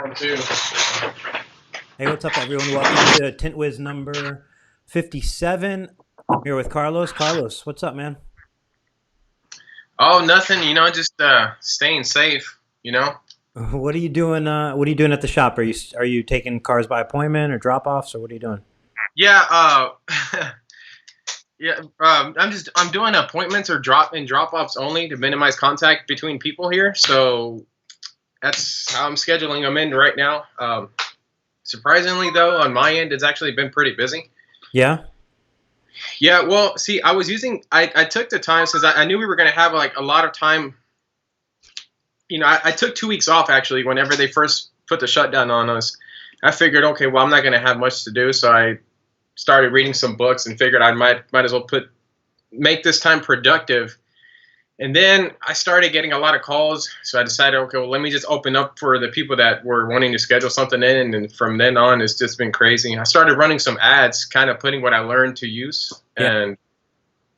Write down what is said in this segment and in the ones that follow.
one too. Hey, what's up, everyone? Welcome to Tint Wiz number 57. I'm here with Carlos. Carlos, what's up, man? Oh, nothing. Just staying safe. What are you doing? What are you doing at the shop? Are you taking cars by appointment or drop offs, or what are you doing? Yeah. Yeah. I'm doing appointments or drop offs only to minimize contact between people here. So that's how I'm scheduling them in right now. Surprisingly, though, on my end, it's actually been pretty busy. Yeah. Yeah. Well, see, I took the time since I knew we were going to have like a lot of time. I took 2 weeks off actually whenever they first put the shutdown on us. I figured, okay, well, I'm not going to have much to do, so I started reading some books and figured I might as well make this time productive. And then I started getting a lot of calls, so I decided, okay, well, let me just open up for the people that were wanting to schedule something in, and from then on, it's just been crazy. I started running some ads, kind of putting what I learned to use, Yeah. and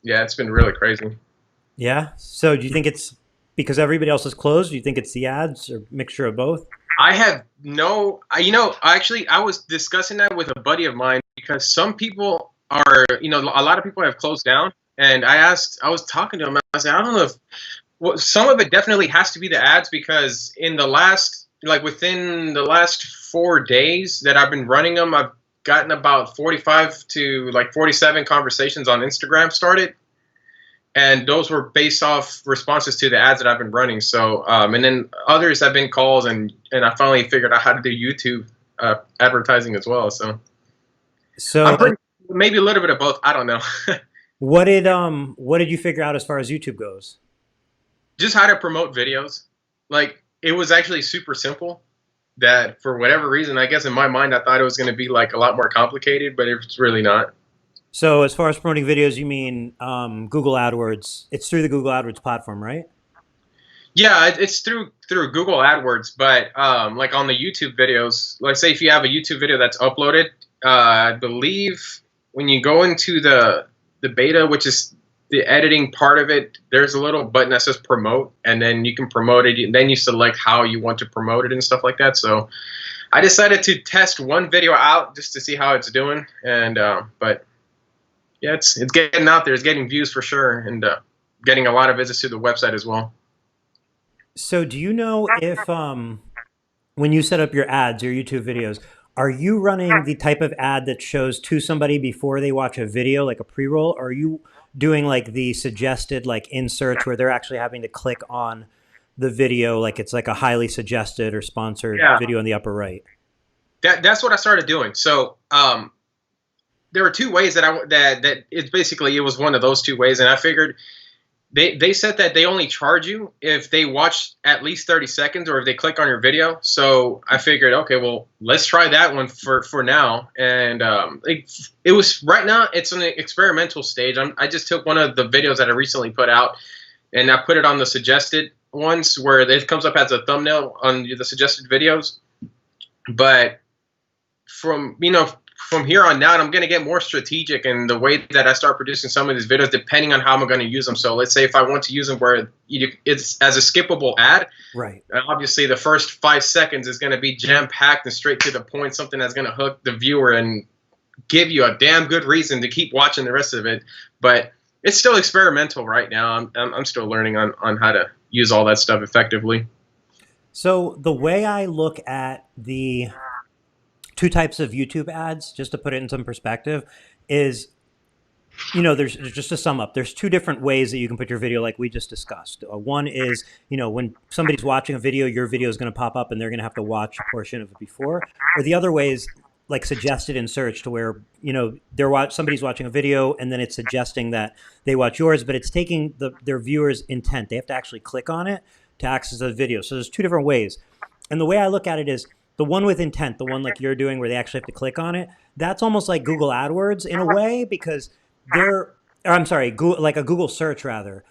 yeah, it's been really crazy. Yeah. So do you think it's because everybody else is closed? Do you think it's the ads or mixture of both? I have no, actually, I was discussing that with a buddy of mine because some people are, a lot of people have closed down. And I was talking to him, I said, I don't know if, well, some of it definitely has to be the ads because within the last 4 days that I've been running them, I've gotten about 45 to 47 conversations on Instagram started. And those were based off responses to the ads that I've been running. So, and then others have been calls, and I finally figured out how to do YouTube advertising as well. So So maybe a little bit of both. I don't know. what did you figure out as far as YouTube goes? Just how to promote videos. Like, it was actually super simple. That for whatever reason, I guess in my mind, I thought it was going to be like a lot more complicated, but it's really not. So as far as promoting videos, you mean Google AdWords? It's through the Google AdWords platform, right? Yeah, it's through Google AdWords, but like on the YouTube videos, like say if you have a YouTube video that's uploaded, I believe when you go into the beta, which is the editing part of it, there's a little button that says promote, and then you can promote it, and then you select how you want to promote it and stuff like that. So I decided to test one video out just to see how it's doing, and but yeah, it's getting out there, it's getting views for sure, and getting a lot of visits to the website as well. So do you know if when you set up your ads, your YouTube videos, are you running the type of ad that shows to somebody before they watch a video, like a pre-roll, or are you doing like the suggested like inserts where they're actually having to click on the video, like it's like a highly suggested or sponsored Yeah, video in the upper right? that's what I started doing. So there were two ways that it's basically it was one of those two ways, and I figured they said that they only charge you if they watch at least 30 seconds or if they click on your video. So I figured, okay, well, let's try that one for now. And it was right now it's an experimental stage. I just took one of the videos that I recently put out and I put it on the suggested ones where it comes up as a thumbnail on the suggested videos. But from from here on out, I'm going to get more strategic in the way that I start producing some of these videos, depending on how I'm going to use them. So let's say if I want to use them where it's as a skippable ad, Right. obviously the first 5 seconds is going to be jam packed and straight to the point, something that's going to hook the viewer and give you a damn good reason to keep watching the rest of it. But it's still experimental right now. I'm still learning on how to use all that stuff effectively. So the way I look at the two types of YouTube ads, just to put it in some perspective, is there's just to sum up, there's two different ways that you can put your video, like we just discussed. One is, when somebody's watching a video, your video is going to pop up and they're going to have to watch a portion of it before. Or the other way is like suggested in search, to where somebody's watching a video and then it's suggesting that they watch yours, but it's taking their viewers' intent. They have to actually click on it to access the video. So there's two different ways. And the way I look at it is the one with intent, the one like you're doing where they actually have to click on it. That's almost like Google AdWords in a way, because like a Google search rather.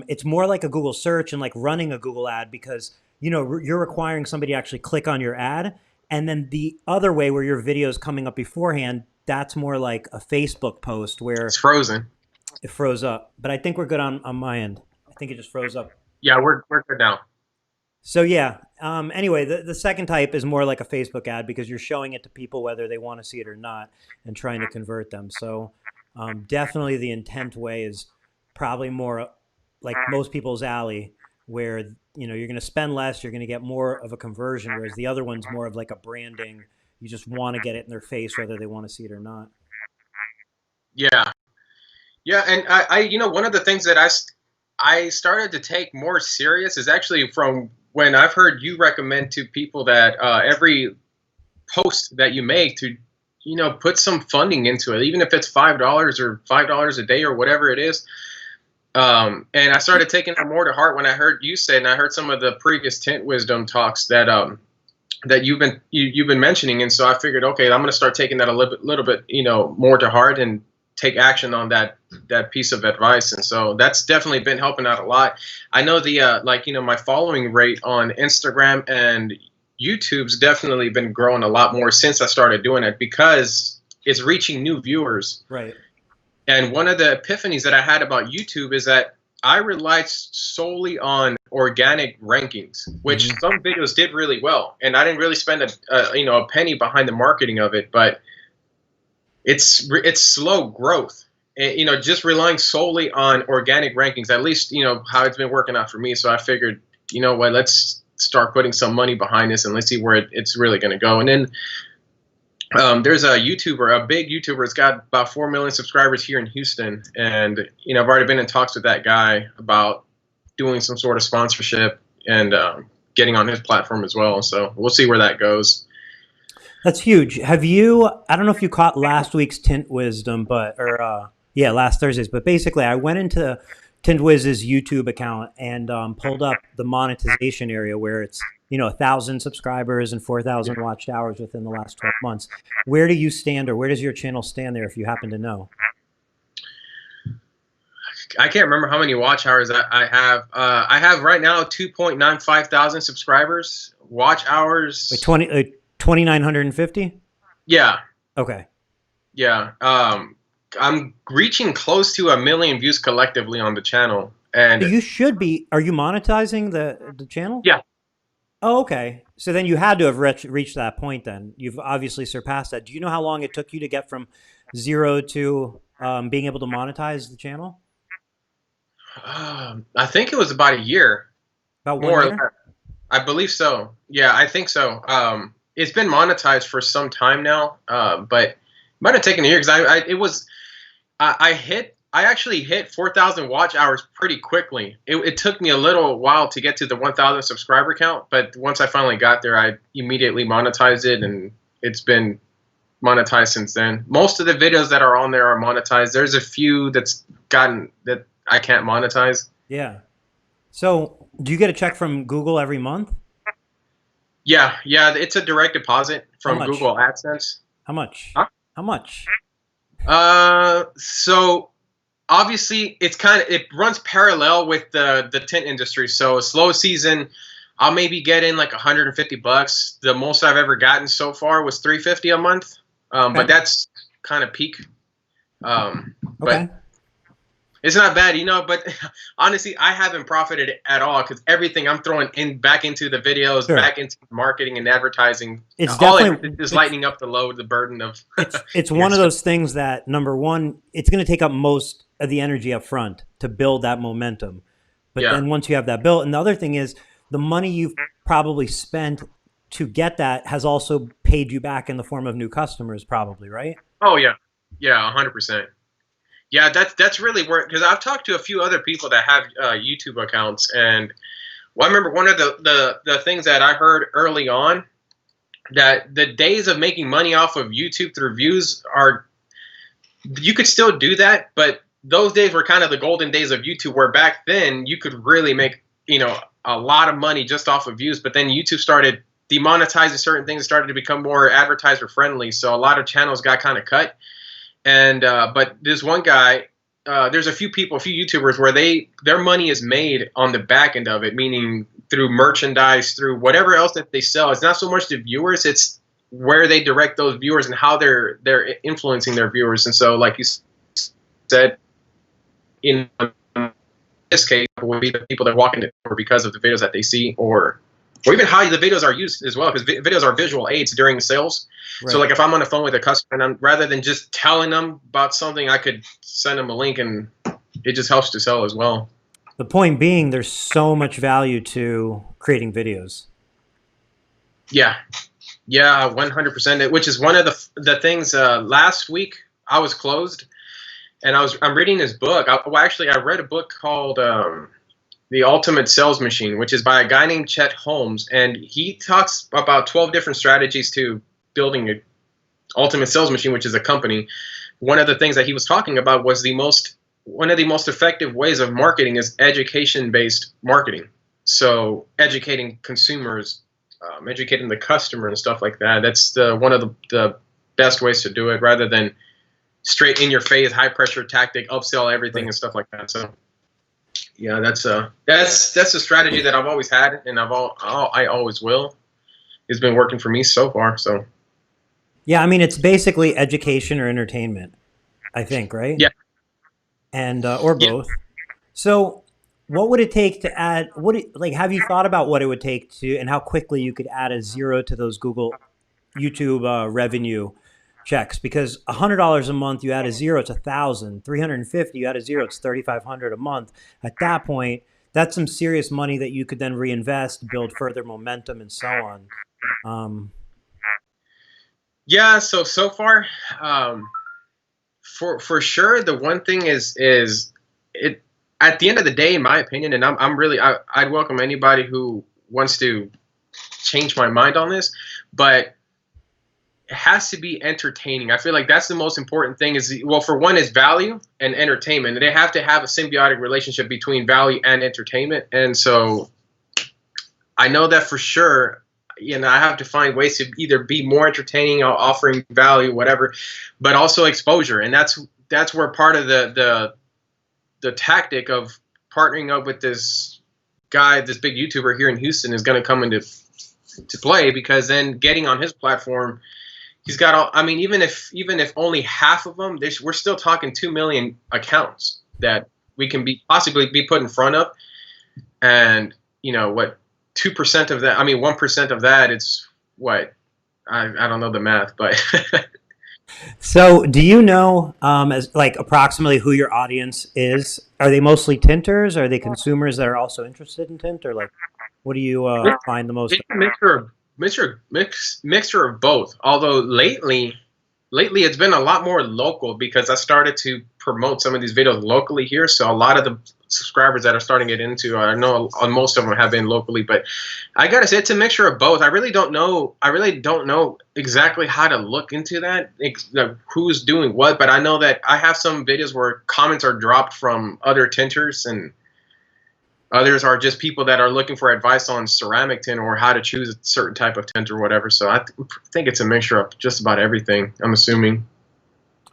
It's more like a Google search and like running a Google ad, because you're requiring somebody to actually click on your ad. And then the other way, where your video is coming up beforehand, that's more like a Facebook post where It's frozen. it froze up. But I think we're good on my end. I think it just froze up. Yeah, we're good now. So yeah. Anyway, the second type is more like a Facebook ad because you're showing it to people whether they want to see it or not and trying to convert them. So definitely the intent way is probably more like most people's alley, where you're going to spend less, you're going to get more of a conversion, whereas the other one's more of like a branding. You just want to get it in their face whether they want to see it or not. Yeah, yeah, and one of the things that I started to take more serious is actually from when I've heard you recommend to people that every post that you make to put some funding into it, even if it's $5 or $5 a day or whatever it is. And I started taking it more to heart when I heard you say, and I heard some of the previous Tint Wisdom talks that that you've been mentioning, and so I figured, okay, I'm going to start taking that a little bit more to heart and take action on that piece of advice. And so that's definitely been helping out a lot. I know the my following rate on Instagram and YouTube's definitely been growing a lot more since I started doing it because it's reaching new viewers. Right. And one of the epiphanies that I had about YouTube is that I relied solely on organic rankings, which some videos did really well, and I didn't really spend a penny behind the marketing of it, but it's slow growth. And, just relying solely on organic rankings, at least how it's been working out for me. So I figured, what, let's start putting some money behind this and let's see where it's really going to go. And then there's a YouTuber, a big YouTuber. It's got about 4 million subscribers here in Houston. And, I've already been in talks with that guy about doing some sort of sponsorship and getting on his platform as well. So we'll see where that goes. That's huge. Have you, I don't know if you caught last week's Tint Wisdom, last Thursday's, but basically I went into Tint Wiz's YouTube account and pulled up the monetization area where it's 1,000 subscribers and 4,000 watched hours within the last 12 months. Where do you stand, or where does your channel stand there, if you happen to know? I can't remember how many watch hours I have. I have right now 2.95 thousand subscribers. Watch hours. Like 2,950? Yeah. Okay. Yeah. I'm reaching close to 1 million views collectively on the channel. And you should be. Are you monetizing the channel? Yeah. Oh, okay. So then you had to have reached that point then. You've obviously surpassed that. Do you know how long it took you to get from 0 to being able to monetize the channel? I think it was about a year. About 1 year? I believe so. Yeah, I think so. It's been monetized for some time now, but it might have taken a year because I actually hit 4,000 watch hours pretty quickly. It took me a little while to get to the 1,000 subscriber count, but once I finally got there, I immediately monetized it, and it's been monetized since then. Most of the videos that are on there are monetized. There's a few that I can't monetize. Yeah. So do you get a check from Google every month? Yeah, it's a direct deposit from Google AdSense. How much? Huh? How much? So obviously it runs parallel with the tint industry. So a slow season, I'll maybe get in like $150. The most I've ever gotten so far was $350 a month. Okay. But that's kind of peak. Okay. But it's not bad, but honestly, I haven't profited at all because everything I'm throwing back into the videos, sure, back into marketing and advertising. It's definitely is lightening up the burden of. It's one of those things that, number one, it's going to take up most of the energy up front to build that momentum. But then once you have that built, and the other thing is the money you've probably spent to get that has also paid you back in the form of new customers, probably, right? Oh yeah, 100%. Yeah, that's really where, because I've talked to a few other people that have YouTube accounts, and I remember one of the things that I heard early on, that the days of making money off of YouTube through views you could still do that, but those days were kind of the golden days of YouTube, where back then you could really make a lot of money just off of views, but then YouTube started demonetizing certain things, started to become more advertiser friendly, so a lot of channels got kind of cut. And but there's one guy, there's a few YouTubers where their money is made on the back end of it, meaning through merchandise, through whatever else that they sell. It's not so much the viewers, it's where they direct those viewers and how they're influencing their viewers. And so, like you said, in this case, would be the people that walk in the door because of the videos that they see, or or even how the videos are used as well, because videos are visual aids during sales. Right. So like if I'm on the phone with a customer, and rather than just telling them about something, I could send them a link, and it just helps to sell as well. The point being, there's so much value to creating videos. Yeah, yeah, 100%. Which is one of the things. Last week I was closed, and I'm reading this book. I read a book called The Ultimate Sales Machine, which is by a guy named Chet Holmes, and he talks about 12 different strategies to building a Ultimate Sales Machine, which is a company. One of the things that he was talking about was one of the most effective ways of marketing is education-based marketing. So educating consumers, educating the customer and stuff like that. That's one of the best ways to do it, rather than straight in your face, high pressure tactic, upsell everything and stuff like that. So yeah, that's a strategy that I've always had, and I always will. It's been working for me so far. So Yeah, I mean, it's basically education or entertainment, I think, right? yeah. And or Yeah. both. So, what would it take to add? Have you thought about what it would take to, and how quickly you could add a zero to those Google, YouTube revenue checks? Because $100 a month, you add a zero, it's 1,000. 350, you add a zero, it's 3,500 a month. At that point, that's some serious money that you could then reinvest, build further momentum, and so on. Yeah. So far, for sure, the one thing is it at the end of the day, in my opinion, and I'd welcome anybody who wants to change my mind on this, but it has to be entertaining. I feel like that's the most important thing. For one, is value and entertainment. They have to have a symbiotic relationship between value and entertainment. And so I know that for sure. I have to find ways to either be more entertaining or offering value, whatever, but also exposure. And that's where part of the tactic of partnering up with this guy, this big YouTuber here in Houston, is going to come into play, because then getting on his platform, he's got all. I mean, even if only half of them, we're still talking 2 million accounts that we can possibly be put in front of, and what. 2% of that, 1% of that, it's what? I don't know the math, but. So, do you know, as like approximately who your audience is? Are they mostly tinters? Are they consumers that are also interested in tint, or like, what do you find the most? It's a mixture of both. Although lately it's been a lot more local, because I started to promote some of these videos locally here. So a lot of the subscribers that are starting to get into, I know most of them have been locally, but I gotta say it's a mixture of both. I really don't know exactly how to look into that, who's doing what, but I know that I have some videos where comments are dropped from other tinters, and others are just people that are looking for advice on ceramic tint or how to choose a certain type of tint or whatever. So I think it's a mixture of just about everything, I'm assuming.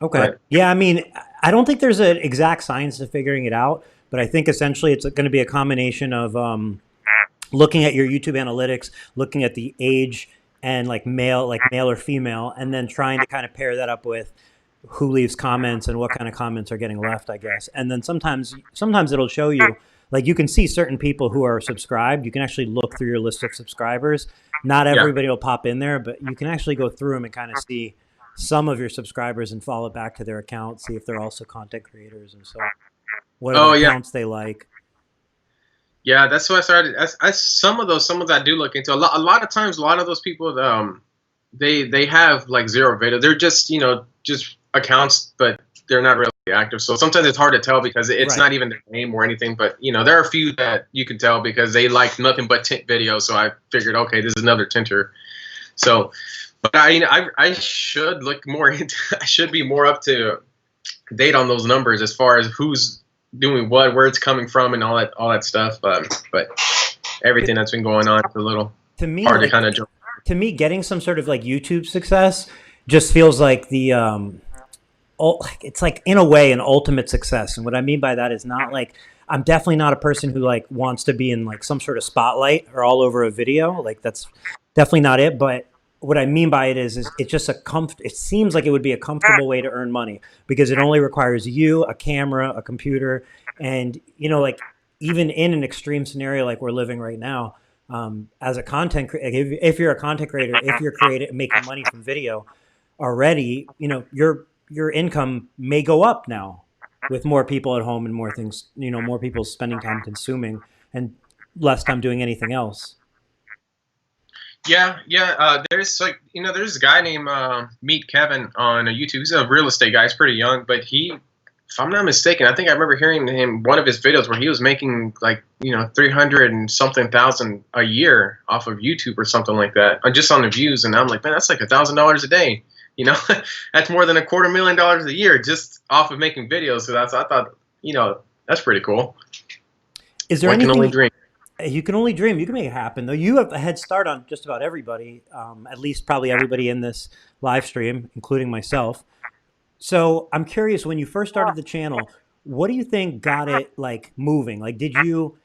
Okay. But, yeah, I mean, I don't think there's an exact science to figuring it out, but I think essentially it's going to be a combination of looking at your YouTube analytics, looking at the age and male or female, and then trying to kind of pair that up with who leaves comments and what kind of comments are getting left, I guess. And then sometimes it'll show you, like, you can see certain people who are subscribed. You can actually look through your list of subscribers. Not everybody will pop in there, but you can actually go through them and kind of see some of your subscribers and follow back to their account, see if they're also content creators and so what are the accounts they like. Yeah, that's what I started. Some of those I do look into. A lot of times, a lot of those people, they have like zero video. They're just just accounts, but they're not really active. So sometimes it's hard to tell because it's not even their name or anything. But there are a few that you can tell because they like nothing but tint videos. So I figured, okay, this is another tinter. So, but I should look more into. I should be more up to date on those numbers as far as who's doing what, where it's coming from, and all that stuff. But everything that's been going on, it's a little hard to kind of jump. To me, getting some sort of like YouTube success just feels like it's like in a way an ultimate success. And what I mean by that is not like, I'm definitely not a person who like wants to be in like some sort of spotlight or all over a video. Like that's definitely not it. But what I mean by it is it's just it seems like it would be a comfortable way to earn money because it only requires you, a camera, a computer. And, like even in an extreme scenario like we're living right now, as a content creator, if you're a content creator, if you're creating making money from video already, you know, your income may go up now with more people at home and more things, you know, more people spending time consuming and less time doing anything else. Yeah, yeah. There's like, you know, there's a guy named Meet Kevin on YouTube. He's a real estate guy. He's pretty young, but he, if I'm not mistaken, I think I remember hearing him one of his videos where he was making like, you know, 300 and something thousand a year off of YouTube or something like that, just on the views. And I'm like, man, that's like $1,000 a day. You know, that's more than $250,000 a year just off of making videos. So I thought, you know, that's pretty cool. Is there One can anything? only dream. You can only dream. You can make it happen, though. You have a head start on just about everybody, at least probably everybody in this live stream, including myself. So I'm curious, when you first started the channel, what do you think got it like moving? Like, did you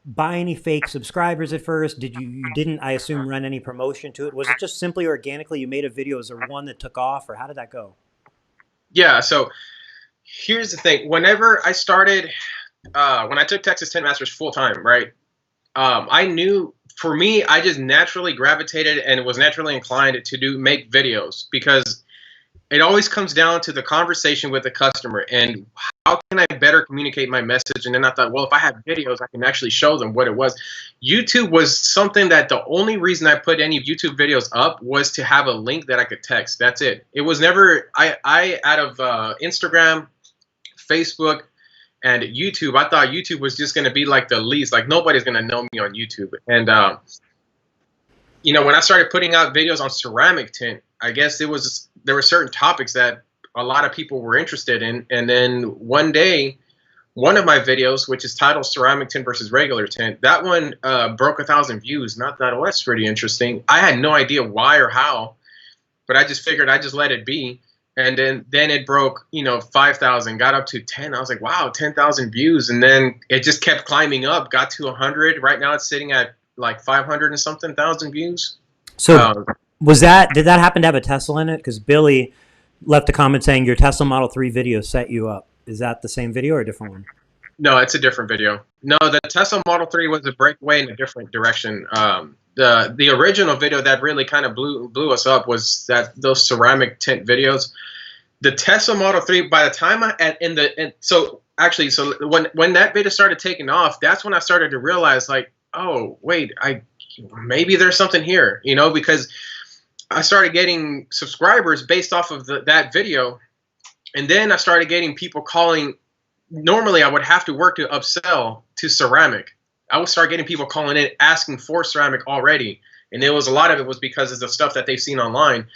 buy any fake subscribers at first? You didn't, I assume, run any promotion to it? Was it just simply organically you made a video as a one that took off, or how did that go? Yeah. So here's the thing. Whenever I started, when I took Texas Tint Masters full time, right? I knew, for me, I just naturally gravitated and was naturally inclined to make videos, because it always comes down to the conversation with the customer and how can I better communicate my message. And then I thought, well, if I have videos, I can actually show them what it was. YouTube was something that the only reason I put any YouTube videos up was to have a link that I could text. That's it. It was never, I out of Instagram, Facebook, and YouTube, I thought YouTube was just going to be like the least, like nobody's going to know me on YouTube. And, you know, when I started putting out videos on ceramic tint, I guess there were certain topics that a lot of people were interested in. And then one day, one of my videos, which is titled Ceramic Tint versus Regular Tint, that one broke 1,000 views. And I thought, oh, that's pretty interesting. I had no idea why or how, but I just figured I'd just let it be. And then it broke, you know, 5,000, got up to 10. I was like, wow, 10,000 views. And then it just kept climbing up, got to 100. Right now it's sitting at like 500 and something thousand views. So did that happen to have a Tesla in it? Because Billy left a comment saying your Tesla Model 3 video set you up. Is that the same video or a different one? No, it's a different video. No, the Tesla Model 3 was a breakaway in a different direction. The original video that really kind of blew us up was those ceramic tint videos. The Tesla Model 3, by the time so when that video started taking off, that's when I started to realize, like, oh wait, maybe there's something here, you know, because I started getting subscribers based off of that video, and then I started getting people calling. Normally, I would have to work to upsell to ceramic. I would start getting people calling in asking for ceramic already, and a lot of it was because of the stuff that they've seen online.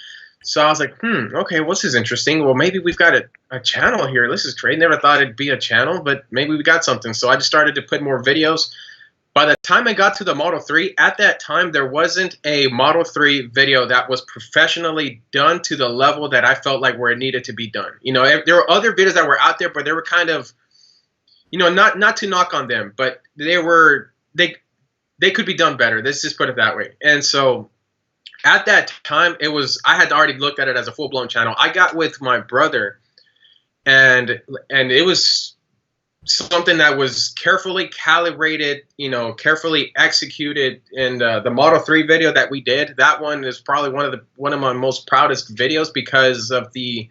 So I was like, okay, well, this is interesting. Well, maybe we've got a channel here. This is great. Never thought it'd be a channel, but maybe we got something. So I just started to put more videos. By the time I got to the Model 3, at that time, there wasn't a Model 3 video that was professionally done to the level that I felt like where it needed to be done. You know, there were other videos that were out there, but they were kind of, you know, not to knock on them, but they could be done better. Let's just put it that way. And so at that time, I had already looked at it as a full-blown channel. I got with my brother, and it was something that was carefully calibrated, you know, carefully executed. And the Model 3 video that we did, that one is probably one of my most proudest videos because of the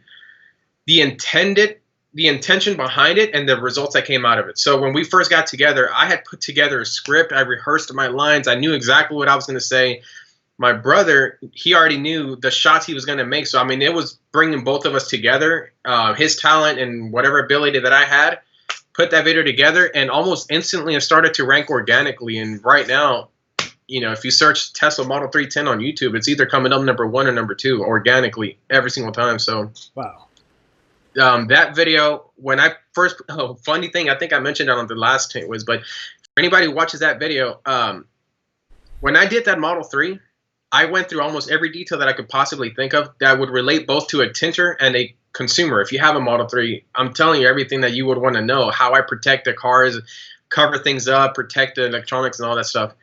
intention behind it and the results that came out of it. So when we first got together, I had put together a script. I rehearsed my lines. I knew exactly what I was going to say. My brother, he already knew the shots he was going to make. So, I mean, it was bringing both of us together, his talent and whatever ability that I had, put that video together, and almost instantly it started to rank organically. And right now, you know, if you search Tesla Model 3 Tint on YouTube, it's either coming up number 1 or number 2 organically every single time. So, wow. That video, when I first, funny thing, I think I mentioned it on the last tint was, but for anybody who watches that video, when I did that Model 3, I went through almost every detail that I could possibly think of that would relate both to a tinter and a consumer. If you have a Model 3, I'm telling you everything that you would want to know, how I protect the cars, cover things up, protect the electronics and all that stuff.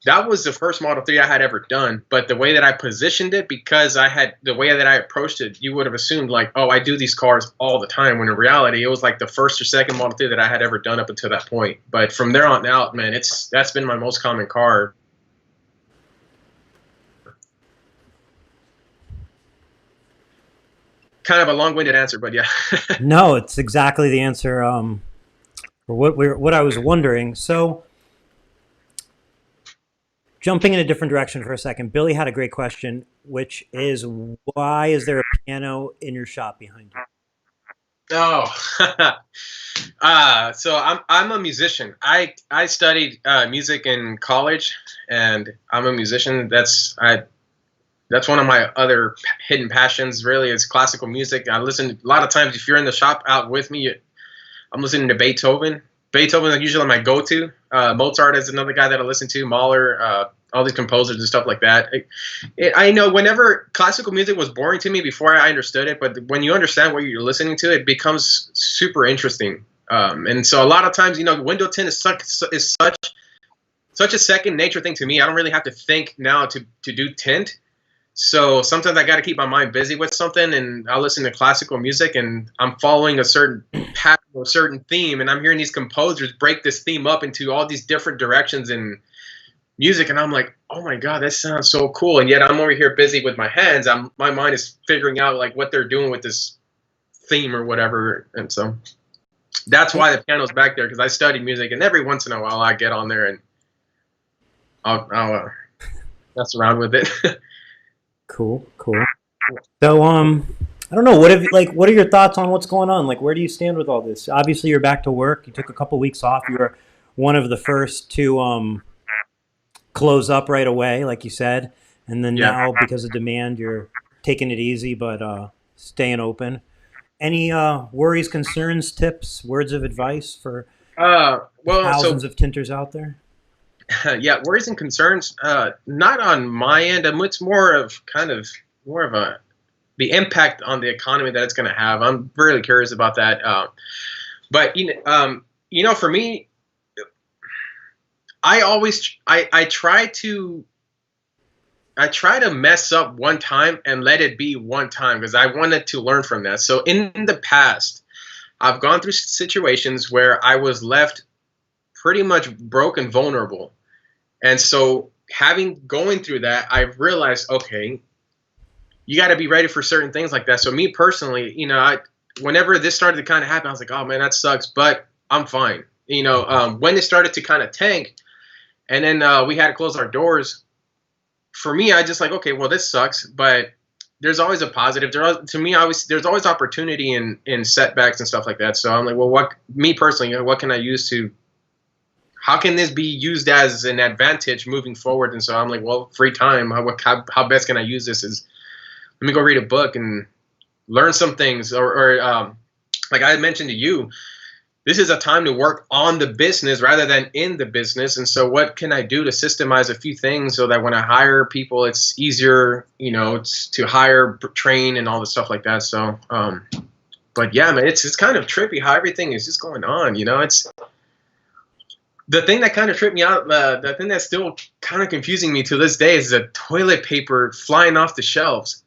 that was the first Model 3 I had ever done. But the way that I positioned it, because the way that I approached it, you would have assumed like, oh, I do these cars all the time. When in reality, it was like the first or second Model 3 that I had ever done up until that point. But from there on out, man, that's been my most common car. Kind of a long-winded answer, but yeah. No, it's exactly the answer for what I was wondering. So, jumping in a different direction for a second, Billy had a great question, which is why is there a piano in your shop behind you? Oh, so I'm a musician. I studied music in college, and I'm a musician. That's one of my other hidden passions. Really, is classical music. I listen a lot of times. If you're in the shop out with me, I'm listening to Beethoven. Beethoven is usually my go-to. Mozart is another guy that I listen to. Mahler, all these composers and stuff like that. I know whenever classical music was boring to me before I understood it, but when you understand what you're listening to, it becomes super interesting. And so a lot of times, window tint is such a second nature thing to me. I don't really have to think now to do tint. So sometimes I got to keep my mind busy with something, and I listen to classical music, and I'm following a certain pattern or a certain theme, and I'm hearing these composers break this theme up into all these different directions in music, and I'm like, oh my God, that sounds so cool. And yet I'm over here busy with my hands. My mind is figuring out like what they're doing with this theme or whatever, and so that's why the piano's back there, because I study music, and every once in a while I get on there and I'll mess around with it. Cool. So, I don't know. What are your thoughts on what's going on? Like, where do you stand with all this? Obviously, you're back to work. You took a couple weeks off. You were one of the first to close up right away, like you said, and then now because of demand, you're taking it easy but staying open. Any worries, concerns, tips, words of advice for thousands of tinters out there? Yeah, worries and concerns. Not on my end. It's more of the impact on the economy that it's going to have. I'm really curious about that. But for me, I try to mess up one time and let it be one time, because I wanted to learn from that. So in the past, I've gone through situations where I was left pretty much broke and vulnerable. And so going through that, I've realized, okay, you got to be ready for certain things like that. So me personally, whenever this started to kind of happen, I was like, oh man, that sucks, but I'm fine. When it started to kind of tank, and then we had to close our doors, for me, I just like, okay, well, this sucks, but there's always a positive. There's always opportunity in setbacks and stuff like that. So I'm like, well, me personally, what can I use how can this be used as an advantage moving forward? And so I'm like, well, free time, how best can I use this is, let me go read a book and learn some things. Or like I mentioned to you, this is a time to work on the business rather than in the business. And so what can I do to systemize a few things so that when I hire people, it's easier, to hire, train, and all the stuff like that. So, but yeah, man, it's kind of trippy how everything is just going on. It's the thing that kind of tripped me out. The thing that's still kind of confusing me to this day is the toilet paper flying off the shelves.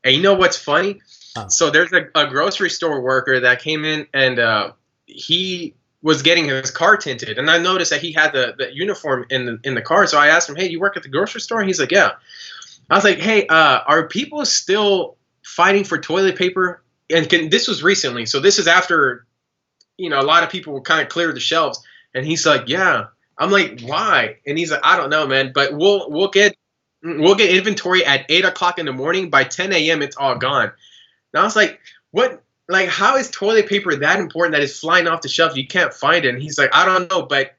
And you know what's funny? Oh. So there's a grocery store worker that came in, and he was getting his car tinted, and I noticed that he had the uniform in the car. So I asked him, "Hey, you work at the grocery store?" And he's like, "Yeah." I was like, "Hey, are people still fighting for toilet paper?" And this was recently, so this is after, a lot of people kind of cleared the shelves. And he's like, "Yeah." I'm like, "Why?" And he's like, "I don't know, man. But we'll get inventory at 8:00 in the morning. By 10 a.m., it's all gone." And I was like, "What? Like, how is toilet paper that important that it's flying off the shelf? You can't find it." And he's like, "I don't know, but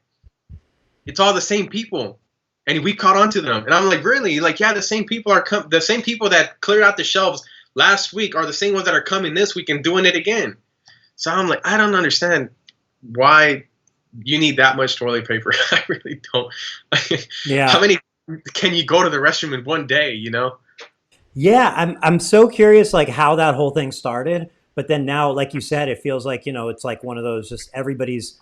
it's all the same people, and we caught on to them." And I'm like, "Really?" Like, yeah, the same people the same people that cleared out the shelves last week are the same ones that are coming this week and doing it again. So I'm like, I don't understand why you need that much toilet paper. I really don't. Yeah. How many can you go to the restroom in one day? Yeah, I'm so curious, like how that whole thing started. But then now, like you said, it feels like, it's like one of those, just everybody's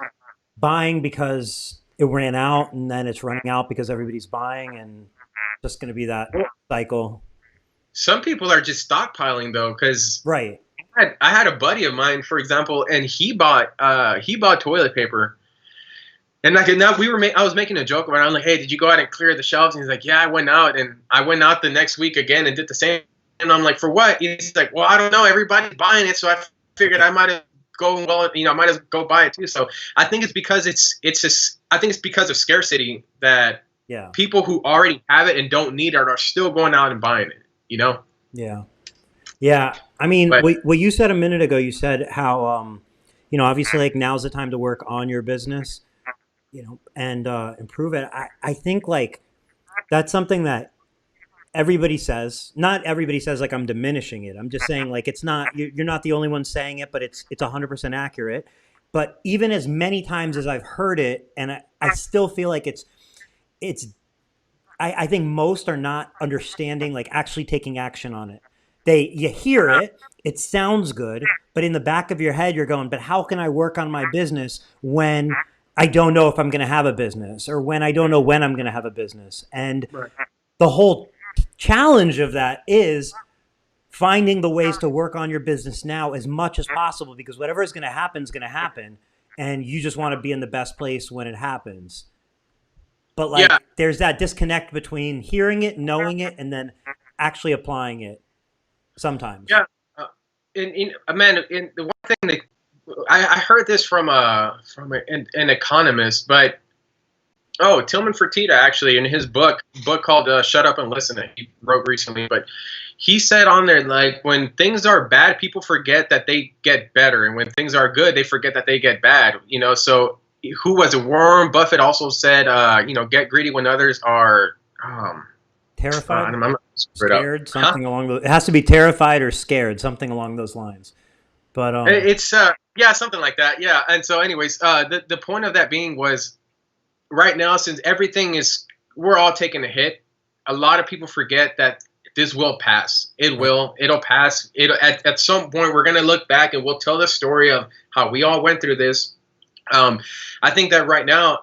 buying because it ran out and then it's running out because everybody's buying and just going to be that cycle. Some people are just stockpiling though, because Right. I had a buddy of mine, for example, and he bought toilet paper. And like now I was making a joke about it. I'm like, hey, did you go out and clear the shelves? And he's like, yeah, I went out, and I went out the next week again and did the same. And I'm like, for what? He's like, well, I don't know. Everybody's buying it, so I figured I might as go. Well, I might as go buy it too. So I think it's because I think it's because of scarcity that Yeah. people who already have it and don't need it are still going out and buying it. You know? Yeah. Yeah. I mean, But what you said a minute ago, you said how, obviously like now's the time to work on your business, and improve it. I think like that's something that everybody says. Not everybody says like I'm diminishing it. I'm just saying like it's not, you're not the only one saying it, but it's 100% accurate. But even as many times as I've heard it, and I still feel like it's I think most are not understanding, like actually taking action on it. You hear it, it sounds good, but in the back of your head, you're going, but how can I work on my business when I don't know if I'm going to have a business, or when I don't know when I'm going to have a business? And the whole challenge of that is finding the ways to work on your business now as much as possible, because whatever is going to happen is going to happen. And you just want to be in the best place when it happens. But like, yeah, there's that disconnect between hearing it, knowing it, and then actually applying it sometimes. yeah. Man, the one thing that I heard this from an economist, but Tillman Fertitta actually in his book called "Shut Up and Listen" that he wrote recently, but he said on there, like, when things are bad, people forget that they get better, and when things are good, they forget that they get bad. So who was it? Warren Buffett also said, get greedy when others are Terrified, I'm not scared, something along those. It has to be terrified or scared, something along those lines. But It's yeah, something like that. Yeah. And so anyways, the point of that being was right now, since we're all taking a hit, a lot of people forget that this will pass. It'll pass. At some point we're going to look back and we'll tell the story of how we all went through this. I think that right now,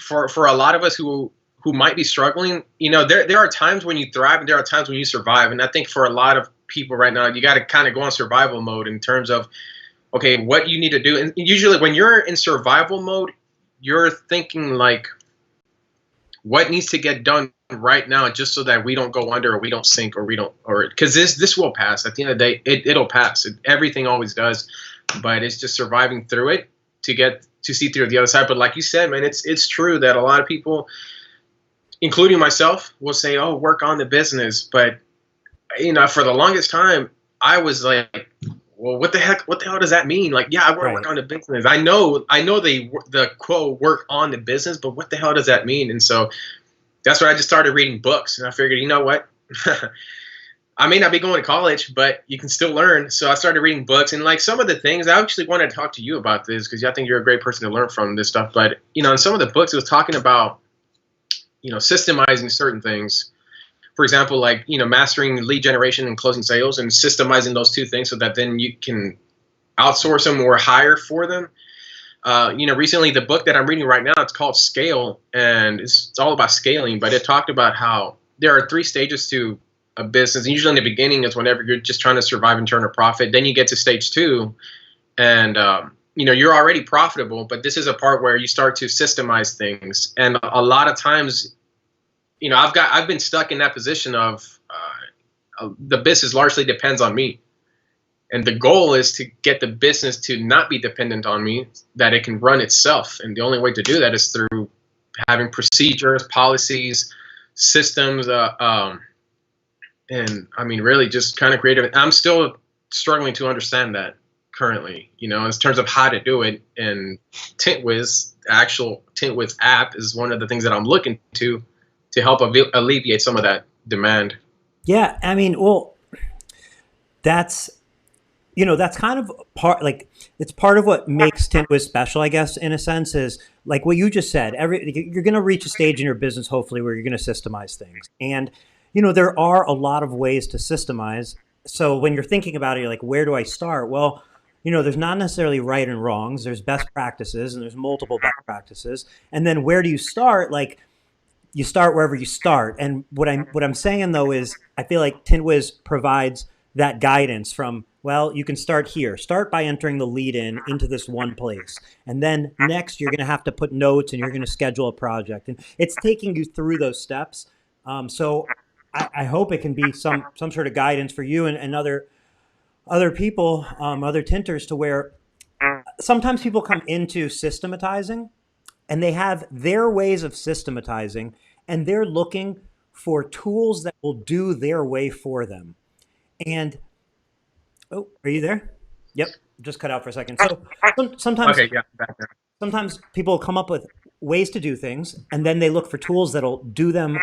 for a lot of us who might be struggling, there are times when you thrive and there are times when you survive. And I think for a lot of people right now, you got to kind of go on survival mode in terms of, okay, what you need to do. And usually when you're in survival mode, you're thinking like, what needs to get done right now just so that we don't go under or we don't sink or because this will pass. At the end of the day, it'll pass. Everything always does, but it's just surviving through it to see through the other side. But like you said, man, it's true that a lot of people, including myself, will say, oh, work on the business. But, for the longest time, I was like, well, what the hell does that mean? Like, yeah, I want to work on the business. I know the quote work on the business, but what the hell does that mean? And so that's when I just started reading books. And I figured, you know what? I may not be going to college, but you can still learn. So I started reading books, and like some of the things, I actually wanted to talk to you about this because I think you're a great person to learn from this stuff. But, in some of the books, it was talking about, systemizing certain things. For example, like, mastering lead generation and closing sales, and systemizing those two things so that then you can outsource them or hire for them. Recently the book that I'm reading right now, it's called Scale, and it's all about scaling, but it talked about how there are 3 stages to a business. And usually in the beginning is whenever you're just trying to survive and turn a profit. Then you get to stage 2 and, you're already profitable, but this is a part where you start to systemize things. And a lot of times, I've been stuck in that position of the business largely depends on me. And the goal is to get the business to not be dependent on me, that it can run itself. And the only way to do that is through having procedures, policies, systems, and I mean, really just kind of creative. I'm still struggling to understand that currently, in terms of how to do it. And Tint Wiz, the actual Tint Wiz app, is one of the things that I'm looking to help alleviate some of that demand. yeah, I mean, well, that's that's kind of it's part of what makes Tint Wiz special, I guess, in a sense, is like what you just said. You're going to reach a stage in your business, hopefully, where you're going to systemize things, and there are a lot of ways to systemize. So when you're thinking about it, you're like, where do I start? Well, there's not necessarily right and wrongs. There's best practices and there's multiple best practices. And then where do you start? Like, you start wherever you start. And what I'm saying though is I feel like Tint Wiz provides that guidance from, well, you can start here. Start by entering the lead in into this one place. And then next you're going to have to put notes and you're going to schedule a project. And it's taking you through those steps. So I hope it can be some sort of guidance for you and other people, other tinters, to where sometimes people come into systematizing and they have their ways of systematizing and they're looking for tools that will do their way for them. And oh, are you there? Yep, just cut out for a second. So sometimes, Okay, yeah, back there. sometimes people come up with ways to do things, and then they look for tools that'll do them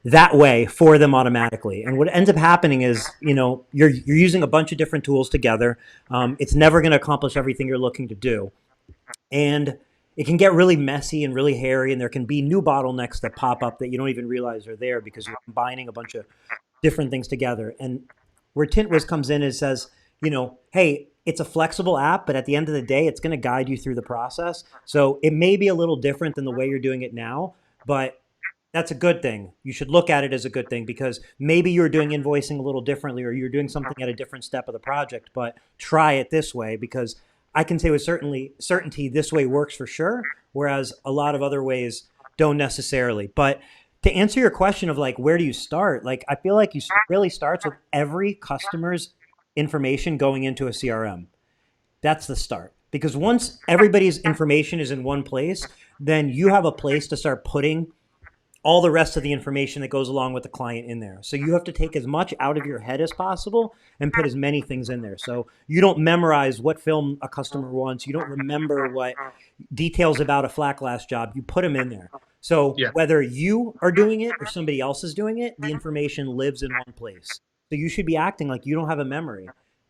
that way for them automatically. And what ends up happening is, you're using a bunch of different tools together. It's never going to accomplish everything you're looking to do, and it can get really messy and really hairy, and there can be new bottlenecks that pop up that you don't even realize are there because you're combining a bunch of different things together. And where Tint Wiz comes in and says, hey, it's a flexible app, but at the end of the day, it's going to guide you through the process. So it may be a little different than the way you're doing it now, but that's a good thing. You should look at it as a good thing because maybe you're doing invoicing a little differently or you're doing something at a different step of the project, but try it this way because I can say with certainty this way works for sure, whereas a lot of other ways don't necessarily. But to answer your question of like, where do you start? Like, I feel like you really starts with every customer's information going into a CRM. That's the start. Because once everybody's information is in one place, then you have a place to start putting all the rest of the information that goes along with the client in there. So you have to take as much out of your head as possible and put as many things in there. So you don't memorize what film a customer wants. You don't remember what details about a flat glass job. You put them in there. So whether you are doing it or somebody else is doing it, the information lives in one place. So you should be acting like you don't have a memory.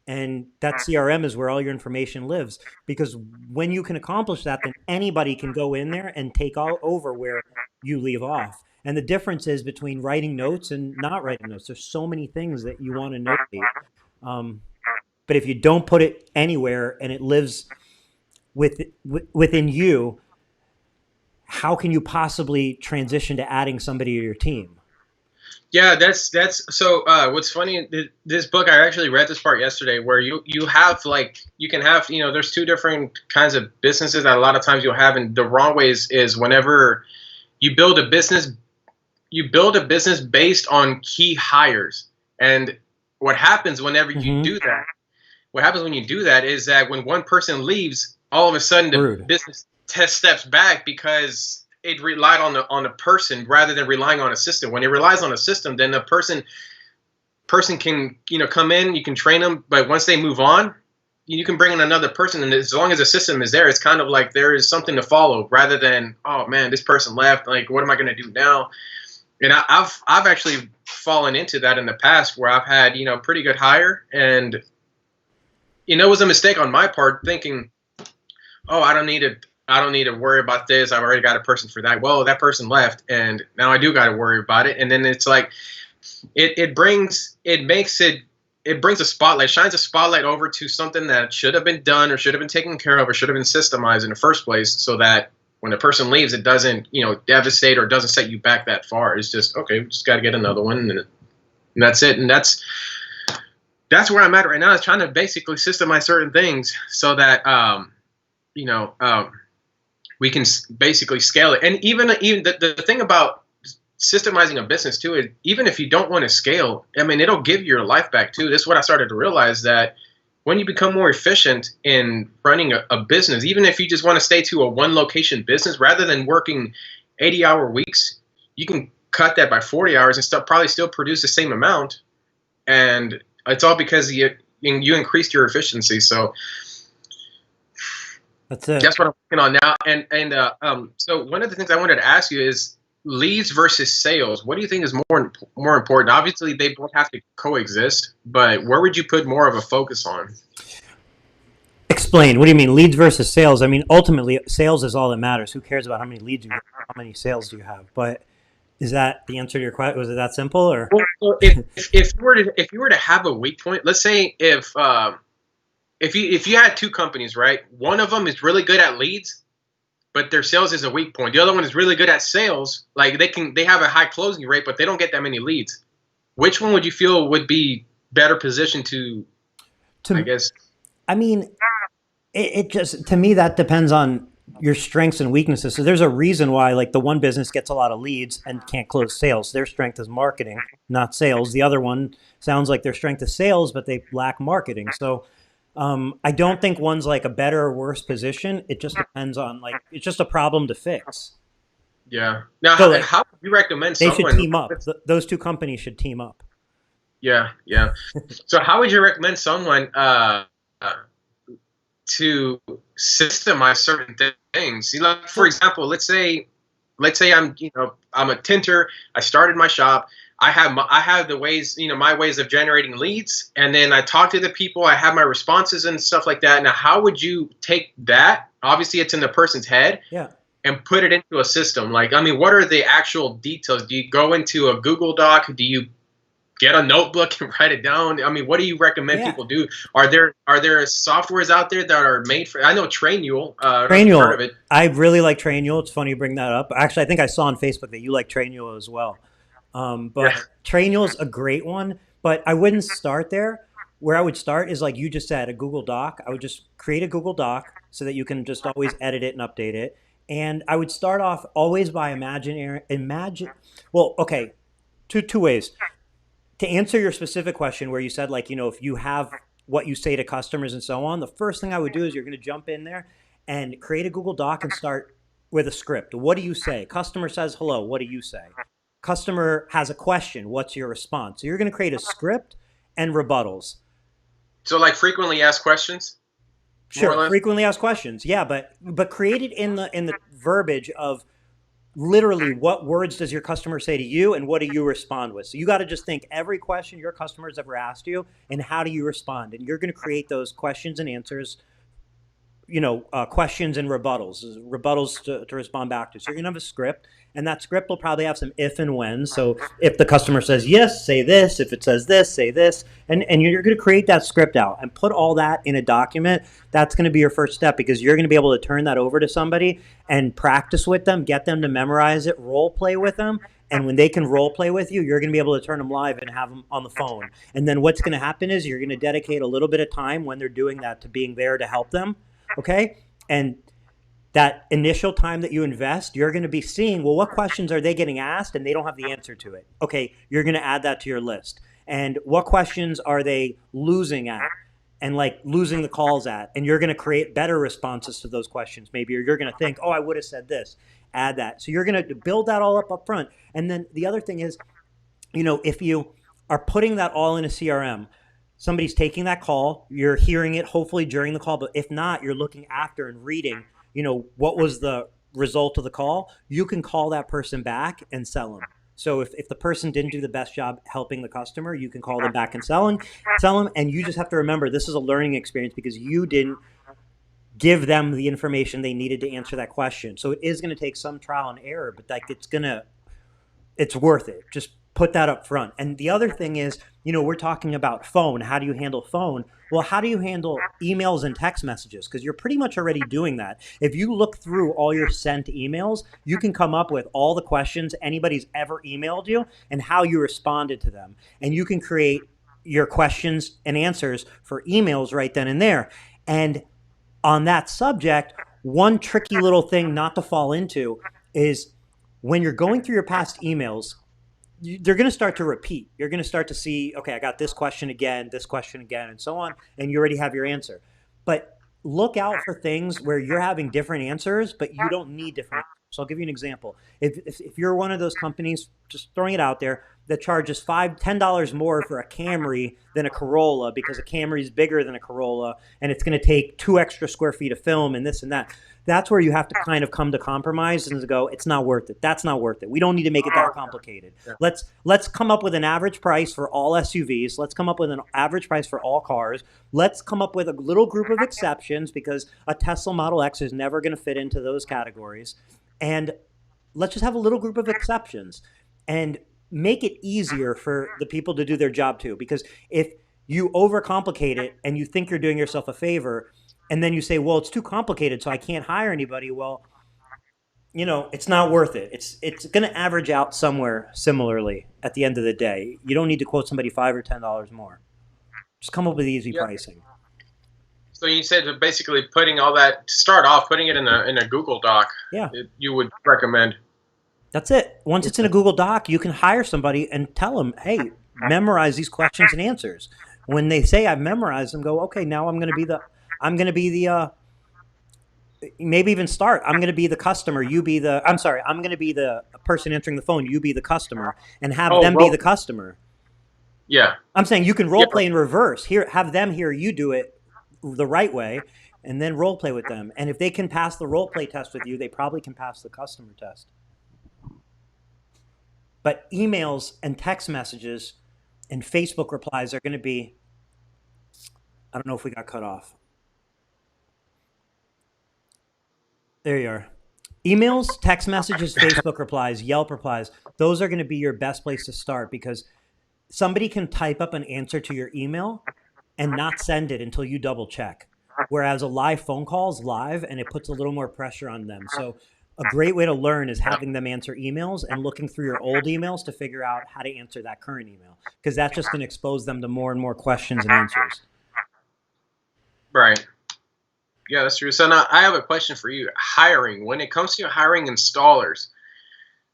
And that CRM is where all your information lives. Because when you can accomplish that, then anybody can go in there and take all over where you leave off. And the difference is between writing notes and not writing notes. There's so many things that you want to notate. But if you don't put it anywhere and it lives within you, how can you possibly transition to adding somebody to your team? Yeah, that's so. What's funny? This book, I actually read this part yesterday, where you have like you can have there's two different kinds of businesses that a lot of times you'll have, and the wrong way is whenever you build a business based on key hires, and what happens whenever you do that? What happens when you do that is that when one person leaves, all of a sudden the business steps back because it relied on the person rather than relying on a system. When it relies on a system, then the person can come in, you can train them, but once they move on, you can bring in another person, and as long as the system is there, it's kind of like there is something to follow rather than, oh man, this person left, like what am I going to do now? And I've actually fallen into that in the past where I've had pretty good hire, and it was a mistake on my part thinking, oh, I don't need to worry about this. I've already got a person for that. Well, that person left, and now I do got to worry about it. And then it's like, it brings a spotlight, shines a spotlight over to something that should have been done or should have been taken care of or should have been systemized in the first place, so that when the person leaves, it doesn't, devastate or doesn't set you back that far. It's just, okay, we just got to get another one, and that's it. And that's where I'm at right now, is trying to basically systemize certain things so that, we can basically scale it. And even the thing about systemizing a business too is, even if you don't want to scale, I mean, it'll give you your life back too. This is what I started to realize, that when you become more efficient in running a business, even if you just want to stay to a one location business rather than working 80-hour weeks, you can cut that by 40 hours and probably still produce the same amount. And it's all because you increased your efficiency. So that's it. That's what I'm working on now. And so one of the things I wanted to ask you is leads versus sales. What do you think is more important? Obviously, they both have to coexist, but where would you put more of a focus on? Explain. What do you mean, leads versus sales? I mean, ultimately, sales is all that matters. Who cares about how many leads you have? How many sales do you have? But is that the answer to your question? Was it that simple, or? Well, if you were to have a weak point, let's say if if you had two companies, right? One of them is really good at leads, but their sales is a weak point. The other one is really good at sales. Like they have a high closing rate, but they don't get that many leads. Which one would you feel would be better positioned to, I To, guess? I mean, it just, to me, that depends on your strengths and weaknesses. So there's a reason why, like, the one business gets a lot of leads and can't close sales. Their strength is marketing, not sales. The other one sounds like their strength is sales, but they lack marketing. So I don't think one's like a better or worse position. It just depends on, like, it's just a problem to fix. Yeah. Now, So like how would you recommend they should someone? team up. Those two companies should team up. Yeah, yeah. So how would you recommend someone to systemize certain things? You know, for example, let's say I'm a tinter. I started my shop. I have the ways, my ways of generating leads, and then I talk to the people. I have my responses and stuff like that. Now, how would you take that? Obviously, it's in the person's head, Yeah. and put it into a system. Like, I mean, what are the actual details? Do you go into a Google Doc? Do you get a notebook and write it down? I mean, what do you recommend Yeah. people do? Are there softwares out there that are made for? I know Trainual. I don't know if you've heard of Trainual. it. I really like Trainual. It's funny you bring that up. Actually, I think I saw on Facebook that you like Trainual as well. Yeah. But Trainual's a great one, but I wouldn't start there. Where I would start is like you just said, a Google Doc. I would just create a Google Doc so that you can just always edit it and update it. And I would start off always by imagine. Well, okay, two ways to answer your specific question where you said, like, if you have what you say to customers and so on, the first thing I would do is you're going to jump in there and create a Google Doc and start with a script. What do you say? Customer says hello. What do you say? Customer has a question. What's your response? So you're going to create a script and rebuttals. So, like, frequently asked questions, more or Sure, less. frequently asked questions. Yeah, but create it in the verbiage of literally what words does your customer say to you and what do you respond with. So you got to just think every question your customer's ever asked you and how do you respond, and you're going to create those questions and answers, questions and rebuttals to respond back to. So you're going to have a script, and that script will probably have some if and when. So if the customer says yes, say this. If it says this, say this. And you're going to create that script out and put all that in a document. That's going to be your first step, because you're going to be able to turn that over to somebody and practice with them, get them to memorize it, role play with them. And when they can role play with you, you're going to be able to turn them live and have them on the phone. And then what's going to happen is you're going to dedicate a little bit of time when they're doing that to being there to help them. Okay. And that initial time that you invest, you're going to be seeing, well, what questions are they getting asked and they don't have the answer to it? Okay. You're going to add that to your list. And what questions are they losing at and like losing the calls at? And you're going to create better responses to those questions. Maybe you're going to think, oh, I would have said this, add that. So you're going to build that all up front. And then the other thing is, if you are putting that all in a CRM, somebody's taking that call, you're hearing it hopefully during the call, but if not, you're looking after and reading, what was the result of the call. You can call that person back and sell them. So if the person didn't do the best job helping the customer, you can call them back and sell them. And you just have to remember, this is a learning experience because you didn't give them the information they needed to answer that question. So it is going to take some trial and error, but like it's worth it. Just put that up front. And the other thing is, we're talking about phone. How do you handle phone? Well, how do you handle emails and text messages? Because you're pretty much already doing that. If you look through all your sent emails, you can come up with all the questions anybody's ever emailed you and how you responded to them. And you can create your questions and answers for emails right then and there. And on that subject, one tricky little thing not to fall into is when you're going through your past emails, they're going to start to repeat. You're going to start to see, okay, I got this question again, and so on, and you already have your answer. But look out for things where you're having different answers, but you don't need different answers. So I'll give you an example. If you're one of those companies, just throwing it out there, that charges $10 more for a Camry than a Corolla because a Camry is bigger than a Corolla and it's going to take 2 extra square feet of film and this and that. That's where you have to kind of come to compromise and go, it's not worth it. That's not worth it. We don't need to make it that complicated. Yeah. Let's come up with an average price for all SUVs. Let's come up with an average price for all cars. Let's come up with a little group of exceptions because a Tesla Model X is never going to fit into those categories. And let's just have a little group of exceptions and make it easier for the people to do their job too. Because if You overcomplicate it and you think you're doing yourself a favor. And then you say, well, it's too complicated, so I can't hire anybody. Well, it's not worth it. It's going to average out somewhere similarly at the end of the day. You don't need to quote somebody $5 or $10 more. Just come up with easy Yeah. pricing. So you said that basically putting all that, to start off, putting it in a Google Doc. Yeah. You would recommend. That's it. Once it's in a Google Doc, you can hire somebody and tell them, hey, memorize these questions and answers. When they say I've memorized them, go, okay, now I'm going to be the maybe even start. I'm going to be the customer. I'm going to be the person answering the phone. You be the customer and have them be the customer. Yeah. I'm saying you can role play in reverse. Have them hear you do it the right way and then role play with them. And if they can pass the role play test with you, they probably can pass the customer test. But emails and text messages and Facebook replies are going to be, I don't know if we got cut off. There you are. Emails, text messages, Facebook replies, Yelp replies, those are going to be your best place to start, because somebody can type up an answer to your email and not send it until you double check. Whereas a live phone call is live and it puts a little more pressure on them. So a great way to learn is having them answer emails and looking through your old emails to figure out how to answer that current email, because that's just going to expose them to more and more questions and answers. Right. Yeah, that's true. So now I have a question for you. Hiring. When it comes to hiring installers,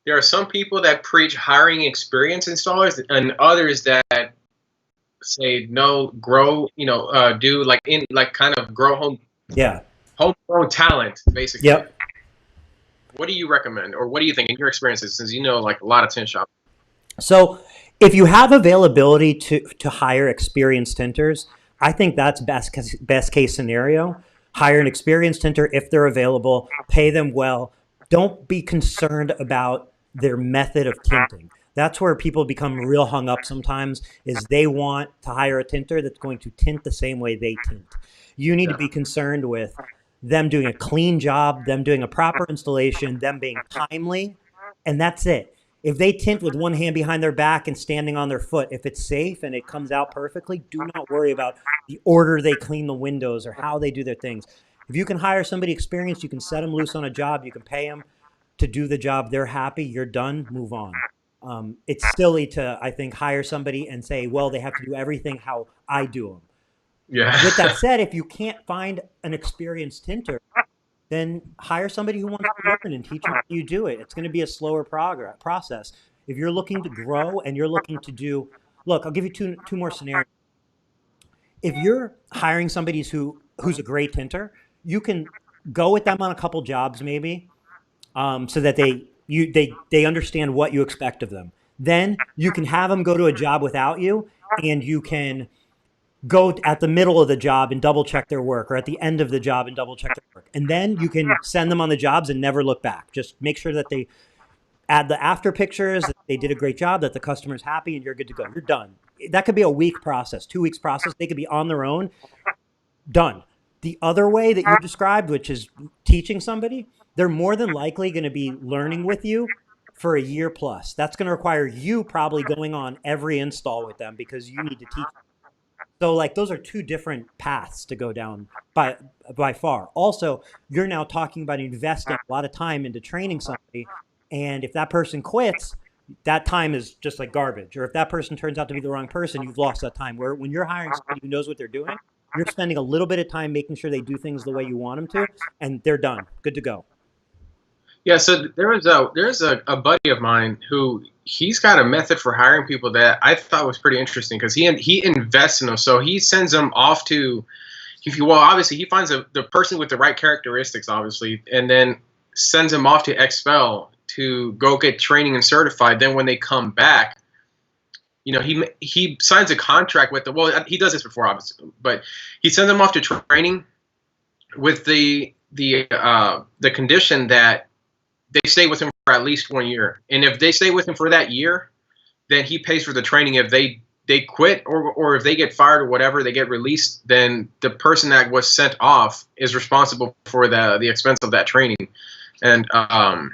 there are some people that preach hiring experienced installers and others that say no, grow, do kind of grow homegrown talent, basically. Yep. What do you recommend, or what do you think in your experiences, since you know like a lot of tint shops? So if you have availability to hire experienced tinters, I think that's best case scenario. Hire an experienced tinter if they're available, pay them well. Don't be concerned about their method of tinting. That's where people become real hung up sometimes, is they want to hire a tinter that's going to tint the same way they tint. You need to be concerned with them doing a clean job, them doing a proper installation, them being timely, and that's it. If they tint with one hand behind their back and standing on their foot, if it's safe and it comes out perfectly, do not worry about the order they clean the windows or how they do their things. If you can hire somebody experienced, you can set them loose on a job, you can pay them to do the job, they're happy, you're done, move on. It's silly to, I think, hire somebody and say, well, they have to do everything how I do them. Yeah. With that said, if you can't find an experienced tinter, then hire somebody who wants to learn and teach you how you do it. It's going to be a slower process. If you're looking to grow and you're looking to do, look, I'll give you two more scenarios. If you're hiring somebody who's a great tinter, you can go with them on a couple jobs maybe, so that they understand what you expect of them. Then you can have them go to a job without you, and you can go at the middle of the job and double check their work, or at the end of the job and double check their work. And then you can send them on the jobs and never look back. Just make sure that they add the after pictures, that they did a great job, that the customer's happy, and you're good to go. You're done. That could be a week process, 2 weeks process. They could be on their own, done. The other way that you described, which is teaching somebody, they're more than likely going to be learning with you for a year plus. That's going to require you probably going on every install with them, because you need to teach them. So like those are two different paths to go down by far. Also, you're now talking about investing a lot of time into training somebody. And if that person quits, that time is just like garbage. Or if that person turns out to be the wrong person, you've lost that time. Where when you're hiring somebody who knows what they're doing, you're spending a little bit of time making sure they do things the way you want them to, and they're done. Good to go. Yeah, so there's a buddy of mine who he's got a method for hiring people that I thought was pretty interesting, because he invests in them. So he sends them off to, obviously he finds the person with the right characteristics, obviously, and then sends them off to Expel to go get training and certified. Then when they come back, he signs a contract with he does this before, obviously, but he sends them off to training with the condition that they stay with him for at least 1 year. And if they stay with him for that year, then he pays for the training. If they quit or if they get fired or whatever, they get released, then the person that was sent off is responsible for the expense of that training. And I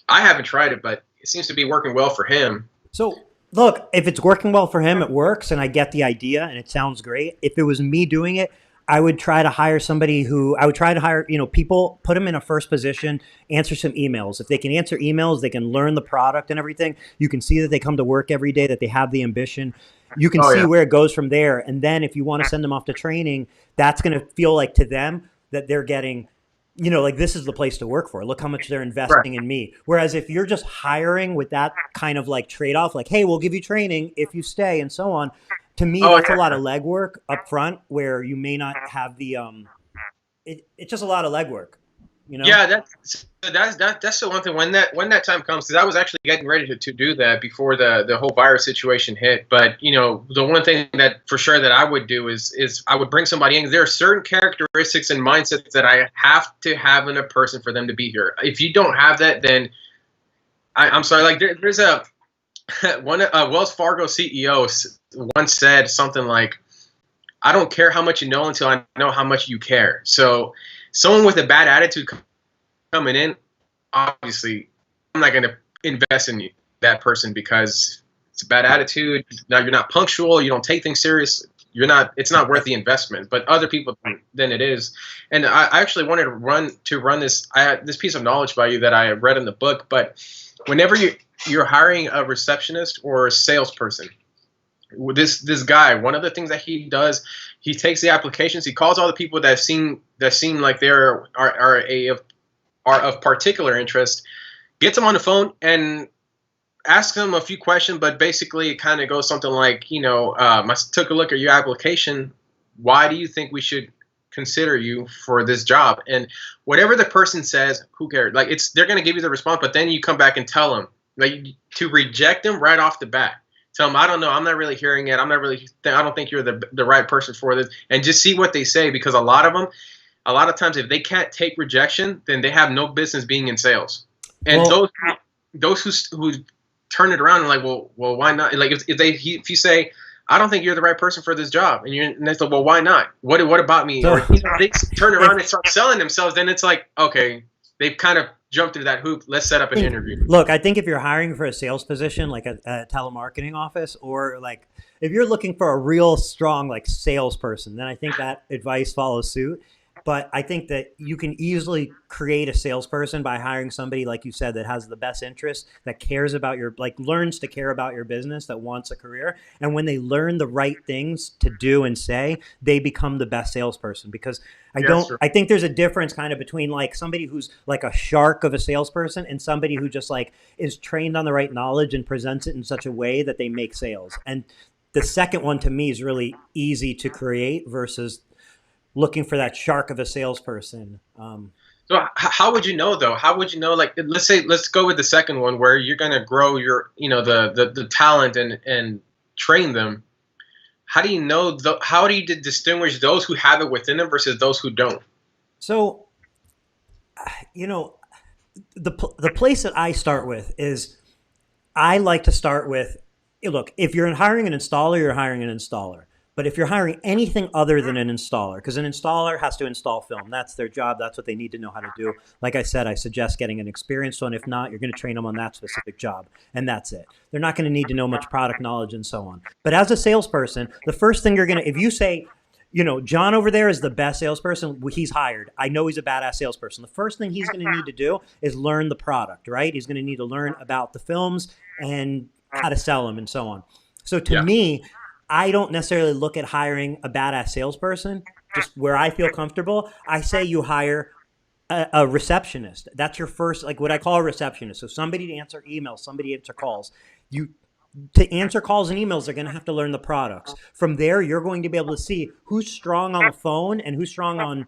haven't tried it, but it seems to be working well for him. So Look, if it's working well for him, it works, and I get the idea, and it sounds great. If it was me doing it, I would try to hire somebody who I would try to hire, people, put them in a first position, answer some emails. If they can answer emails, they can learn the product and everything. You can see that they come to work every day, that they have the ambition. You can Oh see yeah, where it goes from there. And then if you want to send them off to training, that's going to feel like to them that they're getting, like this is the place to work for. Look how much they're right. investing in me. Whereas if you're just hiring with that kind of like trade off, like, hey, we'll give you training if you stay and so on. To me, Oh that's a yeah. lot of legwork up front where you may not have the it's just a lot of legwork, you know? Yeah, that's the one thing when that time comes, because I was actually getting ready to do that before the whole virus situation hit. But the one thing that for sure that I would do is I would bring somebody in. There are certain characteristics and mindsets that I have to have in a person for them to be here. If you don't have that, then I'm sorry. Like there's a one Wells Fargo CEO once said something like, "I don't care how much you know until I know how much you care." So someone with a bad attitude coming in, obviously, I'm not going to invest in that person because it's a bad attitude. Now you're not punctual. You don't take things serious. You're not. It's not worth the investment. But other people, then it is. And I actually wanted to run this. I had this piece of knowledge by you that I read in the book. But whenever you're hiring a receptionist or a salesperson, this guy, one of the things that he does, he takes the applications. He calls all the people that seem like they're are of particular interest, gets them on the phone and asks them a few questions, but basically it kind of goes something like, I took a look at your application. Why do you think we should consider you for this job? And whatever the person says, who cares? Like they're going to give you the response, but then you come back and tell them, like, to reject them right off the bat. Tell them, I don't know, I'm not really hearing it. I don't think you're the right person for this. And just see what they say, because a lot of times, if they can't take rejection, then they have no business being in sales. And Well, those who turn it around and like, well, why not? Like if you say, I don't think you're the right person for this job, and they say, well, why not? What about me? so Or they turn around if and start selling themselves, then it's like, okay, they've kind of jumped through that hoop. Let's set up an interview. look, I think if you're hiring for a sales position, like a telemarketing office, or like if you're looking for a real strong like salesperson, then I think that advice follows suit. But I think that you can easily create a salesperson by hiring somebody, like you said, that has the best interest, that cares about like learns to care about your business, that wants a career. And when they learn the right things to do and say, they become the best salesperson. Because Yeah, that's true. I think there's a difference kind of between like somebody who's like a shark of a salesperson and somebody who just like is trained on the right knowledge and presents it in such a way that they make sales. And the second one to me is really easy to create versus looking for that shark of a salesperson. So how would you know though? How would you know? Like, let's go with the second one where you're going to grow your, the talent and train them. How do you know? How do you distinguish those who have it within them versus those who don't? So, you know, the place that I start with is I like to start with, look, if you're hiring an installer, you're hiring an installer. But if you're hiring anything other than an installer, because an installer has to install film, that's their job. That's what they need to know how to do. Like I said, I suggest getting an experienced one. If not, you're going to train them on that specific job, and that's it. They're not going to need to know much product knowledge and so on. But as a salesperson, the first thing if you say, John over there is the best salesperson, he's hired. I know he's a badass salesperson. The first thing he's going to need to do is learn the product, right? He's going to need to learn about the films and how to sell them and so on. So to Yeah. me, I don't necessarily look at hiring a badass salesperson, just where I feel comfortable. I say you hire a receptionist. That's your first, like what I call a receptionist. So somebody to answer emails, somebody to answer calls. To answer calls and emails, they're going to have to learn the products. From there, you're going to be able to see who's strong on the phone and who's strong on,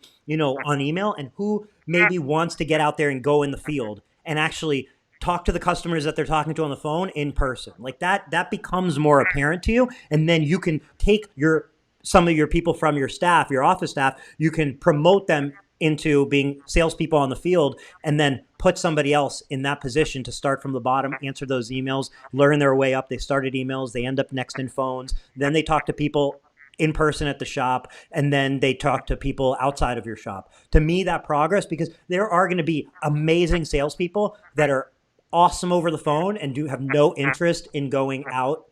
on email, and who maybe wants to get out there and go in the field and actually talk to the customers that they're talking to on the phone in person. Like that becomes more apparent to you. And then you can take some of your people from your staff, your office staff, you can promote them into being salespeople on the field, and then put somebody else in that position to start from the bottom, answer those emails, learn their way up. They started emails, they end up next in phones, then they talk to people in person at the shop, and then they talk to people outside of your shop. To me, that progress, because there are going to be amazing salespeople that are awesome over the phone and do have no interest in going out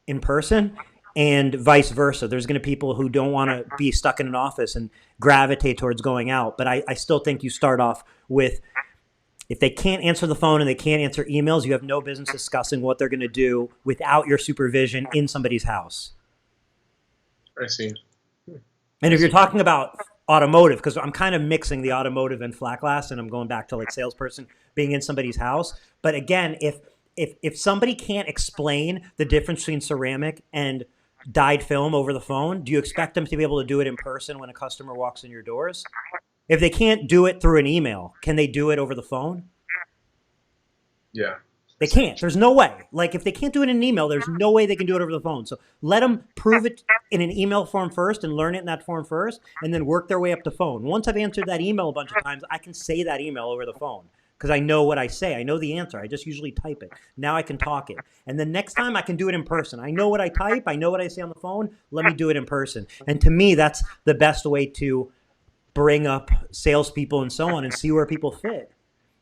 in person, and vice versa. There's going to be people who don't want to be stuck in an office and gravitate towards going out. But I still think you start off with, if they can't answer the phone and they can't answer emails, you have no business discussing what they're going to do without your supervision in somebody's house. I see. And if you're talking about automotive, because I'm kind of mixing the automotive and flat glass, and I'm going back to like salesperson being in somebody's house. But again, if somebody can't explain the difference between ceramic and dyed film over the phone, do you expect them to be able to do it in person when a customer walks in your doors? If they can't do it through an email, can they do it over the phone? Yeah. They can't. There's no way. Like, if they can't do it in an email, there's no way they can do it over the phone. So let them prove it in an email form first and learn it in that form first, and then work their way up to phone. Once I've answered that email a bunch of times, I can say that email over the phone because I know what I say. I know the answer. I just usually type it. Now I can talk it. And then next time I can do it in person. I know what I type. I know what I say on the phone. Let me do it in person. And to me, that's the best way to bring up salespeople and so on and see where people fit.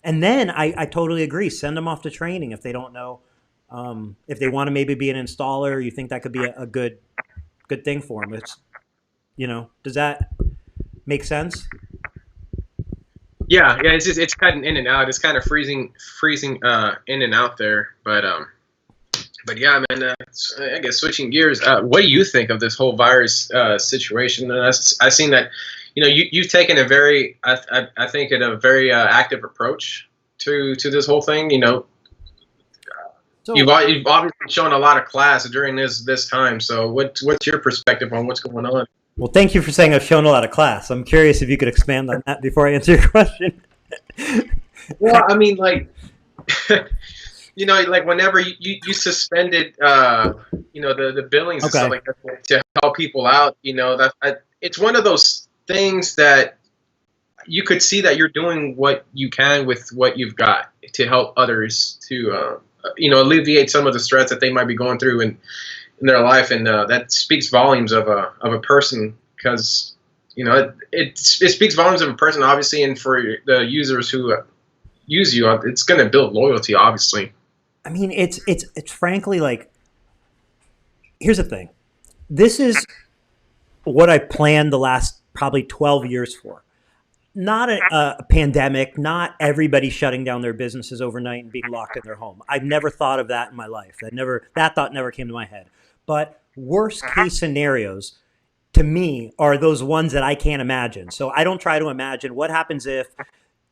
And then I totally agree. Send them off to training if they don't know. If they want to maybe be an installer, you think that could be a good thing for them. It's, does that make sense? Yeah. It's cutting in and out. It's kind of freezing in and out there. But yeah, man. I guess switching gears. What do you think of this whole virus situation? And I've seen that. You've taken a very, I think, a very active approach to this whole thing. So, you've obviously shown a lot of class during this time. So what's your perspective on what's going on? Well, thank you for saying I've shown a lot of class. I'm curious if you could expand on that before I answer your question. Well, I mean, like, like whenever you suspended, the billings and stuff like that to help people out, it's one of those things that you could see that you're doing what you can with what you've got to help others to, alleviate some of the stress that they might be going through in their life. And that speaks volumes of a person because, it speaks volumes of a person, obviously. And for the users who use you, it's going to build loyalty, obviously. I mean, it's frankly like, here's the thing. This is what I planned the last probably 12 years for. Not a pandemic, not everybody shutting down their businesses overnight and being locked in their home. I've never thought of that in my life. That thought never came to my head. But worst case scenarios to me are those ones that I can't imagine. So I don't try to imagine what happens if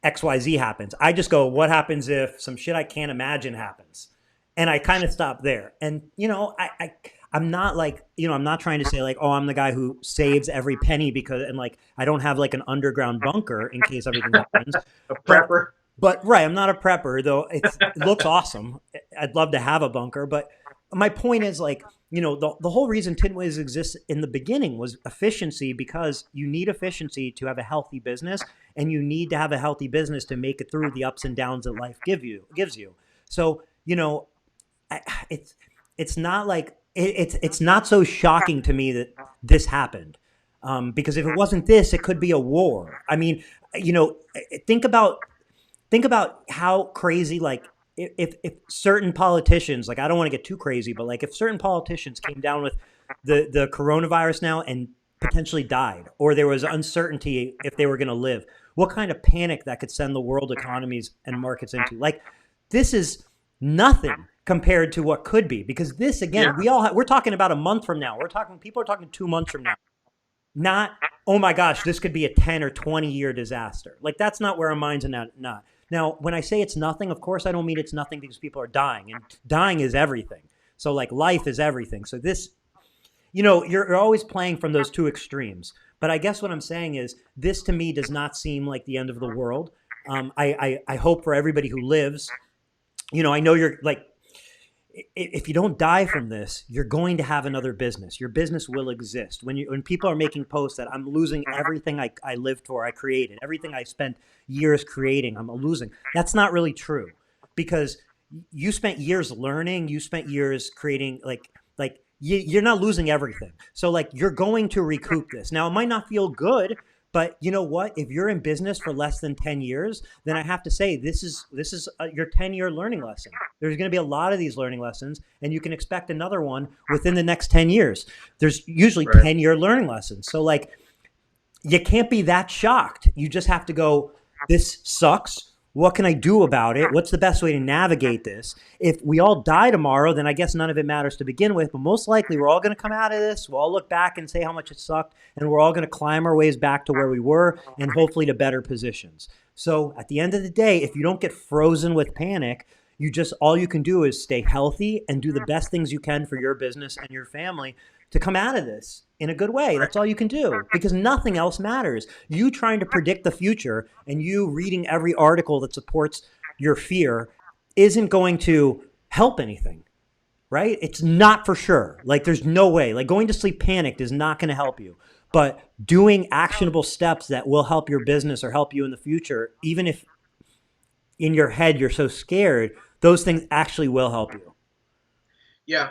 XYZ happens. I just go, what happens if some shit I can't imagine happens? And I kind of stop there. And, I'm not like, I'm not trying to say like, oh, I'm the guy who saves every penny I don't have like an underground bunker in case everything happens. A prepper. But right, I'm not a prepper, though it looks awesome. I'd love to have a bunker. But my point is like, the whole reason Tint Wiz exists in the beginning was efficiency, because you need efficiency to have a healthy business, and you need to have a healthy business to make it through the ups and downs that life gives you. So, it's not like, it's not so shocking to me that this happened, because if it wasn't this, it could be a war. I mean, think about how crazy, like if certain politicians, like I don't want to get too crazy, but like if certain politicians came down with the coronavirus now and potentially died, or there was uncertainty if they were going to live, what kind of panic that could send the world economies and markets into. Like, this is nothing compared to what could be, because this, again, we're talking about a month from now. People are talking 2 months from now. Not, oh my gosh, this could be a 10 or 20 year disaster. Like, that's not where our minds are not. Now, when I say it's nothing, of course, I don't mean it's nothing because people are dying, and dying is everything. So like, life is everything. So this, you're always playing from those two extremes. But I guess what I'm saying is, this to me does not seem like the end of the world. I hope for everybody who lives, I know you're like, if you don't die from this, you're going to have another business. Your business will exist. When people are making posts that I'm losing everything I lived for, I created, everything I spent years creating, I'm losing. That's not really true, because you spent years learning, you spent years creating, like you're not losing everything. So like, you're going to recoup this. Now, it might not feel good, But you know what? If you're in business for less than 10 years, then I have to say this is your 10-year learning lesson. There's going to be a lot of these learning lessons, and you can expect another one within the next 10 years. There's usually Right. 10-year learning lessons. So like, you can't be that shocked. You just have to go, this sucks. What can I do about it? What's the best way to navigate this? If we all die tomorrow, then I guess none of it matters to begin with. But most likely, we're all going to come out of this. We'll all look back and say how much it sucked. And we're all going to climb our ways back to where we were and hopefully to better positions. So at the end of the day, if you don't get frozen with panic, all you can do is stay healthy and do the best things you can for your business and your family to come out of this in a good way. That's all you can do, because nothing else matters. You trying to predict the future and you reading every article that supports your fear isn't going to help anything, right? It's not for sure. Like, there's no way. Like, going to sleep panicked is not going to help you. But doing actionable steps that will help your business or help you in the future, even if in your head you're so scared, those things actually will help you. Yeah.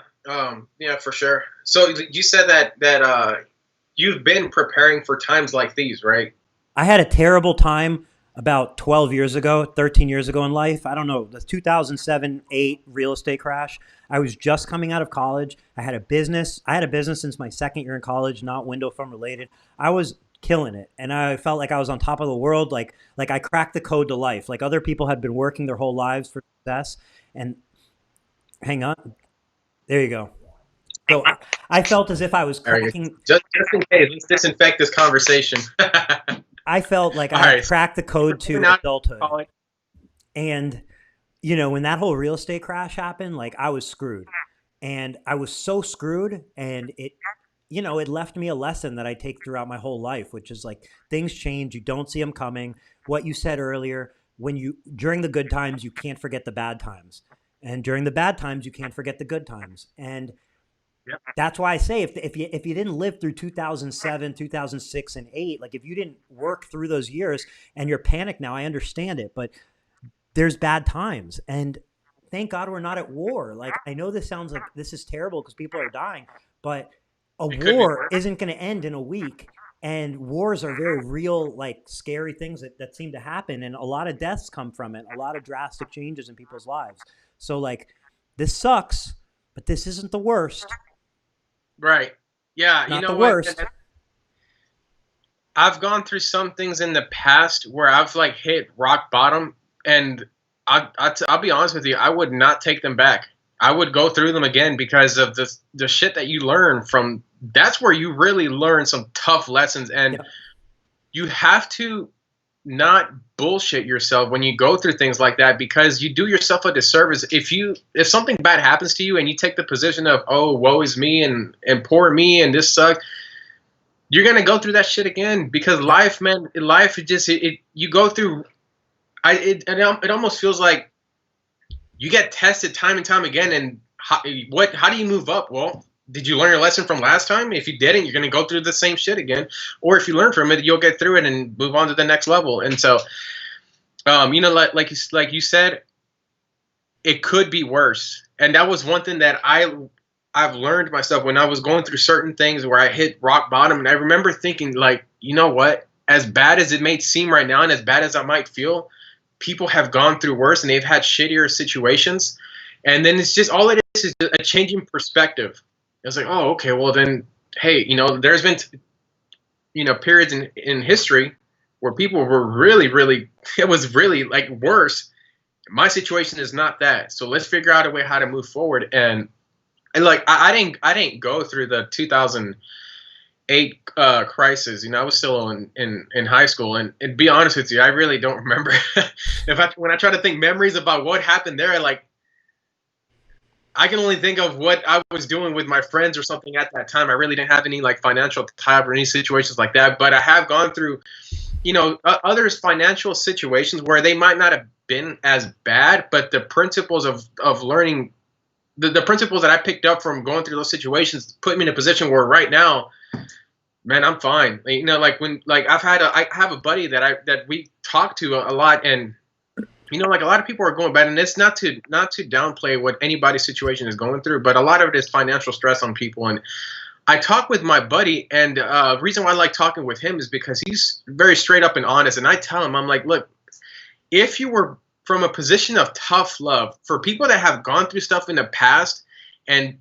Yeah, for sure. So you said that you've been preparing for times like these, right? I had a terrible time about 12 years ago, 13 years ago in life. I don't know, the 2007-8 real estate crash. I was just coming out of college. I had a business since my second year in college, not window film related. I was killing it, and I felt like I was on top of the world. Like I cracked the code to life. Like other people had been working their whole lives for success. And hang on. There you go. So I felt as if I was cracking. Just in case, let's disinfect this conversation. I felt like I had cracked the code to adulthood. And, when that whole real estate crash happened, like I was screwed. And I was so screwed. And it left me a lesson that I take throughout my whole life, which is like, things change. You don't see them coming. What you said earlier, during the good times, you can't forget the bad times. And during the bad times, you can't forget the good times. And that's why I say if you didn't live through 2007, 2006, and 2008, like if you didn't work through those years and you're panicked now, I understand it. But there's bad times. And thank God we're not at war. Like, I know this sounds like this is terrible because people are dying, but a war isn't going to end in a week. And wars are very real, like scary things that seem to happen. And a lot of deaths come from it, a lot of drastic changes in people's lives. So like, this sucks, but this isn't the worst. Right. Yeah. Not the worst. I've gone through some things in the past where I've like hit rock bottom, and I'll be honest with you, I would not take them back. I would go through them again because of the shit that you learn from. That's where you really learn some tough lessons, and you have to not bullshit yourself when you go through things like that, because you do yourself a disservice if something bad happens to you and you take the position of, oh, woe is me and poor me and this sucks. You're gonna go through that shit again, because life, man, you go through. It almost feels like you get tested time and time again. And how do you move up? Well, did you learn your lesson from last time? If you didn't, you're going to go through the same shit again. Or if you learn from it, you'll get through it and move on to the next level. And so, like you said, it could be worse. And that was one thing that I've learned myself when I was going through certain things where I hit rock bottom. And I remember thinking, like, you know what? As bad as it may seem right now and as bad as I might feel, people have gone through worse and they've had shittier situations. And then it's just, all it is a change in perspective. It's like, oh, okay, well then, hey, there's been, periods in history where people were really, really, it was really like worse. My situation is not that. So let's figure out a way how to move forward. And like, I didn't go through the 2008 crisis. I was still in high school, and to be honest with you, I really don't remember. When I try to think memories about what happened there, like, I can only think of what I was doing with my friends or something at that time. I really didn't have any like financial tie-up or any situations like that. But I have gone through, others' financial situations where they might not have been as bad, but the principles of learning, the principles that I picked up from going through those situations put me in a position where right now, man, I'm fine. Like I have a buddy that we talk to a lot, and like a lot of people are going bad, and it's not to downplay what anybody's situation is going through, but a lot of it is financial stress on people. And I talk with my buddy, and reason why I like talking with him is because he's very straight up and honest. And I tell him, I'm like, look, if you were from a position of tough love, for people that have gone through stuff in the past, and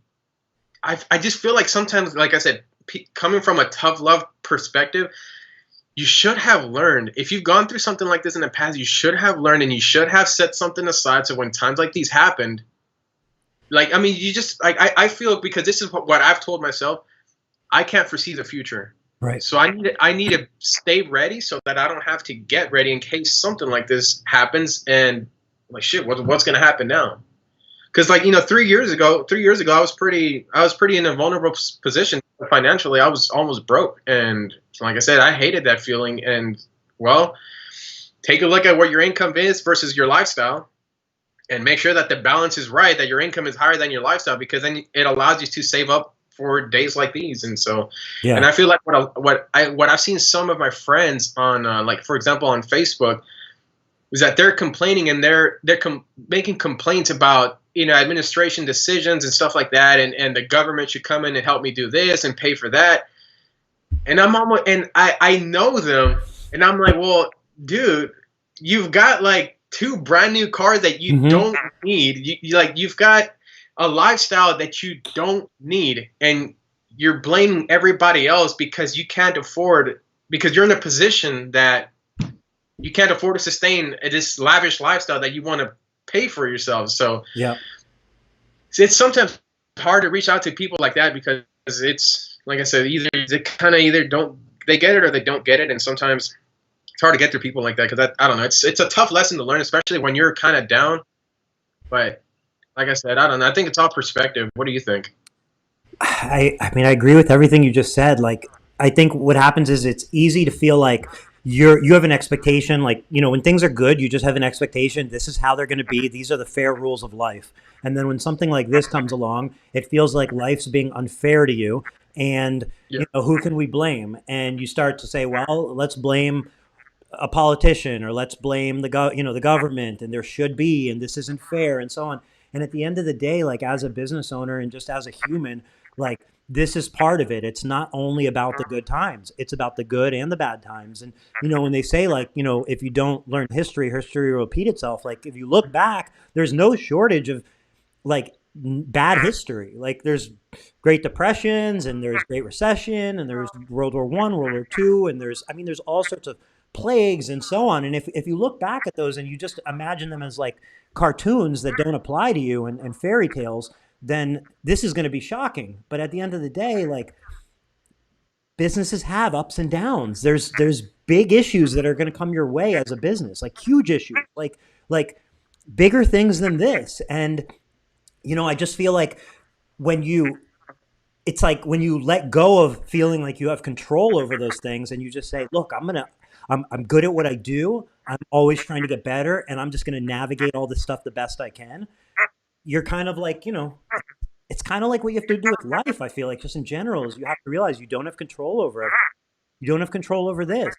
I just feel like sometimes, like I said, coming from a tough love perspective, you should have learned. If you've gone through something like this in the past, you should have learned, and you should have set something aside so when times like these happened, like, I mean, you just, like, I feel, because this is what I've told myself, I can't foresee the future. Right. So I need to stay ready so that I don't have to get ready in case something like this happens. And like, shit, what's going to happen now? Because, like, 3 years ago, I was pretty in a vulnerable position financially. I was almost broke, and like I said, I hated that feeling. And well, take a look at what your income is versus your lifestyle, and make sure that the balance is right, that your income is higher than your lifestyle, because then it allows you to save up for days like these. And so, Yeah. and I feel like what I've seen some of my friends on, like, for example, on Facebook, is that they're complaining, and they're making complaints about, administration decisions and stuff like that, and the government should come in and help me do this and pay for that. And I know them, and I'm like, well, dude, you've got like 2 brand new cars that you don't need. You've got a lifestyle that you don't need, and you're blaming everybody else because you can't afford, because you're in a position that you can't afford to sustain this lavish lifestyle that you want to pay for yourself. So yeah, it's sometimes hard to reach out to people like that, because it's, like I said, either don't they get it or they don't get it. And sometimes it's hard to get through people like that, because I don't know, it's a tough lesson to learn, especially when you're kind of down. But like I said, I don't know. I think it's all perspective. What do you think? I mean, I agree with everything you just said. Like, I think what happens is it's easy to feel like you have an expectation. Like, when things are good, you just have an expectation. This is how they're going to be. These are the fair rules of life. And then when something like this comes along, it feels like life's being unfair to you. And, who can we blame? And you start to say, well, let's blame a politician, or let's blame the government, and there should be, and this isn't fair, and so on. And at the end of the day, like, as a business owner and just as a human, like, this is part of it. It's not only about the good times, it's about the good and the bad times. And when they say, like, if you don't learn history will repeat itself. Like, if you look back, there's no shortage of, like, bad history. Like, there's Great Depressions, and there's Great Recession, and there's World War I, World War II, and there's all sorts of plagues and so on. And if you look back at those and you just imagine them as like cartoons that don't apply to you, and fairy tales, then this is going to be shocking. But at the end of the day, like, businesses have ups and downs. There's big issues that are going to come your way as a business, like huge issues, like bigger things than this. And I just feel like it's like when you let go of feeling like you have control over those things, and you just say, look, I'm good at what I do. I'm always trying to get better, and I'm just going to navigate all this stuff the best I can. You're kind of like, it's kind of like what you have to do with life. I feel like, just in general, is you have to realize you don't have control over it. You don't have control over this,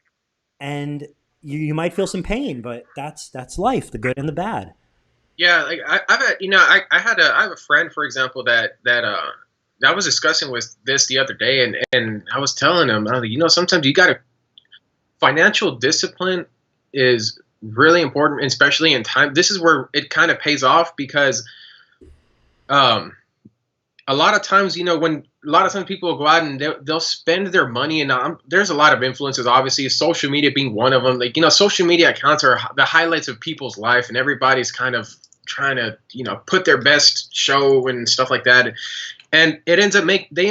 and you might feel some pain, but that's life, the good and the bad. Yeah, like I've had, I have a friend, for example, that I was discussing with this the other day, and I was telling him, I was like, sometimes you got to, financial discipline is really important, especially in time. This is where it kind of pays off, because a lot of times, people will go out and they'll spend their money, and there's a lot of influences, obviously, social media being one of them. Like, social media accounts are the highlights of people's life, and everybody's kind of trying to, put their best show and stuff like that. And they end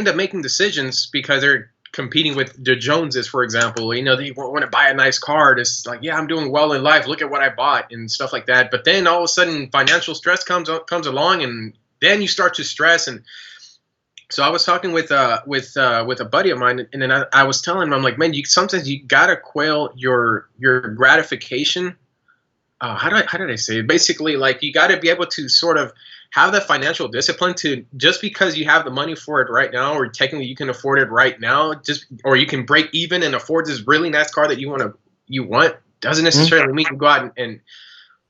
up making decisions because they're competing with the Joneses, for example. They want to buy a nice car. It's like, yeah, I'm doing well in life. Look at what I bought and stuff like that. But then all of a sudden, financial stress comes along, and then you start to stress. And so I was talking with a buddy of mine, and then I was telling him, I'm like, man, sometimes you gotta quail your gratification. How did I say it? Basically, like, you got to be able to sort of have that financial discipline to, just because you have the money for it right now, or technically you can afford it right now, or you can break even and afford this really nice car that you want, doesn't necessarily mean you go out and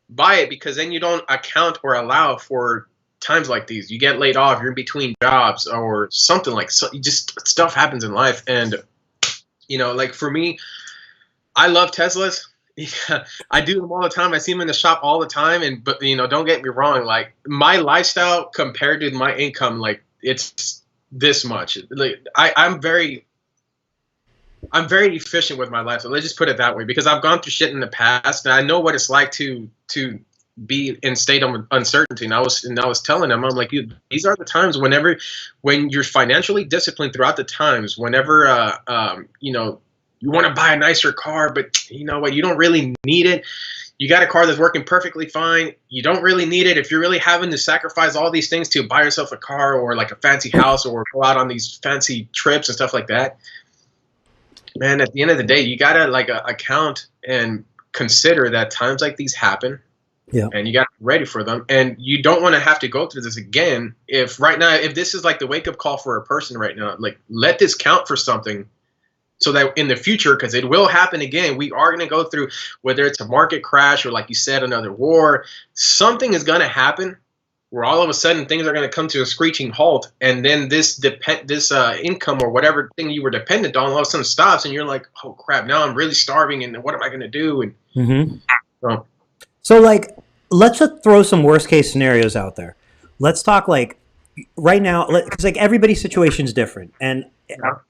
buy it, because then you don't account or allow for times like these. You get laid off, you're in between jobs or something like so. Just stuff happens in life, and like for me, I love Teslas. Yeah, I do them all the time. I see them in the shop all the time, but don't get me wrong. Like my lifestyle compared to my income, like it's this much. Like I'm very efficient with my life. So let's just put it that way, because I've gone through shit in the past, and I know what it's like to be in state of uncertainty. And I was telling them, I'm like, these are the times when you're financially disciplined throughout the times, whenever you want to buy a nicer car, but you know what? You don't really need it. You got a car that's working perfectly fine. You don't really need it. If you're really having to sacrifice all these things to buy yourself a car or like a fancy house or go out on these fancy trips and stuff like that, man, at the end of the day, you got to account and consider that times like these happen. Yeah. And you got to be ready for them. And you don't want to have to go through this again. If this is like the wake up call for a person right now, like let this count for something. So that in the future, because it will happen again, we are going to go through, whether it's a market crash or, like you said, another war, something is going to happen where all of a sudden things are going to come to a screeching halt. And then this income or whatever thing you were dependent on all of a sudden stops. And you're like, oh, crap, now I'm really starving. And what am I going to do? And So like, let's just throw some worst case scenarios out there. Let's talk like right now, because like everybody's situation is different. And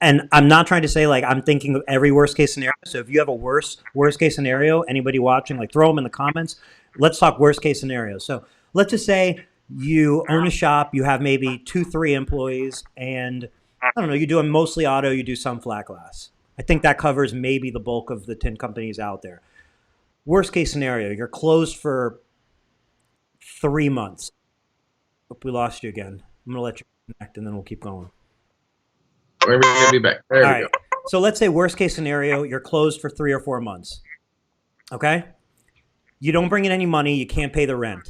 I'm not trying to say like I'm thinking of every worst case scenario. So if you have a worst case scenario, anybody watching, like throw them in the comments. Let's talk worst case scenarios. So let's just say you own a shop, you have maybe 2-3 employees, and I don't know, you're doing mostly auto, you do some flat glass. I think that covers maybe the bulk of the tint companies out there. Worst case scenario, you're closed for 3 months. Hope we lost you again. I'm going to let you connect and then we'll keep going. We're going to be back. There we go. So let's say worst case scenario, you're closed for 3 or 4 months. Okay? You don't bring in any money. You can't pay the rent.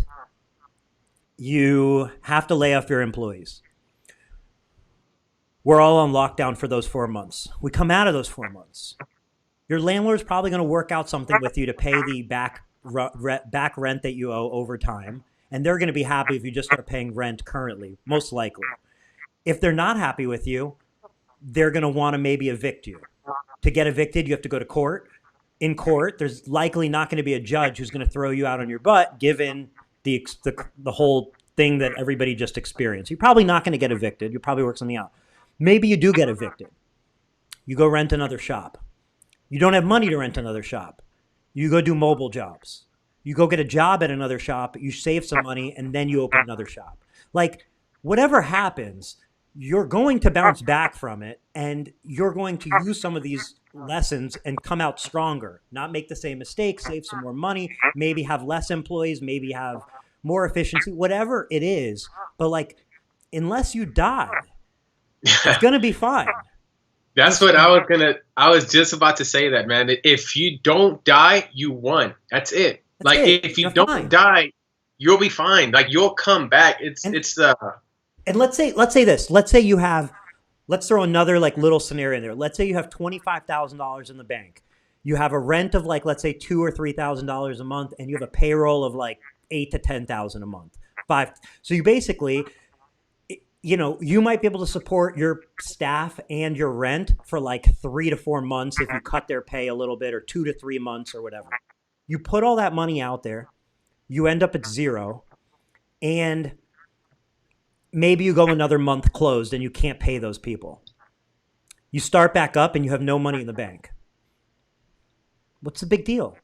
You have to lay off your employees. We're all on lockdown for those 4 months. We come out of those 4 months. Your landlord's probably going to work out something with you to pay the back rent that you owe over time. And they're going to be happy if you just start paying rent currently, most likely. If they're not happy with you, they're going to want to maybe evict you. To get evicted, you have to go to court. In court, there's likely not going to be a judge who's going to throw you out on your butt, given the whole thing that everybody just experienced. You're probably not going to get evicted. You'll probably work something out. Maybe you do get evicted. You go rent another shop. You don't have money to rent another shop. You go do mobile jobs. You go get a job at another shop. You save some money, and then you open another shop. Like, whatever happens, you're going to bounce back from it, and you're going to use some of these lessons and come out stronger, not make the same mistakes, save some more money, maybe have less employees, maybe have more efficiency, whatever it is. But like, unless you die, it's going to be fine. That's what I was just about to say that, man. If you don't die, you won. That's it. If you don't die, you'll be fine. Like, you'll come back. And let's say this. Let's say you have, let's throw another like little scenario in there. Let's say you have $25,000 in the bank. You have a rent of like, let's say $2,000 or $3,000 a month, and you have a payroll of like $8,000 to $10,000 a month. So you basically, you might be able to support your staff and your rent for like 3 to 4 months if you cut their pay a little bit, or 2 to 3 months or whatever. You put all that money out there, you end up at zero, and maybe you go another month closed and you can't pay those people. You start back up and you have no money in the bank. What's the big deal?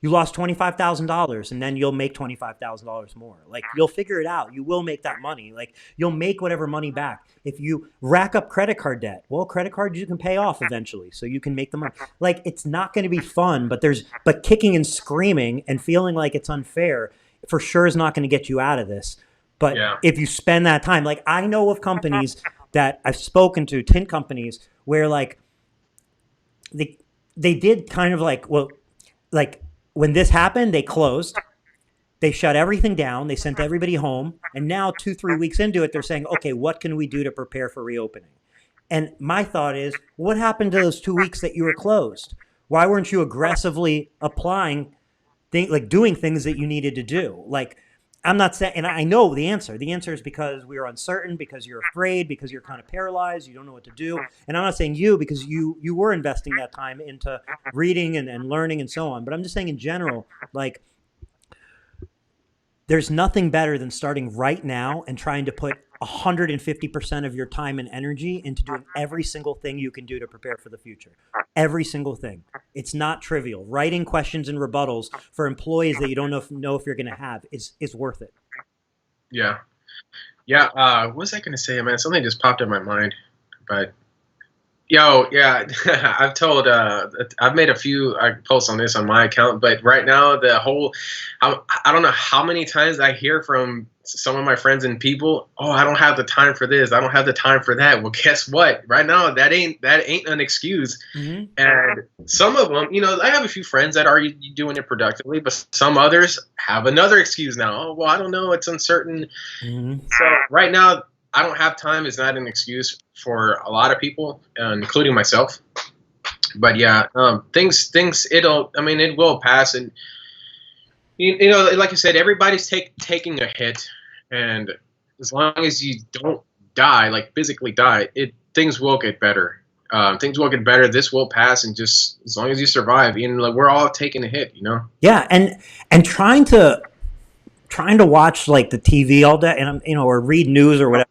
You lost $25,000 and then you'll make $25,000 more. Like, you'll figure it out. You will make that money. Like, you'll make whatever money back. If you rack up credit card debt, well, credit cards you can pay off eventually, so you can make the money. Like, it's not going to be fun, but kicking and screaming and feeling like it's unfair for sure is not going to get you out of this. But if you spend that time, like, I know of companies that I've spoken to, tint companies, where like they did kind of like, well, like when this happened, they closed, they shut everything down, they sent everybody home, and now 2-3 weeks into it, they're saying, okay, what can we do to prepare for reopening? And my thought is, what happened to those 2 weeks that you were closed? Why weren't you aggressively applying, doing things that you needed to do? Like, I'm not saying, and I know the answer. The answer is because we are uncertain, because you're afraid, because you're kind of paralyzed, you don't know what to do. And I'm not saying you, because you were investing that time into reading and learning and so on. But I'm just saying in general, like, there's nothing better than starting right now and trying to put 150% of your time and energy into doing every single thing you can do to prepare for the future. Every single thing. It's not trivial. Writing questions and rebuttals for employees that you don't know if you're going to have is worth it. Yeah. Yeah. What was I going to say, man? Something just popped in my mind, but yo, yeah, I've made a few posts on this on my account, but right now I don't know how many times I hear from some of my friends and people, oh, I don't have the time for this, I don't have the time for that. Well, guess what? Right now, that ain't an excuse. Mm-hmm. And some of them, I have a few friends that are doing it productively, but some others have another excuse now. Oh, well, I don't know, it's uncertain. Mm-hmm. So right now, I don't have time is not an excuse for a lot of people, including myself. But yeah, it will pass. And, like you said, everybody's taking a hit. And as long as you don't die, like physically die, things will get better. Things will get better. This will pass. And just as long as you survive, like, we're all taking a hit, Yeah. And trying to watch like the TV all day and, or read news or whatever.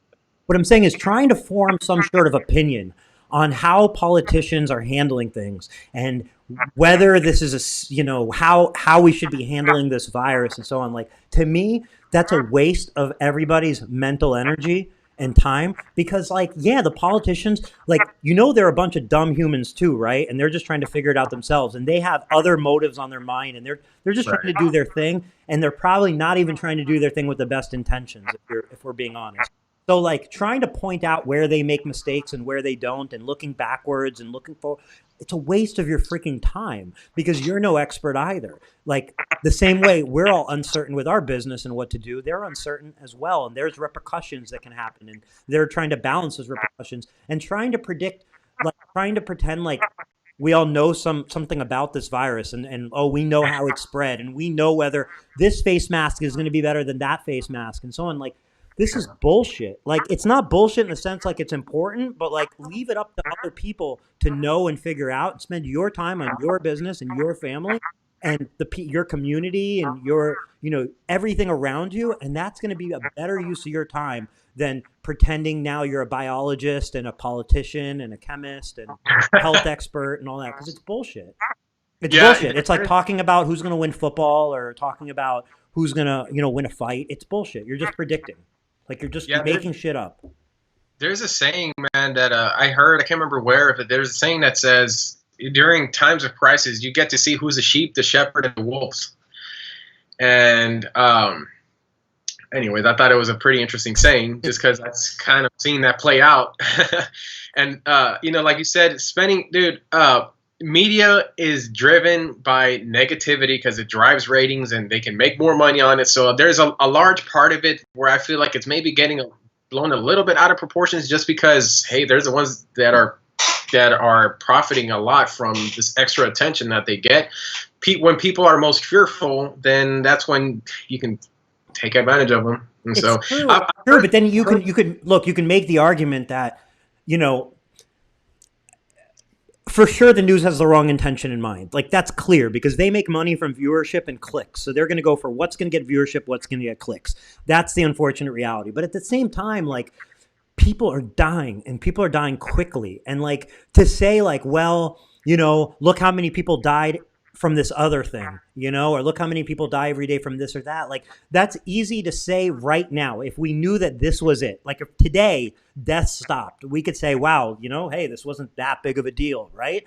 What I'm saying is trying to form some sort of opinion on how politicians are handling things and whether this is how we should be handling this virus and so on. Like, to me, that's a waste of everybody's mental energy and time because, like, yeah, the politicians, like, they're a bunch of dumb humans too, right? And they're just trying to figure it out themselves, and they have other motives on their mind, and they're just trying to do their thing, and they're probably not even trying to do their thing with the best intentions, if we're being honest. So, like, trying to point out where they make mistakes and where they don't and looking backwards and looking for, it's a waste of your freaking time because you're no expert either. Like, the same way we're all uncertain with our business and what to do, they're uncertain as well. And there's repercussions that can happen. And they're trying to balance those repercussions and trying to predict, like, trying to pretend like we all know something about this virus and we know how it's spread and we know whether this face mask is going to be better than that face mask and so on. Like, this is bullshit. Like, it's not bullshit in the sense like it's important, but like, leave it up to other people to know and figure out and spend your time on your business and your family and your community and your, everything around you. And that's going to be a better use of your time than pretending now you're a biologist and a politician and a chemist and health expert and all that. Cause it's bullshit. It's bullshit. It's like talking about who's going to win football or talking about who's going to, win a fight. It's bullshit. You're just predicting. Like, you're just making shit up. There's a saying, man, that I heard. I can't remember where, but there's a saying that says, during times of crisis, you get to see who's the sheep, the shepherd, and the wolves. And anyways, I thought it was a pretty interesting saying just because I've kind of seen that play out. And, like you said, media is driven by negativity because it drives ratings and they can make more money on it. So there's a large part of it where I feel like it's maybe getting blown a little bit out of proportions just because, hey, there's the ones that are profiting a lot from this extra attention that they get. When people are most fearful, then that's when you can take advantage of them. And it's so true, but then you can make the argument that, for sure the news has the wrong intention in mind. Like, that's clear because they make money from viewership and clicks. So they're going to go for what's going to get viewership, what's going to get clicks. That's the unfortunate reality. But at the same time, like, people are dying and people are dying quickly. And, like, to say, like, well, look how many people died from this other thing, or look how many people die every day from this or that. Like, that's easy to say right now. If we knew that this was it, like, if today death stopped, we could say, wow, hey, this wasn't that big of a deal, right?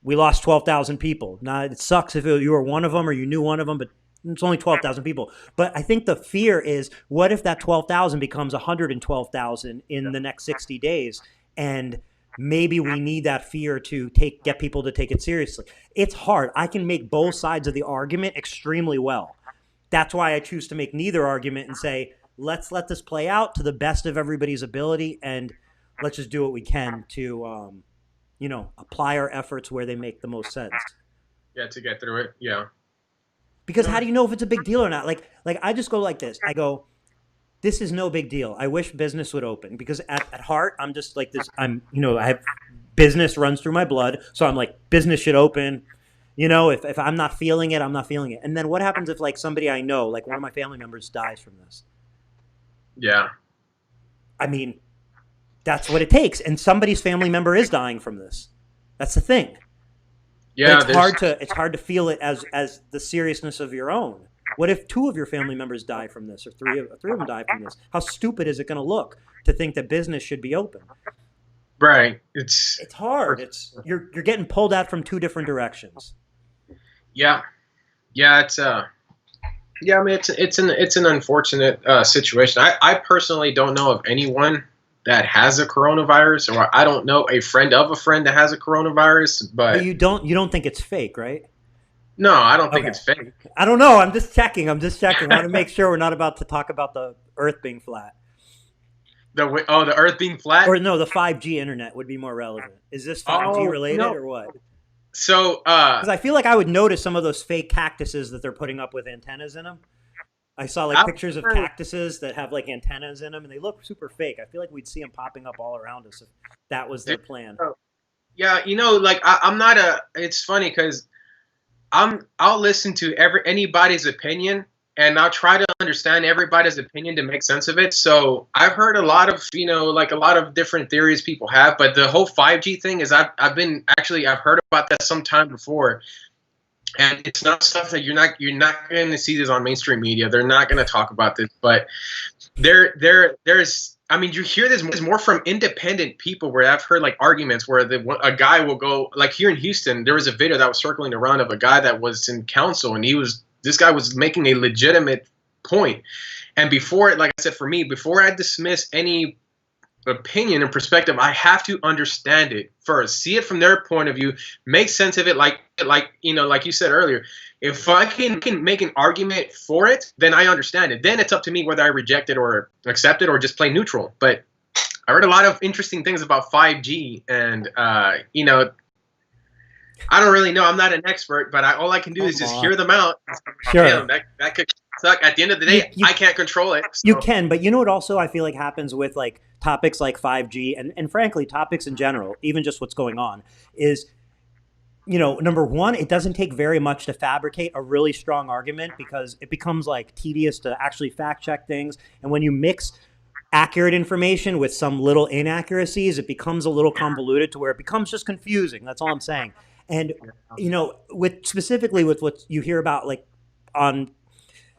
We lost 12,000 people. Now, it sucks if you were one of them or you knew one of them, but it's only 12,000 people. But I think the fear is, what if that 12,000 becomes 112,000 in the next 60 days? And maybe we need that fear to get people to take it seriously. It's hard. I can make both sides of the argument extremely well. That's why I choose to make neither argument and say, let's let this play out to the best of everybody's ability, and let's just do what we can to, apply our efforts where they make the most sense. Yeah, to get through it. Yeah. Because how do you know if it's a big deal or not? Like I just go like this. I go, this is no big deal. I wish business would open because at heart, I'm just like this. I have business runs through my blood. So I'm like, business should open. If I'm not feeling it, I'm not feeling it. And then what happens if like somebody I know, like one of my family members dies from this? Yeah. I mean, that's what it takes. And somebody's family member is dying from this. That's the thing. Yeah. It's hard to feel it as the seriousness of your own. What if 2 of your family members die from this, or three of them die from this? How stupid is it going to look to think that business should be open? Right. It's hard. You're getting pulled out from 2 different directions. Yeah. Yeah. I mean, it's an unfortunate situation. I personally don't know of anyone that has a coronavirus, or I don't know a friend of a friend that has a coronavirus. But you don't think it's fake, right? No, I don't think it's fake. I don't know. I'm just checking. I want to make sure we're not about to talk about the Earth being flat. The Earth being flat? Or no, the 5G internet would be more relevant. Is this 5G related or what? So, because I feel like I would notice some of those fake cactuses that they're putting up with antennas in them. I saw like pictures of cactuses that have like antennas in them, and they look super fake. I feel like we'd see them popping up all around us if that was their plan. Yeah, like I'm not it's funny because I'll listen to anybody's opinion, and I'll try to understand everybody's opinion to make sense of it. So I've heard a lot of, like a lot of different theories people have, but the whole 5G thing is I've heard about that sometime before, and it's not stuff that you're not going to see this on mainstream media. They're not going to talk about this, but there's. I mean, you hear this more from independent people where I've heard like arguments where a guy will go, like here in Houston, there was a video that was circling around of a guy that was in council, and this guy was making a legitimate point. And before I dismiss any opinion and perspective, I have to understand it first, see it from their point of view, make sense of it. Like you said earlier, if I can make an argument for it, then I understand it. Then it's up to me whether I reject it or accept it or just play neutral. But I heard a lot of interesting things about 5G, and I don't really know. I'm not an expert, but all I can do is just hear them out. Sure. Damn, that could suck. At the end of the day, I can't control it. So. You can, but you know what also I feel like happens with like topics like 5G and frankly topics in general, even just what's going on, is number one, it doesn't take very much to fabricate a really strong argument because it becomes like tedious to actually fact check things. And when you mix accurate information with some little inaccuracies, it becomes a little convoluted to where it becomes just confusing. That's all I'm saying. And, specifically with what you hear about like on,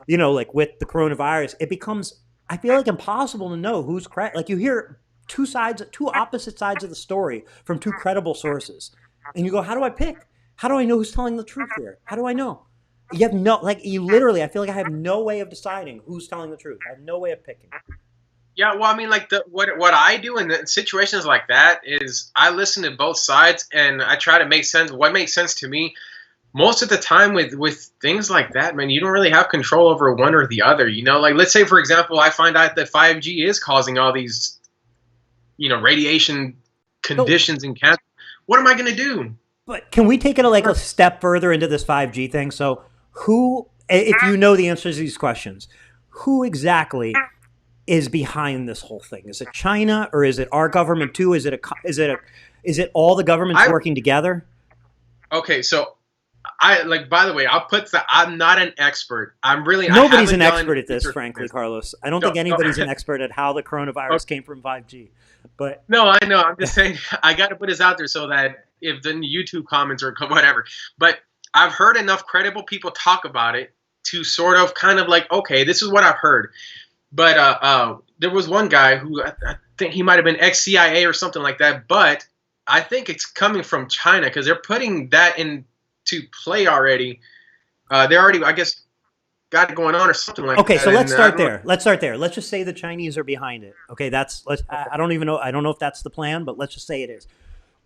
with the coronavirus, it becomes, I feel like, impossible to know who's correct. Like you hear two opposite sides of the story from 2 credible sources. And you go, how do I pick? How do I know who's telling the truth here? How do I know? You have literally, I feel like I have no way of deciding who's telling the truth. I have no way of picking. Yeah, well, I mean, like what I do in situations like that is I listen to both sides and I try to make sense. What makes sense to me, most of the time with things like that, man, you don't really have control over one or the other. Like let's say, for example, I find out that 5G is causing all these, radiation conditions and cancer. What am I going to do? But can we take it a step further into this 5G thing? So who, if you know the answers to these questions, who exactly is behind this whole thing? Is it China or is it our government too? Is it all the governments working together? Okay, so by the way, I'm not an expert. Nobody's an expert at this, frankly, Carlos. I don't think anybody's an expert at how the coronavirus came from 5G. But no, I know. I'm just saying I got to put this out there so that if the YouTube comments or whatever. But I've heard enough credible people talk about it to sort of kind of like, okay, this is what I've heard. But there was one guy who I think he might have been ex-CIA or something like that. But I think it's coming from China because they're putting that into play already. They already, I guess, got it going on or something like that. Okay, so let's start there. Let's just say the Chinese are behind it. Okay, I don't even know. I don't know if that's the plan, but let's just say it is.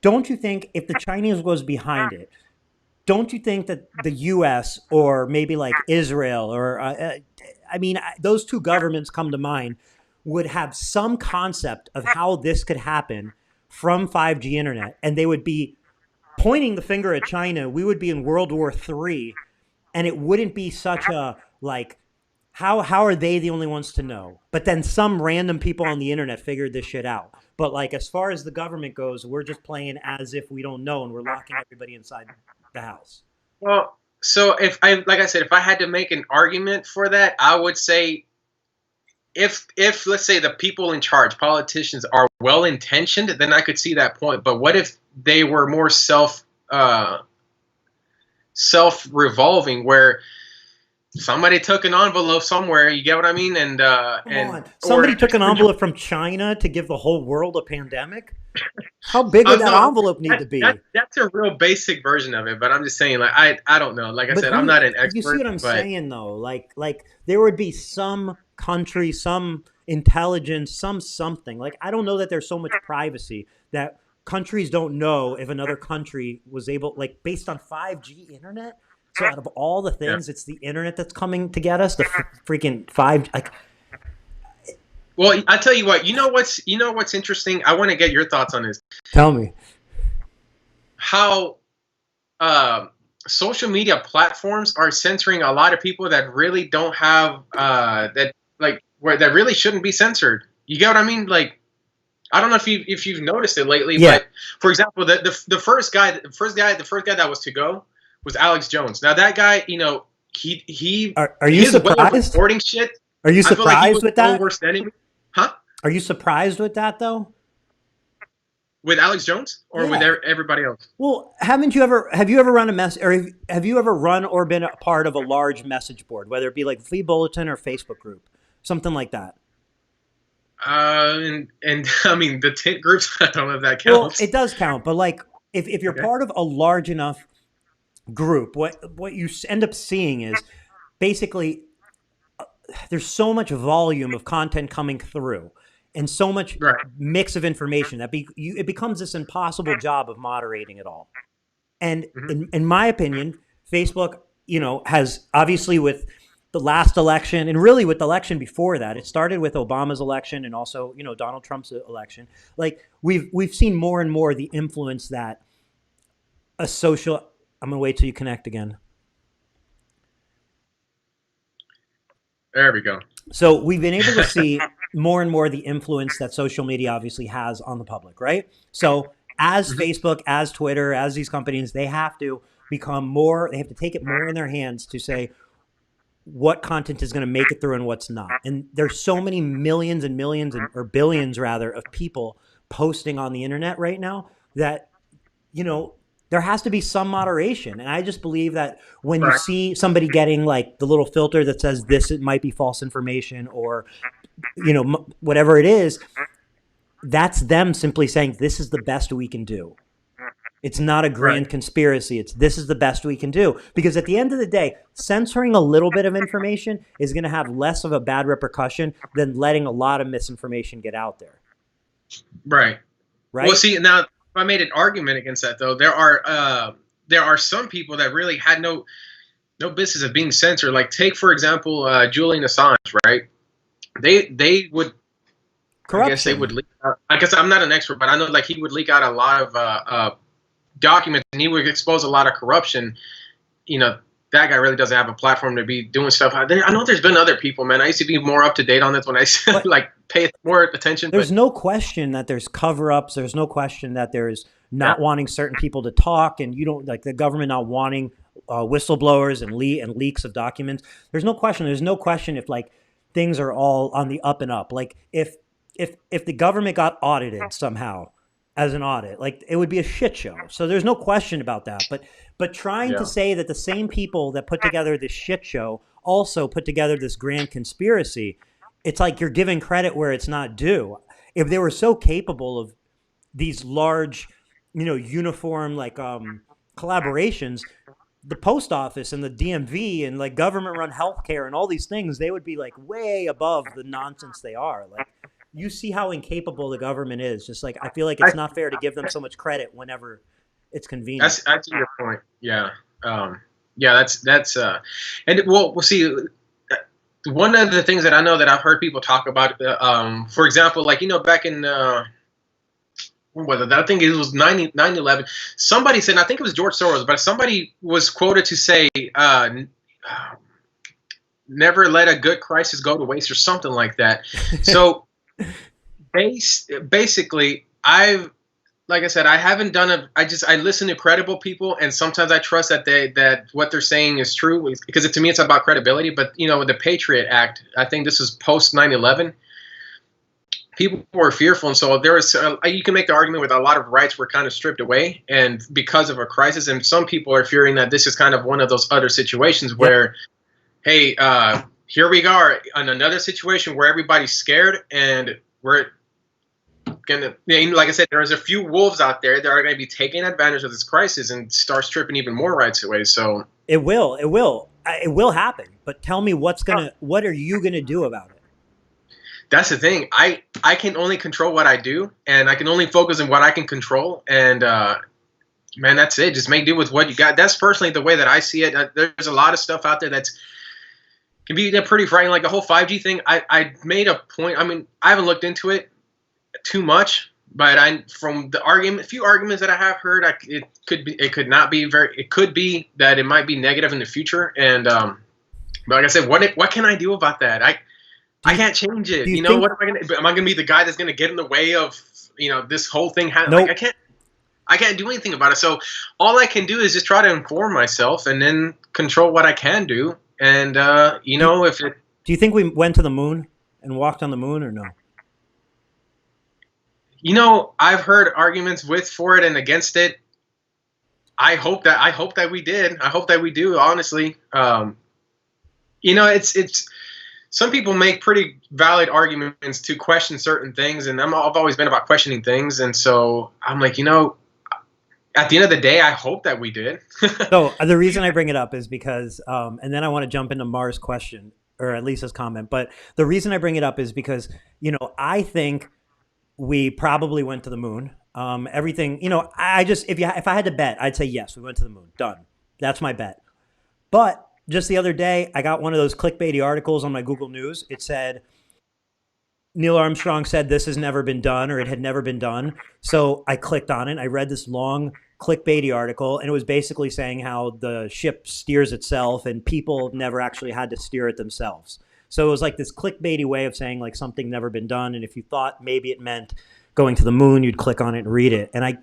Don't you think if the Chinese was behind it, don't you think that the U.S. or maybe like Israel or those 2 governments come to mind would have some concept of how this could happen from 5G internet, and they would be pointing the finger at China. We would be in World War III. and it wouldn't be such a like how are they the only ones to know? But then some random people on the internet figured this shit out. But like as far as the government goes, we're just playing as if we don't know and we're locking everybody inside the house. Well, so if I like I said, if I had to make an argument for that, I would say if let's say the people in charge, politicians, are well intentioned, then I could see that point. But what if they were more self revolving, where somebody took an envelope somewhere, you get what I mean? And Come on. Somebody took an envelope from China to give the whole world a pandemic? How big would that envelope need to be? That's a real basic version of it, but I'm just saying, like, I don't know. Like I said, I'm not an expert. You see what I'm saying, though? Like there would be some country, some intelligence, something. Like, I don't know that there's so much privacy that countries don't know if another country was able, like, based on 5G internet. So out of all the things, it's the internet that's coming to get us. The freaking 5G. Like, well, I tell you what. You know what's interesting? I want to get your thoughts on this. Tell me how social media platforms are censoring a lot of people that really don't have that really shouldn't be censored. You get what I mean? Like, I don't know if you've noticed it lately, but for example, the first guy that was to go was Alex Jones. Now that guy, he are you surprised? Reporting shit. Are you surprised with that? Worst enemy. Huh? Are you surprised with that though? With Alex Jones or with everybody else? Well, have you ever run have you ever run or been a part of a large message board, whether it be like Flea Bulletin or Facebook group, something like that? And I mean the tint groups, I don't know if that counts. Well, it does count, but like if you're part of a large enough group, what you end up seeing is basically there's so much volume of content coming through and so much mix of information that it becomes this impossible job of moderating it all. And in my opinion, Facebook, has obviously with the last election and really with the election before that, it started with Obama's election and also, Donald Trump's election. Like we've seen more and more the influence that I'm going to wait till you connect again. There we go. So we've been able to see more and more the influence that social media obviously has on the public, right? So as Facebook, as Twitter, as these companies, they have to take it more in their hands to say what content is going to make it through and what's not. And there's so many millions and millions or billions rather of people posting on the internet right now that, there has to be some moderation. And I just believe that when you see somebody getting like the little filter that says it might be false information or, whatever it is, that's them simply saying this is the best we can do. It's not a grand conspiracy. This is the best we can do. Because at the end of the day, censoring a little bit of information is going to have less of a bad repercussion than letting a lot of misinformation get out there. Right. Well, see, now, if I made an argument against that, though, there are some people that really had no business of being censored. Like, take for example, Julian Assange, right? They would, corruption. I guess they would leak out. I guess I'm not an expert, but I know like he would leak out a lot of documents, and he would expose a lot of corruption. That guy really doesn't have a platform to be doing stuff. I know there's been other people, man. I used to be more up to date on this when I pay more attention. There's no question that there's cover-ups. There's no question that there's not wanting certain people to talk, and you don't like the government not wanting whistleblowers and leaks of documents. There's no question. There's no question if like things are all on the up and up. Like if the government got audited somehow as an audit, like it would be a shit show. So there's no question about that. But trying to say that the same people that put together this shit show also put together this grand conspiracy, it's like you're giving credit where it's not due. If they were so capable of these large, uniform like collaborations, the post office and the DMV and like government run healthcare and all these things, they would be like way above the nonsense they are. Like you see how incapable the government is. Just like I feel like it's not fair to give them so much credit whenever it's convenient. That's your point. Yeah. That's and we'll see. One of the things that I know that I've heard people talk about, for example, like, back in, I think it was 9/11, somebody said, I think it was George Soros, but somebody was quoted to say, never let a good crisis go to waste or something like that. So basically, like I said, I haven't done I listen to credible people, and sometimes I trust that what they're saying is true, because to me it's about credibility. But with the Patriot Act, I think this was post 9/11. People were fearful, and so there was. You can make the argument with a lot of rights were kind of stripped away, and because of a crisis, and some people are fearing that this is kind of one of those other situations where, hey, here we are in another situation where everybody's scared, and we're gonna, like I said, there's a few wolves out there that are going to be taking advantage of this crisis and start stripping even more rights away. So it will happen. But tell me, what are you gonna do about it? That's the thing. I can only control what I do, and I can only focus on what I can control. And man, that's it. Just make do with what you got. That's personally the way that I see it. There's a lot of stuff out there can be pretty frightening, like the whole 5G thing. I made a point. I mean, I haven't looked into it too much, but from the few arguments that I have heard, it could be that it might be negative in the future. And but like I said, what can I do about that? I can't change it. What am I gonna? Am I gonna be the guy that's gonna get in the way of this whole thing? Nope. Like, I can't do anything about it. So all I can do is just try to inform myself and then control what I can do. And do you think we went to the moon and walked on the moon, or no? I've heard arguments for it and against it. I hope that we did. I hope that we do. Honestly, it's. Some people make pretty valid arguments to question certain things, and I've always been about questioning things, and so I'm like, at the end of the day, I hope that we did. So the reason I bring it up is because, and then I want to jump into Mars' question, or at least his comment, but the reason I bring it up is because, I think we probably went to the moon. Everything, if I had to bet, I'd say yes, we went to the moon. Done. That's my bet. But just the other day, I got one of those clickbaity articles on my Google News. It said, Neil Armstrong said this has never been done, or it had never been done. So I clicked on it. I read this long clickbaity article, and it was basically saying how the ship steers itself and people never actually had to steer it themselves. So it was like this clickbaity way of saying like something never been done. And if you thought maybe it meant going to the moon, you'd click on it and read it. And I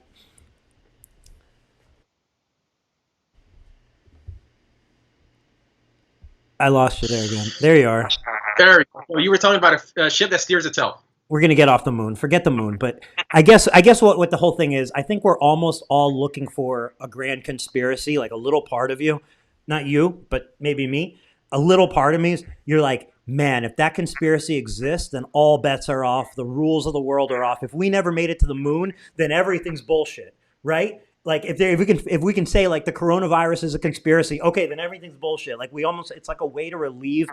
lost you there again. There you are. There. Well, you were talking about a ship that steers itself. We're going to get off the moon. Forget the moon. But I guess what the whole thing is, I think we're almost all looking for a grand conspiracy, like a little part of you, not you, but maybe me. A little part of me is, you're like, man, if that conspiracy exists, then all bets are off. The rules of the world are off. If we never made it to the moon, then everything's bullshit, right? Like if we can say like the coronavirus is a conspiracy, okay, then everything's bullshit. Like it's like a way to relieve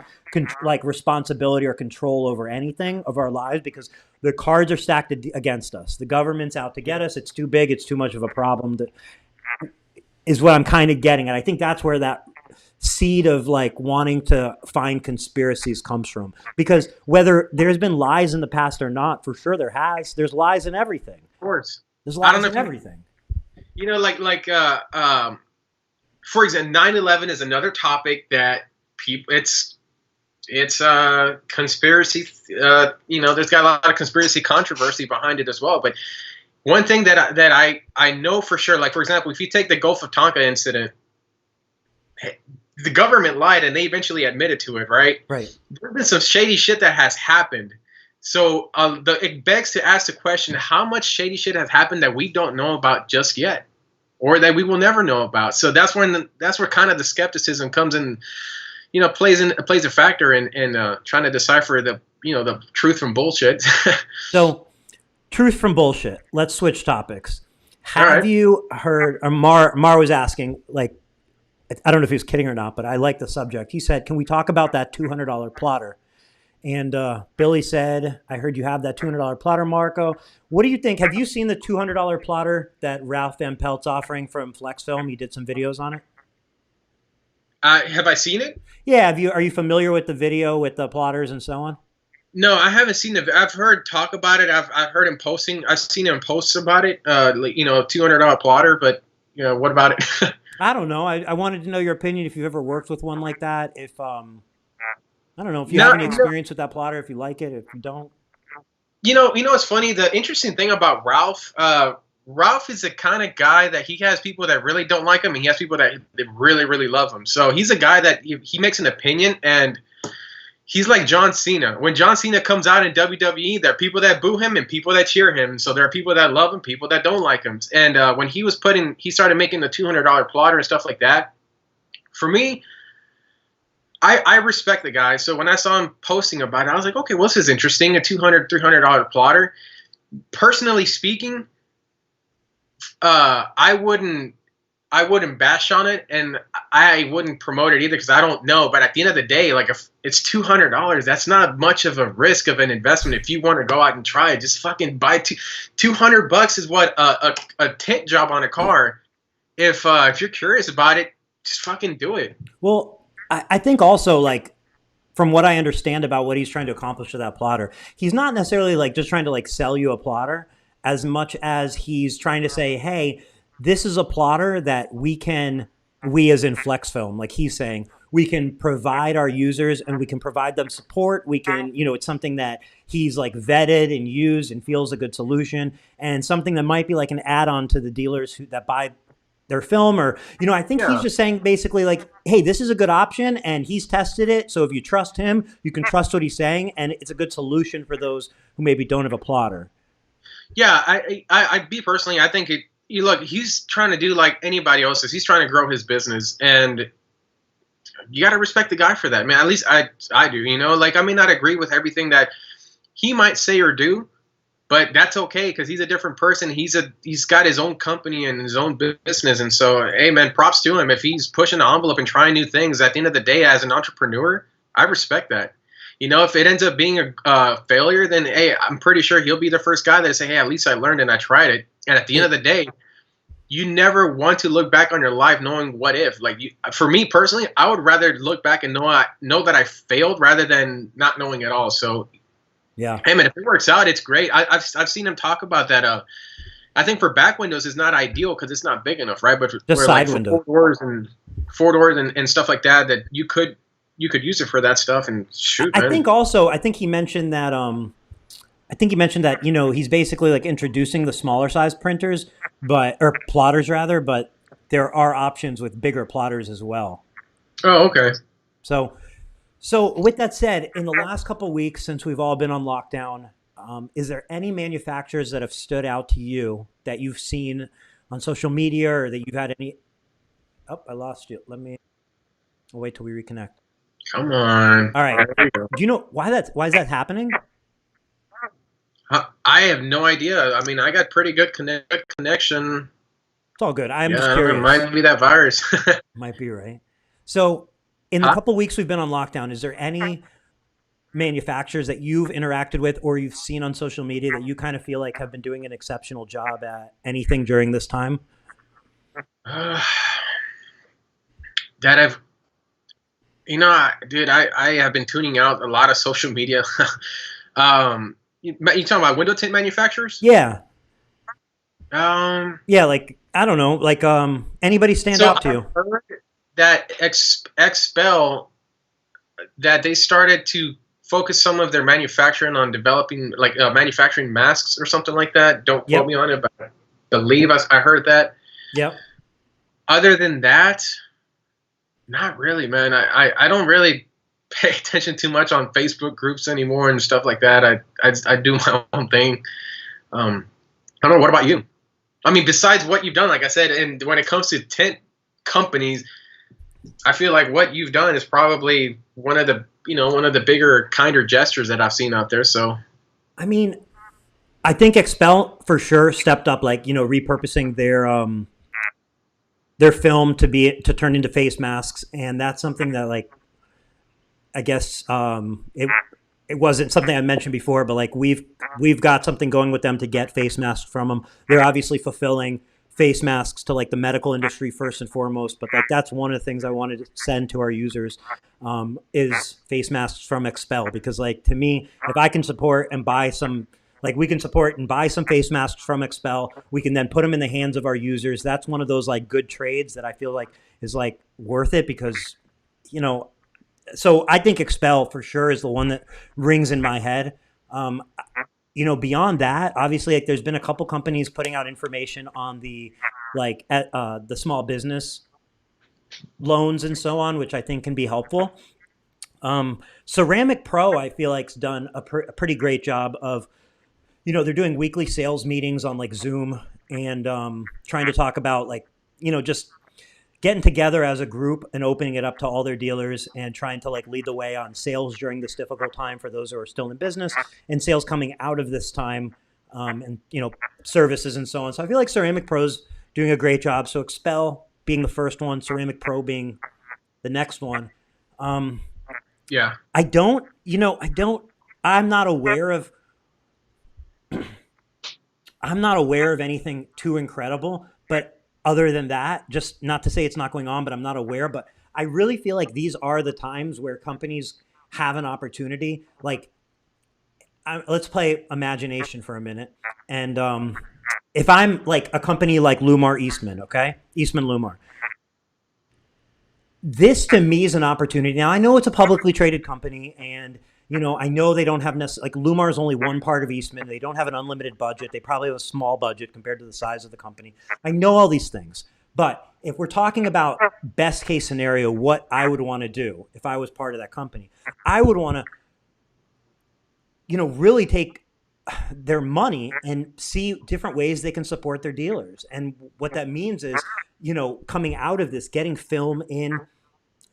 like responsibility or control over anything of our lives, because the cards are stacked against us. The government's out to get us. It's too big. It's too much of a problem. Is what I'm kind of getting at. I think that's where that seed of like wanting to find conspiracies comes from, because whether there's been lies in the past or not, for sure there's lies in everything. Of course, there's lies in everything. For example, 9/11 is another topic that it's conspiracy. There's got a lot of conspiracy controversy behind it as well. But one thing that I know for sure, like for example, if you take the Gulf of Tonkin incident, the government lied and they eventually admitted to it, right? Right. There's been some shady shit that has happened. So it begs to ask the question, how much shady shit has happened that we don't know about just yet, or that we will never know about? So that's where kind of the skepticism comes in, plays a factor in trying to decipher the truth from bullshit. So, truth from bullshit. Let's switch topics. Have you heard? Or Mar was asking, like, I don't know if he was kidding or not, but I like the subject. He said, "Can we talk about that $200 plotter?" And Billy said, "I heard you have that $200 plotter, Marco. What do you think? Have you seen the $200 plotter that Ralph Van Pelt's offering from Flex Film? You did some videos on it." Have I seen it? Yeah. Are you familiar with the video with the plotters and so on? No, I haven't seen it. I've heard talk about it. I've heard him posting. I've seen him post about it. $200 plotter. But what about it? I don't know. I wanted to know your opinion if you've ever worked with one like that. If I don't know if you have No, any experience with that plotter. If you like it, if you don't. it's funny. The interesting thing about Ralph, Ralph is the kind of guy that he has people that really don't like him, and he has people that really, really love him. So he's a guy that he makes an opinion, and he's like John Cena. When John Cena comes out in WWE, there are people that boo him and people that cheer him. So there are people that love him, people that don't like him. And when he started making the $200 plotter and stuff like that. For me, I respect the guy. So when I saw him posting about it, I was like, okay, well, this is interesting. A $200, $300 plotter. Personally speaking, I wouldn't bash on it, and I wouldn't promote it either because I don't know. But at the end of the day, like if it's $200, that's not much of a risk of an investment. If you want to go out and try it, just fucking buy $200 is what a tint job on a car. If you're curious about it, just fucking do it. Well, I think also like from what I understand about what he's trying to accomplish with that plotter, he's not necessarily like just trying to like sell you a plotter as much as he's trying to say, hey, this is a plotter that we as in Flex Film, like he's saying, we can provide our users and we can provide them support. We can, it's something that he's like vetted and used and feels a good solution, and something that might be like an add-on to the dealers that buy their film. Or I think he's just saying basically like, hey, this is a good option and he's tested it, so if you trust him, you can trust what he's saying, and it's a good solution for those who maybe don't have a plotter. Yeah, I be personally, I think you look, he's trying to do like anybody else is. He's trying to grow his business, and you got to respect the guy for that, man. At least I do, like I may not agree with everything that he might say or do, but that's okay because he's a different person. He's got his own company and his own business, and so hey, man, props to him if he's pushing the envelope and trying new things. At the end of the day, as an entrepreneur, I respect that. If it ends up being a failure, then hey, I'm pretty sure he'll be the first guy that say, hey, at least I learned and I tried it. And at the end of the day, you never want to look back on your life knowing what if. Like for me personally, I would rather look back and know that I failed rather than not knowing at all. So yeah, hey man, if it works out, it's great. I've seen him talk about that. I think for back windows is not ideal because it's not big enough, right? But just side window, four doors and stuff like that you could use it for that stuff and shoot. I think he mentioned that. He's basically like introducing the smaller size printers, or plotters rather, but there are options with bigger plotters as well. Oh, okay. So with that said, in the last couple of weeks since we've all been on lockdown, is there any manufacturers that have stood out to you that you've seen on social media or that you've had any? Oh, I lost you. I'll wait till we reconnect. Come on. All right. Do you know why is that happening? I have no idea. I mean, I got pretty good connection. It's all good. I'm just curious. It might be that virus. Might be, right? So in the couple of weeks we've been on lockdown, is there any manufacturers that you've interacted with or you've seen on social media that you kind of feel like have been doing an exceptional job at anything during this time? That I've dude, I have been tuning out a lot of social media. You talking about window tint manufacturers? Yeah. Yeah, like I don't know, like anybody stand out to you? I heard that Expel, that they started to focus some of their manufacturing on developing like manufacturing masks or something like that. Don't quote me on it, but I believe I heard that. Yep. Other than that, not really, man. I don't really pay attention too much on Facebook groups anymore and stuff like that. I do my own thing. I don't know. What about you? I mean, besides what you've done, like I said, and when it comes to tint companies, I feel like what you've done is probably one of the bigger, kinder gestures that I've seen out there. So, I mean, I think Expel for sure stepped up, like repurposing their film to turn into face masks, and that's something that like I guess it wasn't something I mentioned before, but like we've got something going with them to get face masks from them. They're obviously fulfilling face masks to like the medical industry first and foremost, but like that's one of the things I wanted to send to our users is face masks from Expel, because like to me, if I can support and buy some Like we can support and buy some face masks from Expel. We can then put them in the hands of our users. That's one of those like good trades that I feel like is like worth it because, you know, so I think Expel for sure is the one that rings in my head. Um, you know, beyond that, obviously, like there's been a couple companies putting out information on the like the small business loans and so on, which I think can be helpful. Ceramic Pro, I feel like's done a pretty great job of, you know, they're doing weekly sales meetings on like Zoom and trying to talk about like, you know, just getting together as a group and opening it up to all their dealers and trying to like lead the way on sales during this difficult time for those who are still in business and sales coming out of this time, and, you know, services and so on. So I feel like Ceramic Pro's doing a great job. So Expel being the first one, Ceramic Pro being the next one. Yeah. I'm not aware of anything too incredible, but other than that, just not to say it's not going on, but I'm not aware, but I really feel like these are the times where companies have an opportunity. Like, let's play imagination for a minute. And if I'm like a company like Lumar Eastman, okay? Eastman Lumar. This to me is an opportunity. Now I know it's a publicly traded company, and you know I know they don't have necessarily like Lumar is only one part of Eastman. They don't have an unlimited budget. They probably have a small budget compared to the size of the company. I know all these things, but if we're talking about best case scenario, what I would want to do if I was part of that company, I would want to, you know, really take their money and see different ways they can support their dealers. And what that means is, you know, coming out of this, getting film in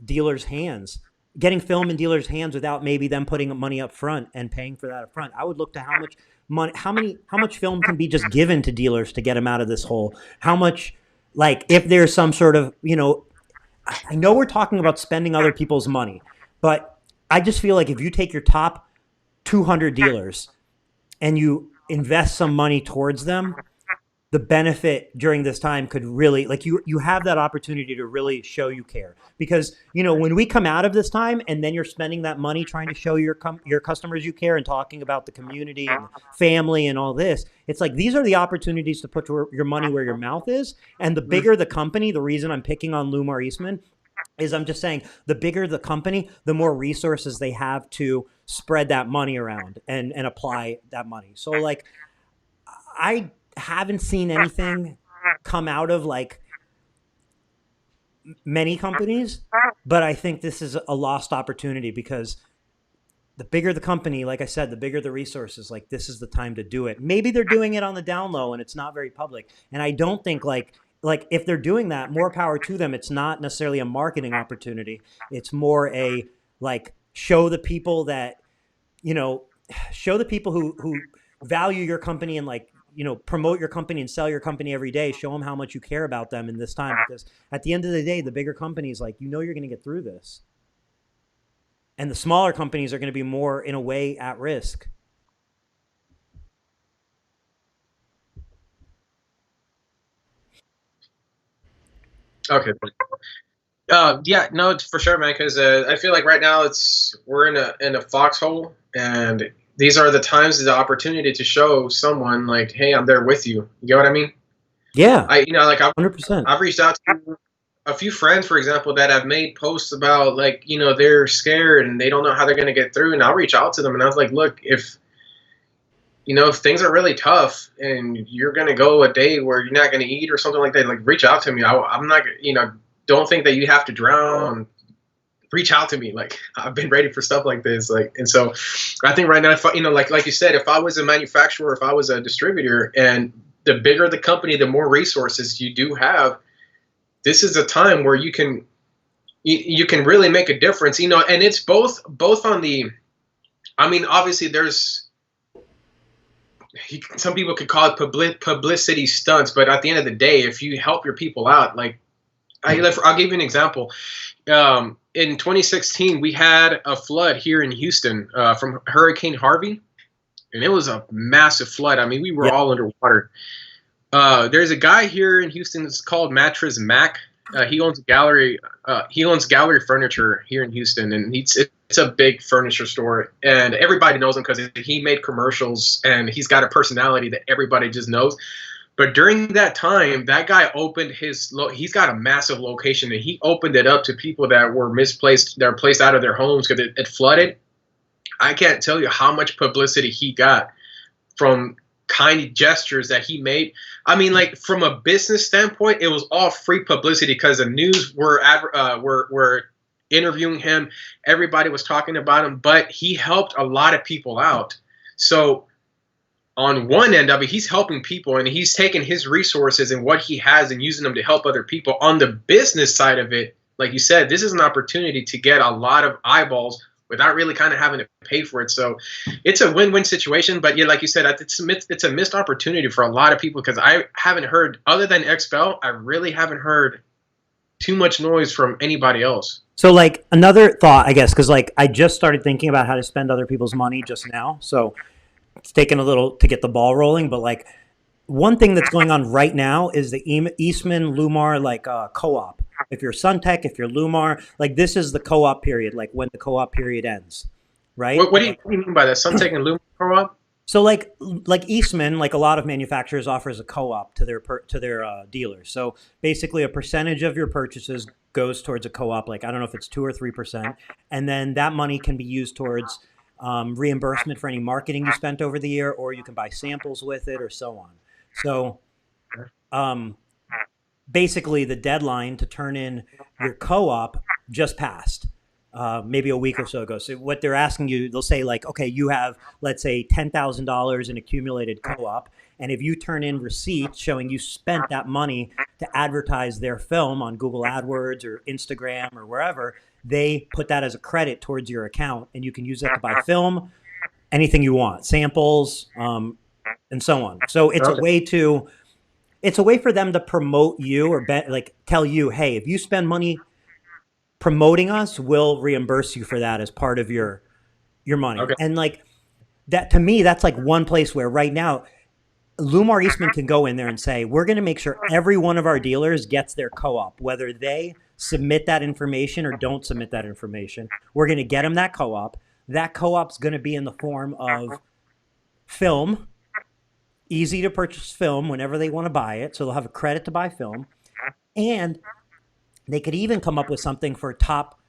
dealers' hands, without maybe them putting money up front and paying for that up front. I would look to how much money, how much film can be just given to dealers to get them out of this hole. How much, like, if there's some sort of, you know, I know we're talking about spending other people's money, but I just feel like if you take your top 200 dealers and you invest some money towards them, the benefit during this time could really, like, you have that opportunity to really show you care. Because, you know, when we come out of this time and then you're spending that money trying to show your customers you care and talking about the community and family and all this, it's like these are the opportunities to put your money where your mouth is. And the bigger the company, the reason I'm picking on Lumar Eastman is I'm just saying the bigger the company, the more resources they have to spread that money around and apply that money. So, like, I haven't seen anything come out of like many companies, but I think this is a lost opportunity because the bigger the company, like I said, the bigger the resources, like this is the time to do it. Maybe they're doing it on the down low and it's not very public. And I don't think like if they're doing that, more power to them. It's not necessarily a marketing opportunity. It's more a like show the people that, you know, show the people who value your company and like, you know, promote your company and sell your company every day. Show them how much you care about them in this time, because at the end of the day, the bigger companies, like, you know, you're going to get through this. And the smaller companies are going to be more, in a way, at risk. Okay. Yeah, no, it's for sure, man. Because I feel like right now we're in a foxhole, and these are the times, the opportunity to show someone like, hey, I'm there with you. You get what I mean? Yeah, Like 100%. I've reached out to a few friends, for example, that have made posts about like, you know, they're scared and they don't know how they're going to get through. And I'll reach out to them and I was like, look, if things are really tough and you're going to go a day where you're not going to eat or something like that, like reach out to me. I'm not, don't think that you have to drown. Reach out to me. Like, I've been ready for stuff like this. Like, and so I think right now, if like you said, if I was a manufacturer, if I was a distributor, and the bigger the company, the more resources you do have, this is a time where you can really make a difference, and it's both on the, I mean, obviously there's, some people could call it publicity stunts, but at the end of the day, if you help your people out, like, I'll give you an example. In 2016, we had a flood here in Houston from Hurricane Harvey, and it was a massive flood. I mean, we were all underwater. There's a guy here in Houston that's called Mattress Mac. He owns a gallery. He owns Gallery Furniture here in Houston, and it's a big furniture store, and everybody knows him because he made commercials, and he's got a personality that everybody just knows. But during that time, that guy opened he's got a massive location, and he opened it up to people that were misplaced, that were placed out of their homes because it flooded. I can't tell you how much publicity he got from kind gestures that he made. I mean, like from a business standpoint, it was all free publicity because the news were interviewing him. Everybody was talking about him, but he helped a lot of people out. So on one end of it, he's helping people and he's taking his resources and what he has and using them to help other people. On the business side of it, like you said, this is an opportunity to get a lot of eyeballs without really kind of having to pay for it. So it's a win-win situation. But yeah, like you said, it's a missed opportunity for a lot of people because I haven't heard, other than XPEL, I really haven't heard too much noise from anybody else. So like another thought, I guess, because like I just started thinking about how to spend other people's money just now. So it's taken a little to get the ball rolling, but like one thing that's going on right now is the Eastman Lumar like co-op. If you're Suntech, if you're Lumar, like this is the co-op period, like when the co-op period ends, right? What do you mean by that? Suntech and Lumar co-op? So like Eastman, like a lot of manufacturers, offers a co-op to their dealers. So basically, a percentage of your purchases goes towards a co-op. Like I don't know if it's 2 or 3%, and then that money can be used towards reimbursement for any marketing you spent over the year, or you can buy samples with it, or so on. So basically, the deadline to turn in your co-op just passed. Maybe a week or so ago. So what they're asking you, they'll say like, okay, you have, let's say $10,000 in accumulated co-op. And if you turn in receipts showing you spent that money to advertise their film on Google AdWords or Instagram or wherever, they put that as a credit towards your account and you can use that to buy film, anything you want, samples, and so on. So it's a way for them to promote you or like tell you, hey, if you spend money promoting us, we'll reimburse you for that as part of your money. Okay. And like that, to me, that's like one place where right now Lumar Eastman can go in there and say, we're going to make sure every one of our dealers gets their co-op, whether they submit that information or don't submit that information. We're going to get them that co-op. That co-op's going to be in the form of film, easy to purchase film whenever they want to buy it. So they'll have a credit to buy film. And they could even come up with something for top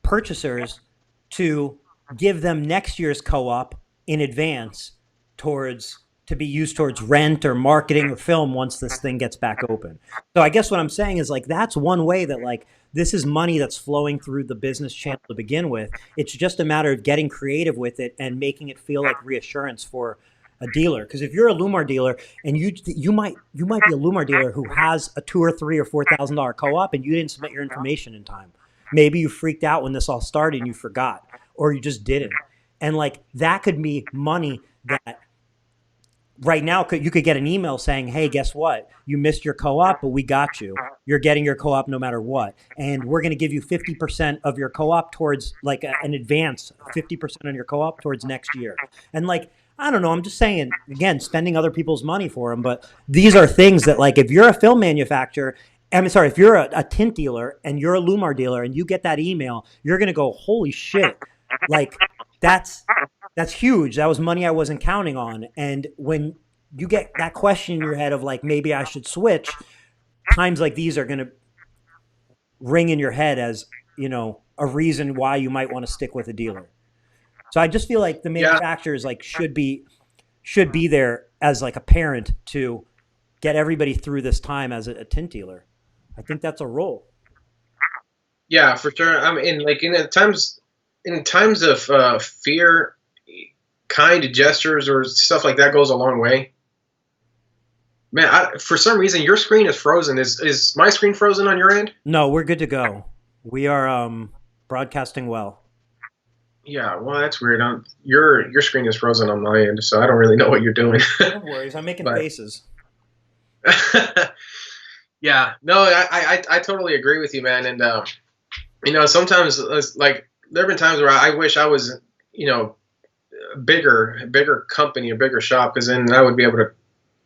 purchasers to give them next year's co-op in advance to be used towards rent or marketing or film once this thing gets back open. So I guess what I'm saying is like that's one way that like this is money that's flowing through the business channel to begin with. It's just a matter of getting creative with it and making it feel like reassurance for a dealer. Because if you're a Lumar dealer and you might be a Lumar dealer who has a $2,000 or $3,000 or $4,000 co-op and you didn't submit your information in time. Maybe you freaked out when this all started and you forgot, or you just didn't. And like that could be money that right now you could get an email saying, hey, guess what? You missed your co-op, but we got you. You're getting your co-op no matter what. And we're going to give you 50% of your co-op towards like an advance, 50% on your co-op towards next year. And like, I don't know. I'm just saying, again, spending other people's money for them. But these are things that, like, if you're a film manufacturer, if you're a tint dealer and you're a Lumar dealer and you get that email, you're going to go, holy shit. Like, that's huge. That was money I wasn't counting on. And when you get that question in your head of, like, maybe I should switch, times like these are going to ring in your head as, you know, a reason why you might want to stick with a dealer. So I just feel like the manufacturers like should be there as like a parent to get everybody through this time as a tint dealer. I think that's a role. Yeah, for sure. I mean, like in times of fear, kind gestures or stuff like that goes a long way. Man, for some reason your screen is frozen. Is my screen frozen on your end? No, we're good to go. We are broadcasting well. Yeah, well, that's weird. Your screen is frozen on my end, so I don't really know what you're doing. No worries, I'm making faces. Yeah, no, I totally agree with you, man. And you know, sometimes like there have been times where I wish I was, you know, a bigger company, a bigger shop, because then I would be able to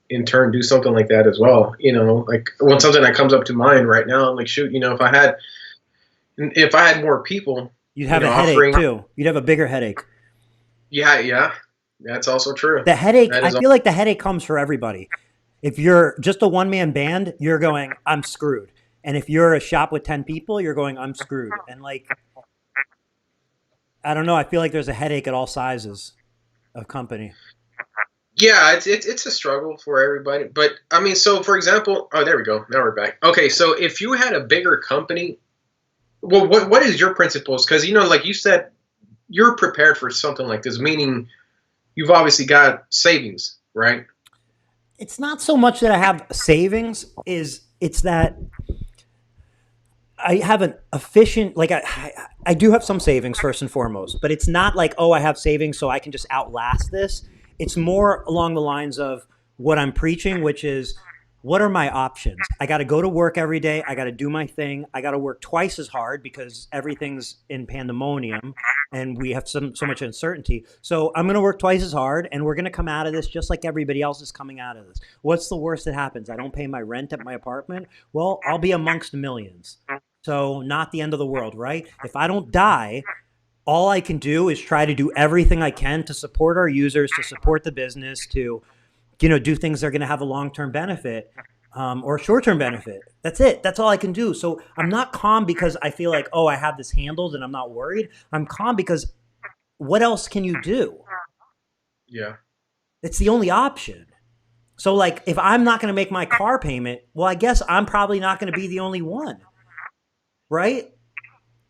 in turn do something like that as well. Like when something that comes up to mind right now, I'm like, shoot, if I had more people, You'd have a headache offering, too. You'd have a bigger headache. yeah, yeah, that's also true. The headache, That I is, feel like the headache comes for everybody. If you're just a one man band, you're going, I'm screwed. And if you're a shop with 10 people, you're going, I'm screwed. And like, I don't know. I feel like there's a headache at all sizes of company. yeah, it's a struggle for everybody. But I mean, so for example, oh, there we go. Now we're back. Okay, so if you had a bigger company, well, what is your principles? Because like you said, you're prepared for something like this, meaning you've obviously got savings, right? It's not so much that I have savings, it's that I have an efficient, like I do have some savings first and foremost, but it's not like, oh, I have savings so I can just outlast this. It's more along the lines of what I'm preaching, which is what are my options? I got to go to work every day. I got to do my thing. I got to work twice as hard because everything's in pandemonium and we have so much uncertainty. So I'm going to work twice as hard and we're going to come out of this just like everybody else is coming out of this. What's the worst that happens? I don't pay my rent at my apartment. Well, I'll be amongst millions. So not the end of the world, right? If I don't die, all I can do is try to do everything I can to support our users, to support the business, to do things that are going to have a long-term benefit or a short-term benefit. That's it. That's all I can do. So I'm not calm because I feel like, oh, I have this handled and I'm not worried. I'm calm because what else can you do? Yeah. It's the only option. So like if I'm not going to make my car payment, well, I guess I'm probably not going to be the only one. Right?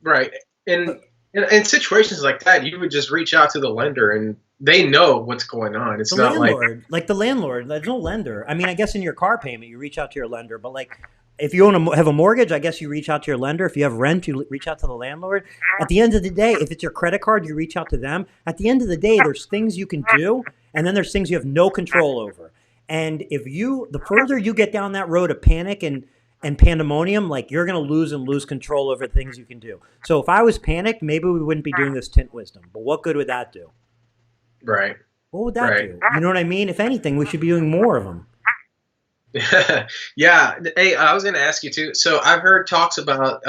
Right. And in situations like that, you would just reach out to the lender and they know what's going on. It's the not landlord, like the landlord, there's no lender. I mean, I guess in your car payment, you reach out to your lender, but like if you have a mortgage, I guess you reach out to your lender. If you have rent, you reach out to the landlord. At the end of the day, if it's your credit card, you reach out to them. At the end of the day, there's things you can do, and then there's things you have no control over. And the further you get down that road of panic and pandemonium, like you're going to lose control over things you can do. So if I was panicked, maybe we wouldn't be doing this Tint Wisdom. But what good would that do? right. What would that do? You know what I mean? If anything, we should be doing more of them. Yeah. Hey, I was going to ask you too. So I've heard talks about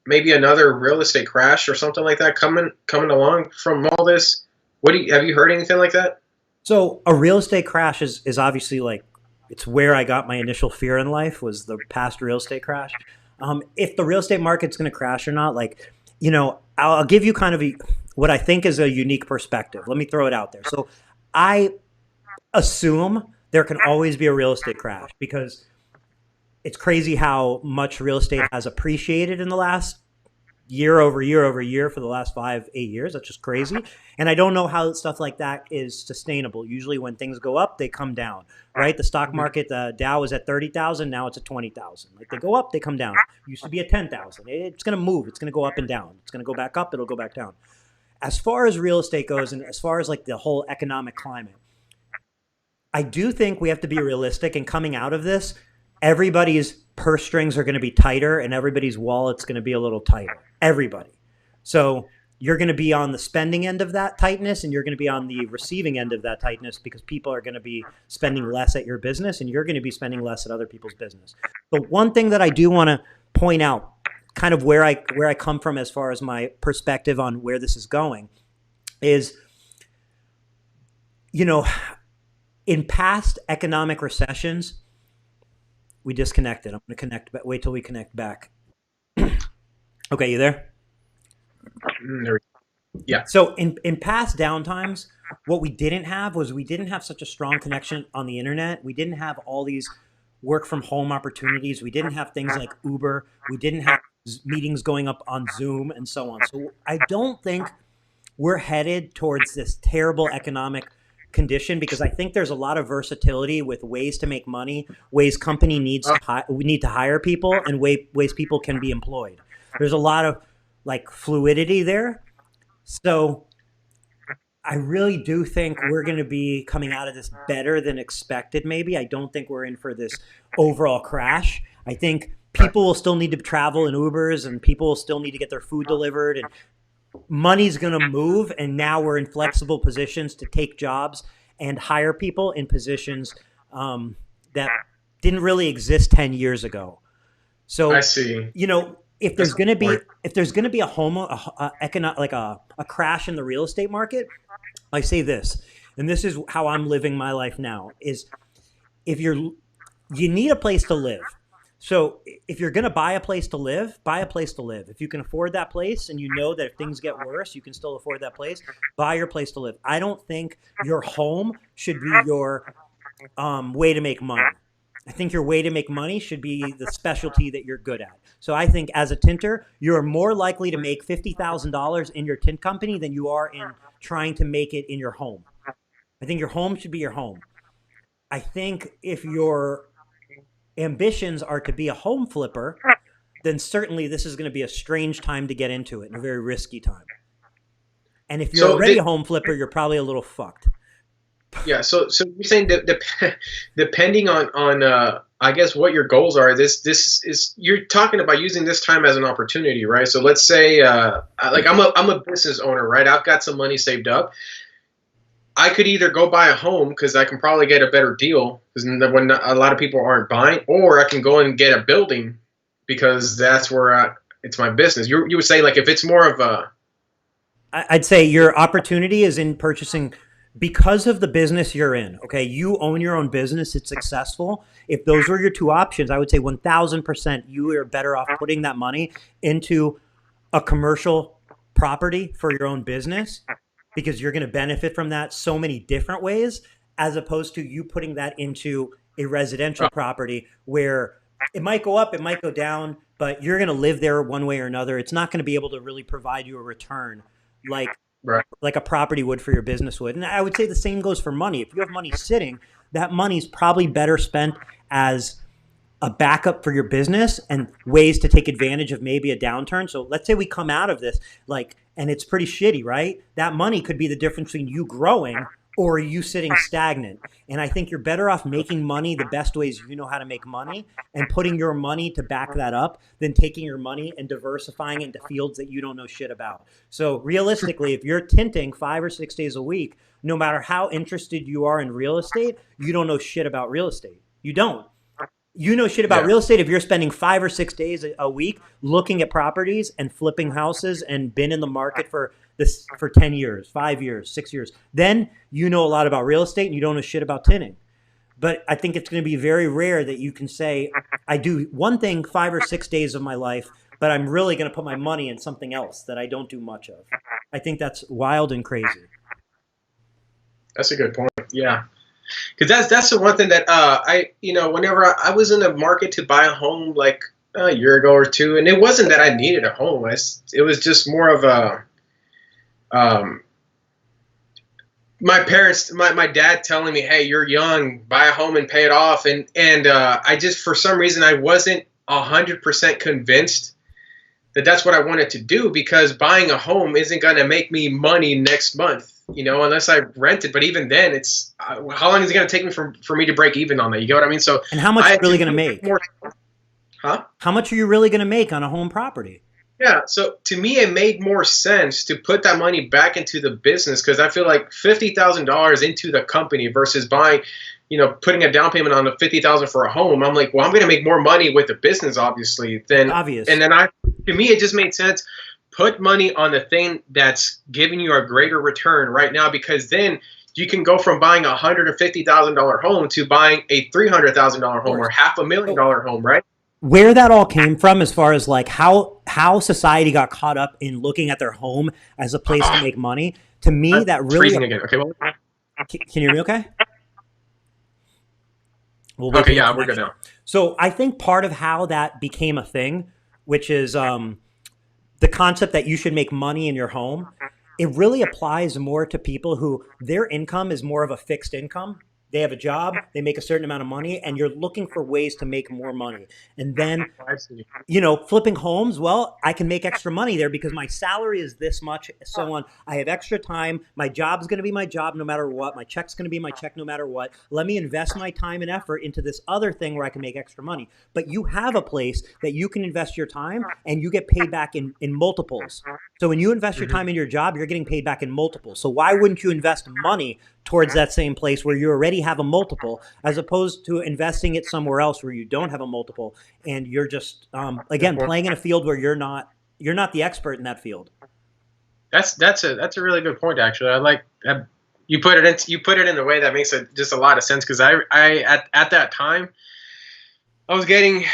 maybe another real estate crash or something like that coming along from all this. Have you heard anything like that? So a real estate crash is obviously like, it's where I got my initial fear in life was the past real estate crash. If the real estate market's going to crash or not, like, I'll give you kind of what I think is a unique perspective. Let me throw it out there. So I assume there can always be a real estate crash because it's crazy how much real estate has appreciated in the last year over year for the last 5-8 years. That's just crazy. And I don't know how stuff like that is sustainable. Usually when things go up, they come down, right? The stock market, the Dow is at 30,000. Now it's at 20,000. Like they go up, they come down. It used to be at 10,000. It's going to move. It's going to go up and down. It's going to go back up. It'll go back down. As far as real estate goes and as far as like the whole economic climate, I do think we have to be realistic, and coming out of this, everybody's purse strings are going to be tighter and everybody's wallet's going to be a little tighter. Everybody. So you're going to be on the spending end of that tightness and you're going to be on the receiving end of that tightness because people are going to be spending less at your business and you're going to be spending less at other people's business. The one thing that I do want to point out, kind of where I come from as far as my perspective on where this is going, is, in past economic recessions, we disconnected. I'm going to connect, but wait till we connect back. Okay, you there? Yeah. So in past downtimes, what we didn't have was we didn't have such a strong connection on the internet. We didn't have all these work from home opportunities. We didn't have things like Uber. We didn't have meetings going up on Zoom and so on. So I don't think we're headed towards this terrible economic condition because I think there's a lot of versatility with ways to make money, ways company need to hire people, and ways people can be employed. There's a lot of like fluidity there. So I really do think we're going to be coming out of this better than expected. Maybe I don't think we're in for this overall crash. I think people will still need to travel in Ubers and people will still need to get their food delivered and money's going to move. And now we're in flexible positions to take jobs and hire people in positions that didn't really exist 10 years ago. So I see. you know, if there's going to be a crash in the real estate market, I say this, and this is how I'm living my life now, is if you need a place to live. So if you're going to buy a place to live, buy a place to live. If you can afford that place and you know that if things get worse, you can still afford that place, buy your place to live. I don't think your home should be your way to make money. I think your way to make money should be the specialty that you're good at. So I think as a tinter, you're more likely to make $50,000 in your tint company than you are in trying to make it in your home. I think your home should be your home. I think if your ambitions are to be a home flipper, then certainly this is going to be a strange time to get into it and a very risky time. And if you're already a home flipper, you're probably a little fucked. Yeah. So you're saying that depending on I guess what your goals are, this is, you're talking about using this time as an opportunity, right? So let's say like I'm a business owner, right? I've got some money saved up. I could either go buy a home because I can probably get a better deal because when a lot of people aren't buying, or I can go and get a building because that's where it's my business. You would say, like, if it's more of a, I'd say your opportunity is in purchasing because of the business you're in. Okay, you own your own business; it's successful. If those were your two options, I would say 1,000% you are better off putting that money into a commercial property for your own business, because you're going to benefit from that so many different ways, as opposed to you putting that into a residential property where it might go up, it might go down, but you're going to live there one way or another. It's not going to be able to really provide you a return like a property would for your business would. And I would say the same goes for money. If you have money sitting, that money's probably better spent as a backup for your business and ways to take advantage of maybe a downturn. So let's say we come out of this, and it's pretty shitty, right? That money could be the difference between you growing or you sitting stagnant. And I think you're better off making money the best ways you know how to make money and putting your money to back that up than taking your money and diversifying into fields that you don't know shit about. So realistically, if you're tinting 5 or 6 days a week, no matter how interested you are in real estate, you don't know shit about real estate. You don't. You know shit about real estate if you're spending 5 or 6 days a week looking at properties and flipping houses and been in the market for 10 years, 5 years, 6 years. Then you know a lot about real estate and you don't know shit about tinting. But I think it's going to be very rare that you can say, I do one thing 5 or 6 days of my life, but I'm really going to put my money in something else that I don't do much of. I think that's wild and crazy. That's a good point. Yeah. Because that's the one thing that whenever I was in the market to buy a home like a year ago or two, and it wasn't that I needed a home. It was just more of a my parents, my dad telling me, hey, you're young, buy a home and pay it off. And I just, for some reason, I wasn't 100% convinced that that's what I wanted to do, because buying a home isn't going to make me money next month, unless I rent it. But even then, it's how long is it going to take me for me to break even on that? You get what I mean? So, and how much are you really going to make? Huh? How much are you really going to make on a home property? Yeah. So to me, it made more sense to put that money back into the business, because I feel like $50,000 into the company versus buying, putting a down payment on the $50,000 for a home. I'm like, well, I'm going to make more money with the business, obviously. Obvious. And then to me, it just made sense. Put money on the thing that's giving you a greater return right now, because then you can go from buying a $150,000 home to buying a $300,000 home or $500,000 home, right? Where that all came from, as far as like how society got caught up in looking at their home as a place to make money, to me that really. Freezing again. Okay, well, can you hear me? Okay. Okay, yeah, we're good now. So I think part of how that became a thing, which is the concept that you should make money in your home, it really applies more to people who their income is more of a fixed income. They have a job, they make a certain amount of money, and you're looking for ways to make more money. And then, flipping homes, well, I can make extra money there because my salary is this much, so on. I have extra time. My job's going to be my job no matter what. My check's going to be my check no matter what. Let me invest my time and effort into this other thing where I can make extra money. But you have a place that you can invest your time and you get paid back in multiples. So when you invest your time in your job, you're getting paid back in multiples. So why wouldn't you invest money towards that same place where you already have a multiple, as opposed to investing it somewhere else where you don't have a multiple and you're just again playing in a field where you're not the expert in that field. That's a really good point, actually. I like you put it in a way that makes just a lot of sense, because I at that time I was getting,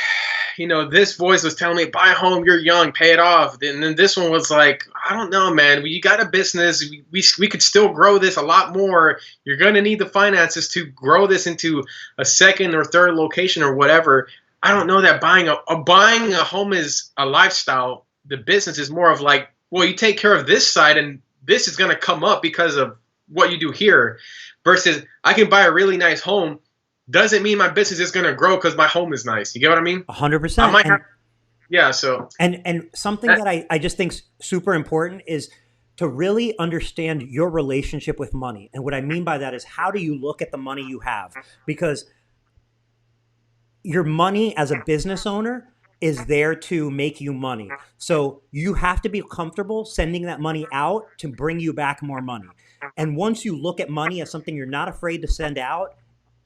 this voice was telling me, buy a home, you're young, pay it off. And then this one was like, I don't know, man. You got a business. We could still grow this a lot more. You're going to need the finances to grow this into a second or third location or whatever. I don't know that buying a home is a lifestyle. The business is more of like, well, you take care of this side and this is going to come up because of what you do here, versus I can buy a really nice home. Doesn't mean my business is going to grow because my home is nice. You get what I mean? 100%. Yeah. So and something that I just think is super important is to really understand your relationship with money. And what I mean by that is, how do you look at the money you have? Because your money as a business owner is there to make you money. So you have to be comfortable sending that money out to bring you back more money. And once you look at money as something you're not afraid to send out,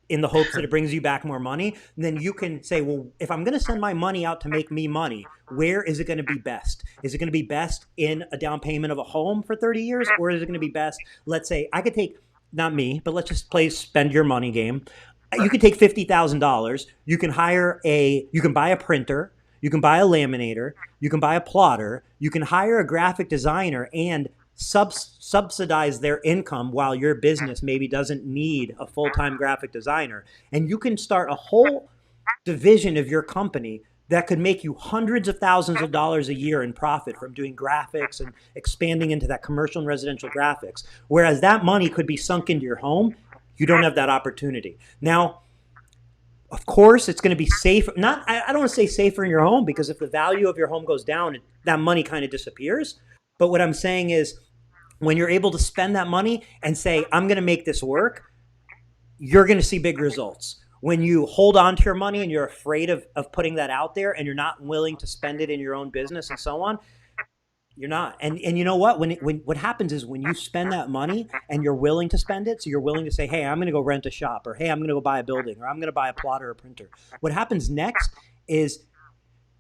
in the hopes that it brings you back more money, then you can say, well, if I'm going to send my money out to make me money, where is it going to be best? Is it going to be best in a down payment of a home for 30 years? Or is it going to be best, let's say, I could take, not me, but let's just play spend your money game. You could take $50,000. You can you can buy a printer, you can buy a laminator, you can buy a plotter, you can hire a graphic designer and subsidize their income while your business maybe doesn't need a full-time graphic designer. And you can start a whole division of your company that could make you hundreds of thousands of dollars a year in profit from doing graphics and expanding into that commercial and residential graphics. Whereas that money could be sunk into your home. You don't have that opportunity. Now, of course, it's going to be safe. I don't want to say safer in your home, because if the value of your home goes down, that money kind of disappears. But what I'm saying is, when you're able to spend that money and say, I'm going to make this work, you're going to see big results. When you hold on to your money and you're afraid of putting that out there and you're not willing to spend it in your own business and so on, you're not. And you know what? When what happens is, when you spend that money and you're willing to spend it, so you're willing to say, hey, I'm going to go rent a shop, or hey, I'm going to go buy a building, or I'm going to buy a plotter or a printer. What happens next is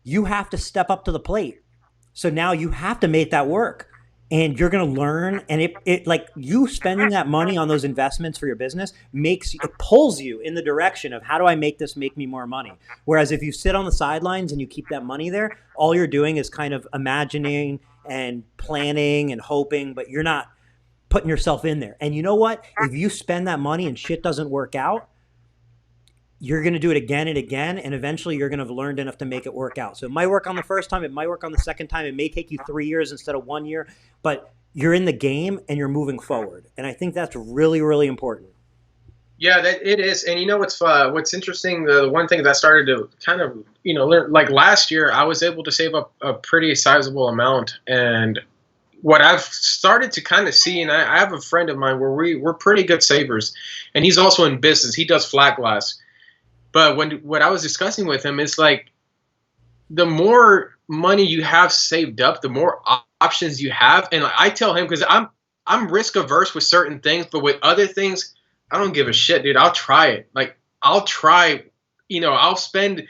you have to step up to the plate. So now you have to make that work. And you're going to learn, and it like you spending that money on those investments for your business it pulls you in the direction of, how do I make this make me more money? Whereas if you sit on the sidelines and you keep that money there, all you're doing is kind of imagining and planning and hoping, but you're not putting yourself in there. And you know what? If you spend that money and shit doesn't work out, you're going to do it again and again, and eventually you're going to have learned enough to make it work out. So it might work on the first time, it might work on the second time, it may take you 3 years instead of 1 year, but you're in the game and you're moving forward. And I think that's really, really important. Yeah, it is. And what's interesting, the one thing that I started to kind of, learn, like last year, I was able to save up a pretty sizable amount. And what I've started to kind of see, and I have a friend of mine where we're pretty good savers, and he's also in business. He does flat glass. But what I was discussing with him is, like, the more money you have saved up, the more options you have. And I tell him, because I'm risk averse with certain things, but with other things, I don't give a shit, dude. I'll try it. Like, I'll try. I'll spend.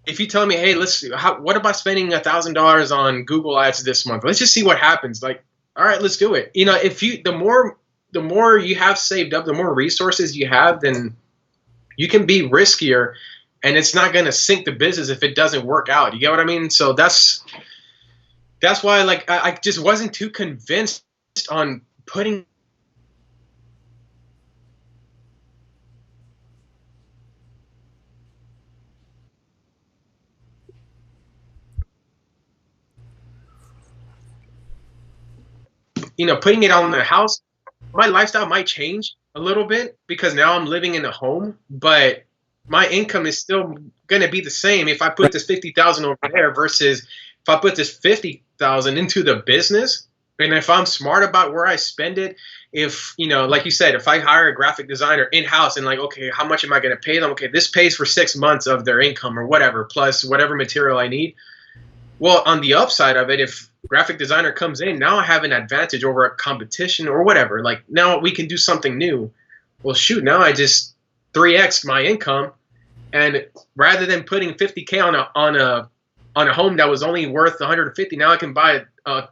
If you tell me, hey, what about spending $1,000 on Google Ads this month? Let's just see what happens. Like, all right, let's do it. The more you have saved up, the more resources you have, then you can be riskier, and it's not going to sink the business if it doesn't work out. You get what I mean? So that's why, like, I just wasn't too convinced on putting putting it on the house. My lifestyle might change a little bit because now I'm living in a home, but my income is still going to be the same if I put this 50,000 over there versus if I put this 50,000 into the business. And if I'm smart about where I spend it, if, like you said, if I hire a graphic designer in-house and, like, okay, how much am I going to pay them? Okay, this pays for 6 months of their income or whatever, plus whatever material I need. Well, on the upside of it, if graphic designer comes in, now I have an advantage over a competition or whatever. Like now we can do something new. Well, shoot, now I just 3x my income, and rather than putting 50K on a home that was only worth 150, now I can buy a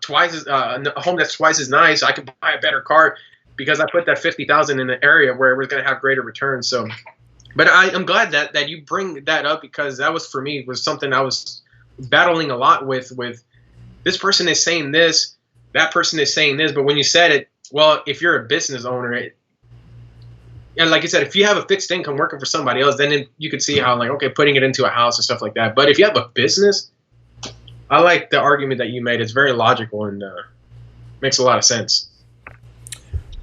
home that's twice as nice. I can buy a better car because I put that 50,000 in an area where it was going to have greater returns. So, but I'm glad that you bring that up, because that was, for me, was something I was battling a lot with this person is saying this, that person is saying this. But when you said it, well, if you're a business owner, and like you said, if you have a fixed income working for somebody else, then you could see how, like, okay, putting it into a house and stuff like that. But if you have a business, I like the argument that you made. It's very logical and makes a lot of sense.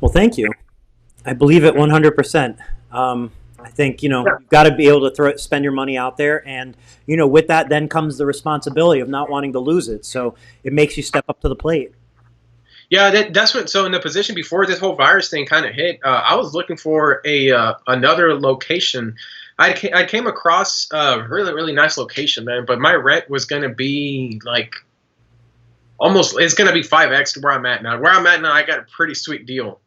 Well, thank you. I believe it 100%. I think, you've got to be able to spend your money out there. And, with that then comes the responsibility of not wanting to lose it. So it makes you step up to the plate. Yeah, that's what. So in the position before this whole virus thing kind of hit, I was looking for another location. I came across a really, really nice location, man. But my rent was going to be like it's going to be 5x to where I'm at now. Where I'm at now, I got a pretty sweet deal.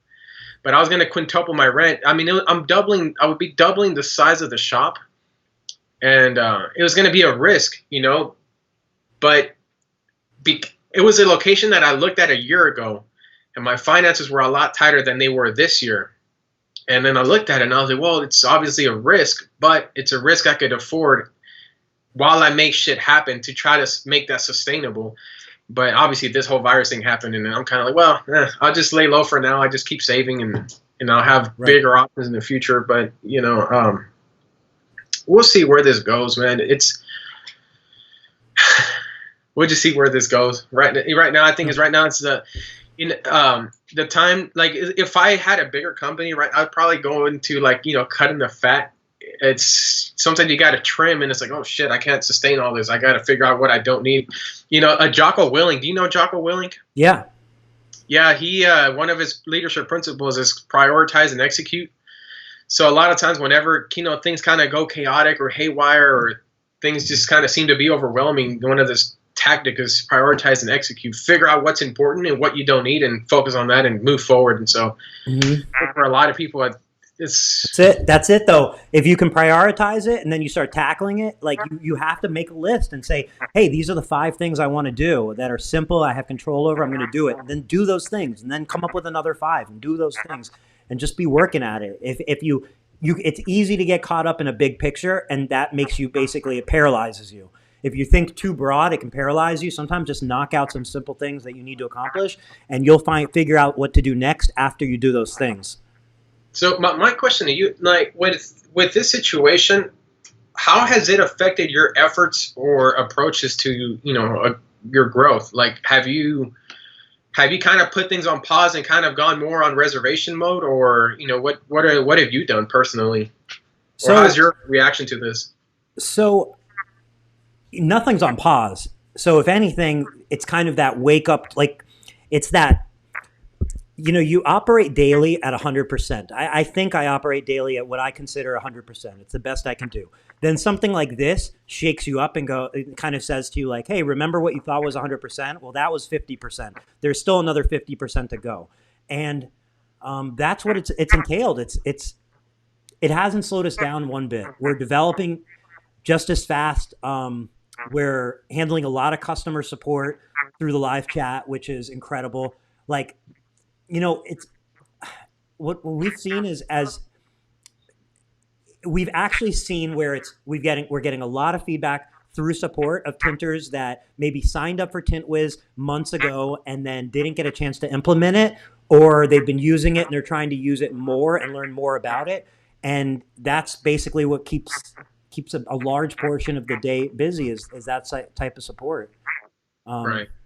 But I was going to quintuple my rent. I mean, I would be doubling the size of the shop. And it was going to be a risk, But it was a location that I looked at a year ago, and my finances were a lot tighter than they were this year. And then I looked at it and I was like, well, it's obviously a risk, but it's a risk I could afford while I make shit happen to try to make that sustainable. But obviously this whole virus thing happened, and I'm kind of like, well, I'll just lay low for now. I just keep saving, and I'll have bigger options in the future. But, we'll see where this goes, man. We'll just see where this goes. Right now, I think it's the time. Like, if I had a bigger company, right, I'd probably go into cutting the fat. It's sometimes you got to trim, and it's like, oh shit, I can't sustain all this. I got to figure out what I don't need. A Jocko Willink. Do you know Jocko Willink? Yeah. Yeah, he one of his leadership principles is prioritize and execute. So a lot of times, whenever things kind of go chaotic or haywire, or things just kind of seem to be overwhelming, one of this tactic is prioritize and execute. Figure out what's important and what you don't need, and focus on that and move forward. And so, for a lot of people, That's it, though. If you can prioritize it and then you start tackling it, like you have to make a list and say, hey, these are the 5 things I want to do that are simple, I have control over, I'm going to do it. And then do those things, and then come up with another 5 and do those things, and just be working at it. If you it's easy to get caught up in a big picture, and that makes you it paralyzes you. If you think too broad, it can paralyze you. Sometimes just knock out some simple things that you need to accomplish, and you'll figure out what to do next after you do those things. So my question to you, like, with this situation, how has it affected your efforts or approaches to your growth? Like, have you kind of put things on pause and kind of gone more on reservation mode, or what have you done personally? So, or how's your reaction to this? So nothing's on pause. So if anything, it's kind of that wake up, like it's that. You operate daily at 100%. I think I operate daily at what I consider 100%. It's the best I can do. Then something like this shakes you up and it kind of says to you like, hey, remember what you thought was 100%? Well, that was 50%. There's still another 50% to go. And that's what it's entailed. It hasn't slowed us down one bit. We're developing just as fast. We're handling a lot of customer support through the live chat, which is incredible. Like, it's what we've seen is as we've actually seen where we're getting a lot of feedback through support of tinters that maybe signed up for Tint Wiz months ago and then didn't get a chance to implement it, or they've been using it and they're trying to use it more and learn more about it. And that's basically what keeps a large portion of the day busy is that type of support.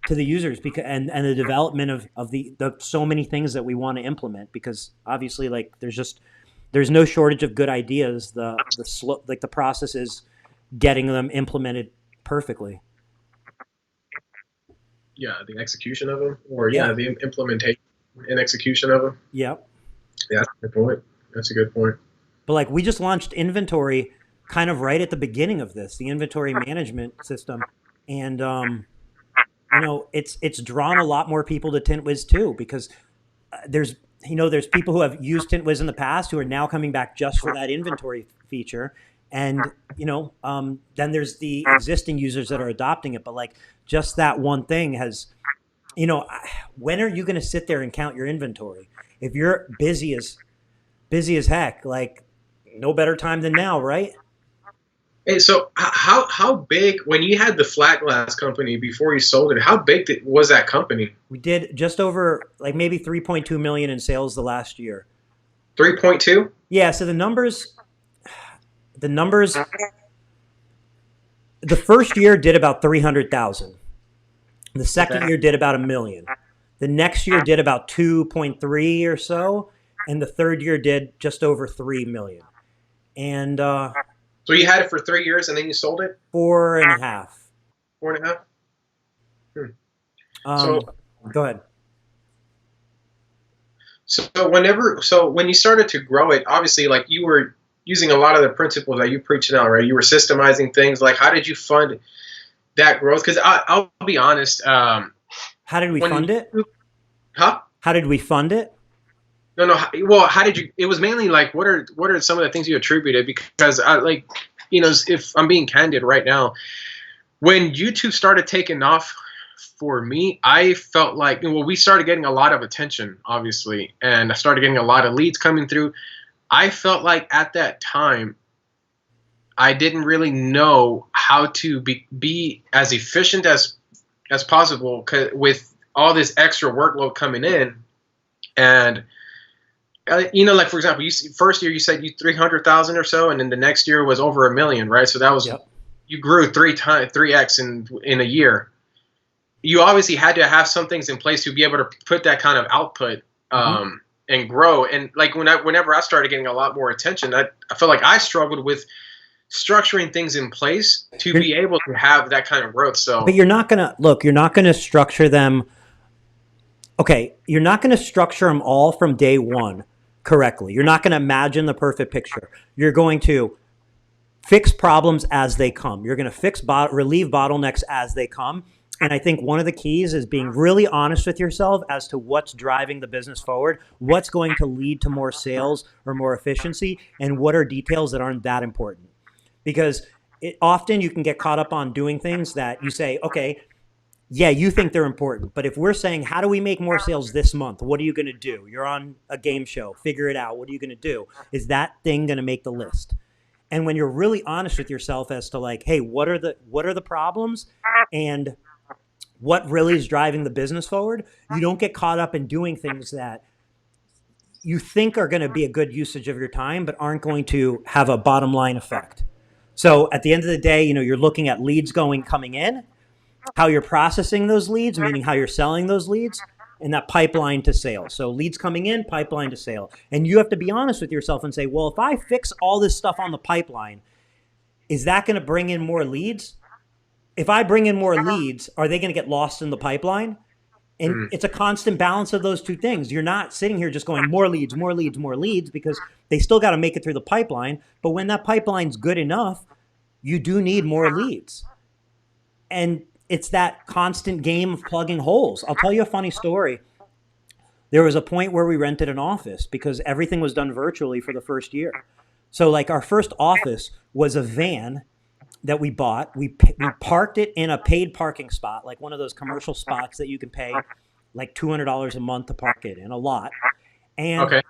To the users, because and the development of the so many things that we want to implement, because obviously like there's no shortage of good ideas. The process is getting them implemented perfectly. Yeah, the execution of them, or the implementation and execution of them. Yep. Yeah, that's a good point. But like we just launched inventory kind of right at the beginning of this, the inventory management system, and it's drawn a lot more people to Tint Wiz too, because there's there's people who have used Tint Wiz in the past who are now coming back just for that inventory feature, and then there's the existing users that are adopting it. But like just that one thing has, when are you going to sit there and count your inventory? If you're busy as heck, like no better time than now, right? Hey, so how big, when you had the flat glass company before you sold it, how big was that company? We did just over like maybe 3.2 million in sales the last year. 3.2? Yeah, so the numbers the first year did about 300,000. The second Okay. year did about a million. The next year did about 2.3 or so, and the third year did just over 3 million. And So you had it for 3 years and then you sold it? four and a half. 4.5? Hmm. So Um, Go ahead. so when you started to grow it, obviously like you were using a lot of the principles that you preach now, right? You were systemizing things. Like how did you fund that growth? Because I'll be honest, How did we when fund it? huh? How did we fund it? No, no. Well, how did you? It was mainly like what are some of the things you attributed? Because I like, if I'm being candid right now, when YouTube started taking off for me, I felt like, well, we started getting a lot of attention, obviously, and I started getting a lot of leads coming through. I felt like at that time, I didn't really know how to be as efficient as possible with all this extra workload coming in. And like for example, first year you said you 300,000 or so, and then the next year was over a million, right? So that was, Yep. you grew 3x in a year. You obviously had to have some things in place to be able to put that kind of output Mm-hmm. and grow. And like whenever I started getting a lot more attention, I felt like I struggled with structuring things in place to You're, be able to have that kind of growth. but So you're not gonna look. You're not gonna structure them. Okay, you're not gonna structure them all from day one correctly. You're not gonna imagine the perfect picture. You're going to fix problems as they come. You're going to relieve bottlenecks as they come. And I think one of the keys is being really honest with yourself as to what's driving the business forward, what's going to lead to more sales or more efficiency, and what are details that aren't that important. Because often you can get caught up on doing things that you say, okay, yeah, you think they're important. But if we're saying, how do we make more sales this month? What are you going to do? You're on a game show. Figure it out. What are you going to do? Is that thing going to make the list? And when you're really honest with yourself as to like, hey, what are the problems and what really is driving the business forward, you don't get caught up in doing things that you think are going to be a good usage of your time but aren't going to have a bottom line effect. So at the end of the day, you're looking at leads coming in, how you're processing those leads, meaning how you're selling those leads, and that pipeline to sale. So leads coming in, pipeline to sale. And you have to be honest with yourself and say, well, if I fix all this stuff on the pipeline, is that going to bring in more leads? If I bring in more leads, are they going to get lost in the pipeline? And mm, it's a constant balance of those two things. You're not sitting here just going more leads, more leads, more leads, because they still got to make it through the pipeline. But when that pipeline's good enough, you do need more leads. And it's that constant game of plugging holes. I'll tell you a funny story. There was a point where we rented an office because everything was done virtually for the first year. So like our first office was a van that we bought. We parked it in a paid parking spot, like one of those commercial spots that you can pay like $200 a month to park it in a lot. And okay,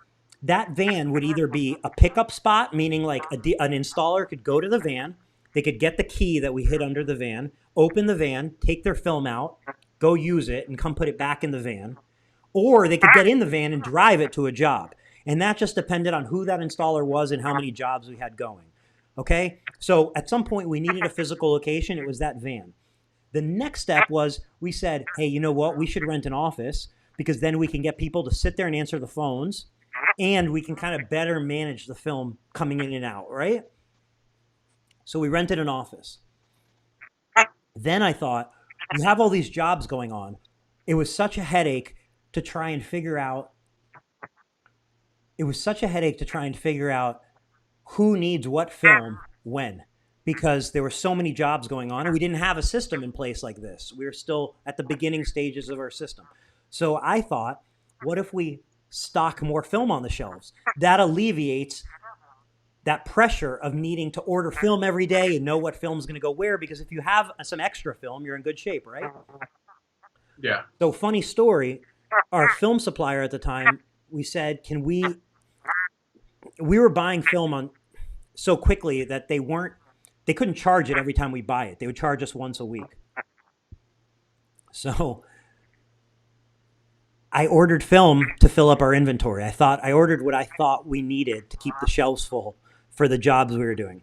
that van would either be a pickup spot, meaning like an installer could go to the van, they could get the key that we hid under the van, open the van, take their film out, go use it, and come put it back in the van. Or they could get in the van and drive it to a job. And that just depended on who that installer was and how many jobs we had going. Okay? So at some point, we needed a physical location. It was that van. The next step was we said, hey, you know what? We should rent an office because then we can get people to sit there and answer the phones and we can kind of better manage the film coming in and out, right? So we rented an office. Then I thought, you have all these jobs going on. It was such a headache to try and figure out. It was such a headache to try and figure out who needs what film when. because there were so many jobs going on and we didn't have a system in place like this. We were still at the beginning stages of our system. So I thought, what if we stock more film on the shelves? That alleviates that pressure of needing to order film every day and know what film's going to go where, because if you have some extra film, you're in good shape, right? Yeah. So funny story, our film supplier at the time, we said, we were buying film on so quickly that they couldn't charge it every time we buy it. They would charge us once a week. So I ordered film to fill up our inventory. I ordered what I thought we needed to keep the shelves full for the jobs we were doing.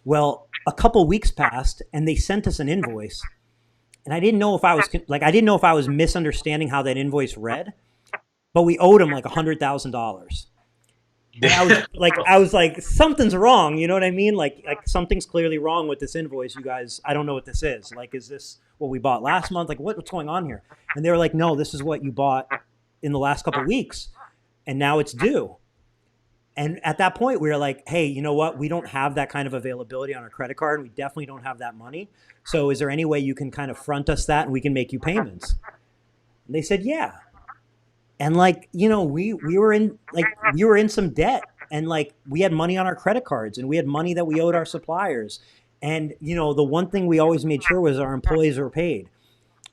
Well, a couple weeks passed and they sent us an invoice. And I didn't know if I was misunderstanding how that invoice read, but we owed them like $100,000. And I was like, something's wrong. You know what I mean? Like something's clearly wrong with this invoice, you guys. I don't know what this is. Like, is this what we bought last month? Like, what's going on here? And they were like, no, this is what you bought in the last couple of weeks. And now it's due. And at that point, we were like, hey, you know what? We don't have that kind of availability on our credit card. We definitely don't have that money. So is there any way you can kind of front us that and we can make you payments? And they said, yeah. And like, you know, we were in some debt, and like we had money on our credit cards and we had money that we owed our suppliers. And, you know, the one thing we always made sure was our employees were paid.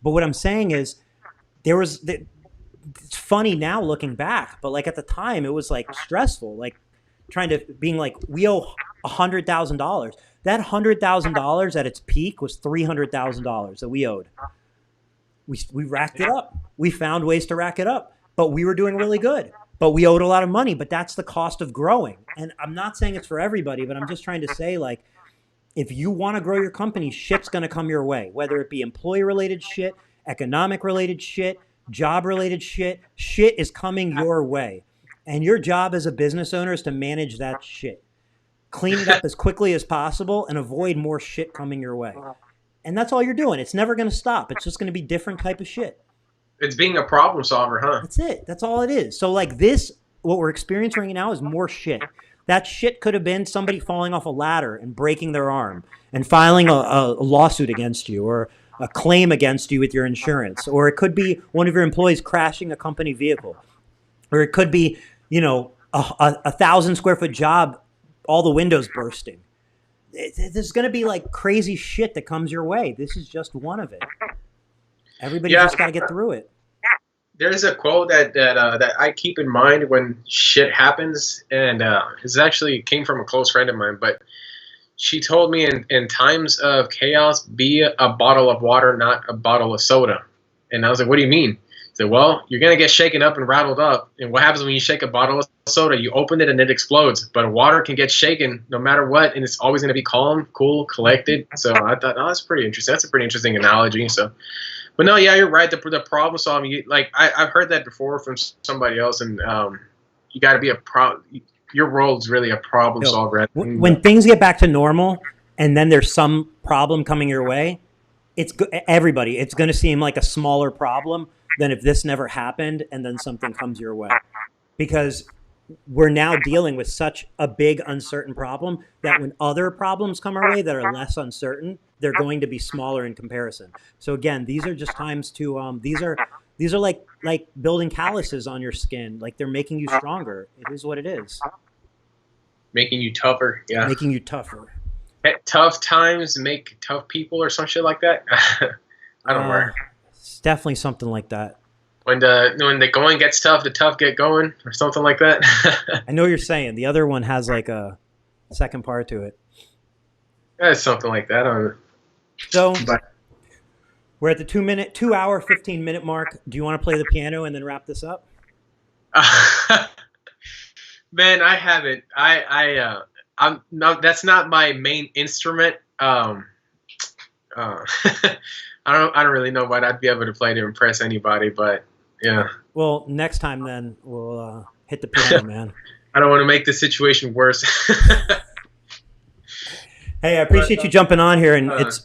But what I'm saying is it's funny now looking back, but like at the time it was like stressful, like being like, we owe $100,000. That $100,000 at its peak was $300,000 that we owed. We racked it up. We found ways to rack it up, but we were doing really good, but we owed a lot of money. But that's the cost of growing. And I'm not saying it's for everybody, but I'm just trying to say, like, if you want to grow your company, shit's going to come your way, whether it be employee related shit, economic related shit, job related shit is coming your way. And your job as a business owner is to manage that shit. Clean it up as quickly as possible and avoid more shit coming your way. And that's all you're doing. It's never going to stop. It's just going to be different type of shit. It's being a problem solver, huh? That's it. That's all it is. So like this, what we're experiencing right now is more shit. That shit could have been somebody falling off a ladder and breaking their arm and filing a lawsuit against you, or a claim against you with your insurance. Or it could be one of your employees crashing a company vehicle. Or it could be, you know, a 1,000 square foot job, all the windows bursting. There's going to be like crazy shit that comes your way. This is just one of it. Everybody just got to get through it. There's a quote that I keep in mind when shit happens, and it actually came from a close friend of mine, but she told me in times of chaos, be a bottle of water, not a bottle of soda. And I was like, what do you mean? She said, well, you're going to get shaken up and rattled up. And what happens when you shake a bottle of soda? You open it and it explodes. But water can get shaken no matter what, and it's always going to be calm, cool, collected. So I thought, oh, that's pretty interesting. That's a pretty interesting analogy. So, but no, yeah, you're right. The problem solving, like I've heard that before from somebody else, and you got to be your role is really a problem solver. When things get back to normal, and then there's some problem coming your way, it's going to seem like a smaller problem than if this never happened and then something comes your way, because we're now dealing with such a big uncertain problem that when other problems come our way that are less uncertain, they're going to be smaller in comparison. So again, these are just times to these are like building calluses on your skin. Like, they're making you stronger. It is what it is. Making you tougher. Yeah. Making you tougher. Tough times make tough people, or some shit like that. I don't know. It's definitely something like that. When the going gets tough, the tough get going, or something like that. I know what you're saying. The other one has like a second part to it. It's something like that. I don't know. So we're at the 2 hour, 15-minute mark. Do you want to play the piano and then wrap this up? Man, I haven't. I'm not. That's not my main instrument. I don't really know what I'd be able to play to impress anybody, but yeah. Well, next time then we'll hit the piano, man. I don't want to make the situation worse. Hey, I appreciate you jumping on here, and it's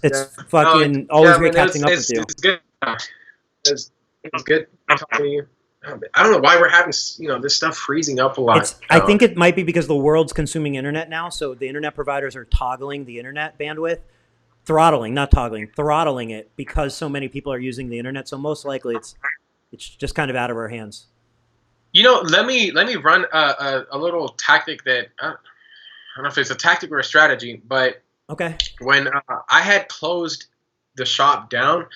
fucking always great catching up with you. It's good. It's good talking to you. I don't know why we're having this stuff freezing up a lot. I think it might be because the world's consuming internet now, so the internet providers are toggling the internet bandwidth, not toggling, throttling it because so many people are using the internet. So most likely it's just kind of out of our hands. Let me run a little tactic that I don't know if it's a tactic or a strategy, but okay. When I had closed the shop down,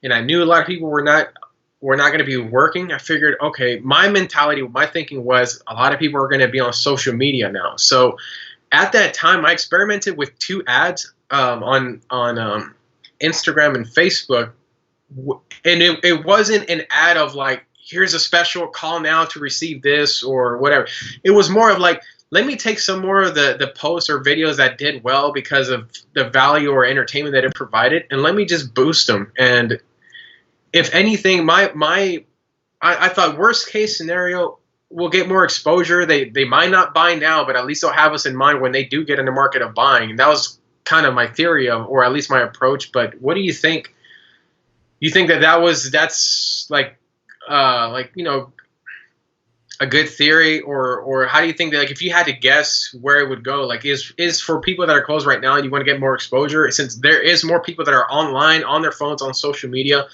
and I knew a lot of people were not going to be working, I figured, okay, my mentality, my thinking was a lot of people are going to be on social media now. So at that time, I experimented with 2 ads on Instagram and Facebook, and it wasn't an ad of like, here's a special, call now to receive this or whatever. It was more of like, let me take some more of the posts or videos that did well because of the value or entertainment that it provided, and let me just boost them. And if anything, I thought worst case scenario, we'll get more exposure. They might not buy now, but at least they'll have us in mind when they do get in the market of buying. And that was kind of my theory or at least my approach. But what do you think? You think that's like a good theory, or how do you think that, like, if you had to guess where it would go, like is for people that are closed right now and you want to get more exposure, since there is more people that are online on their phones on social media,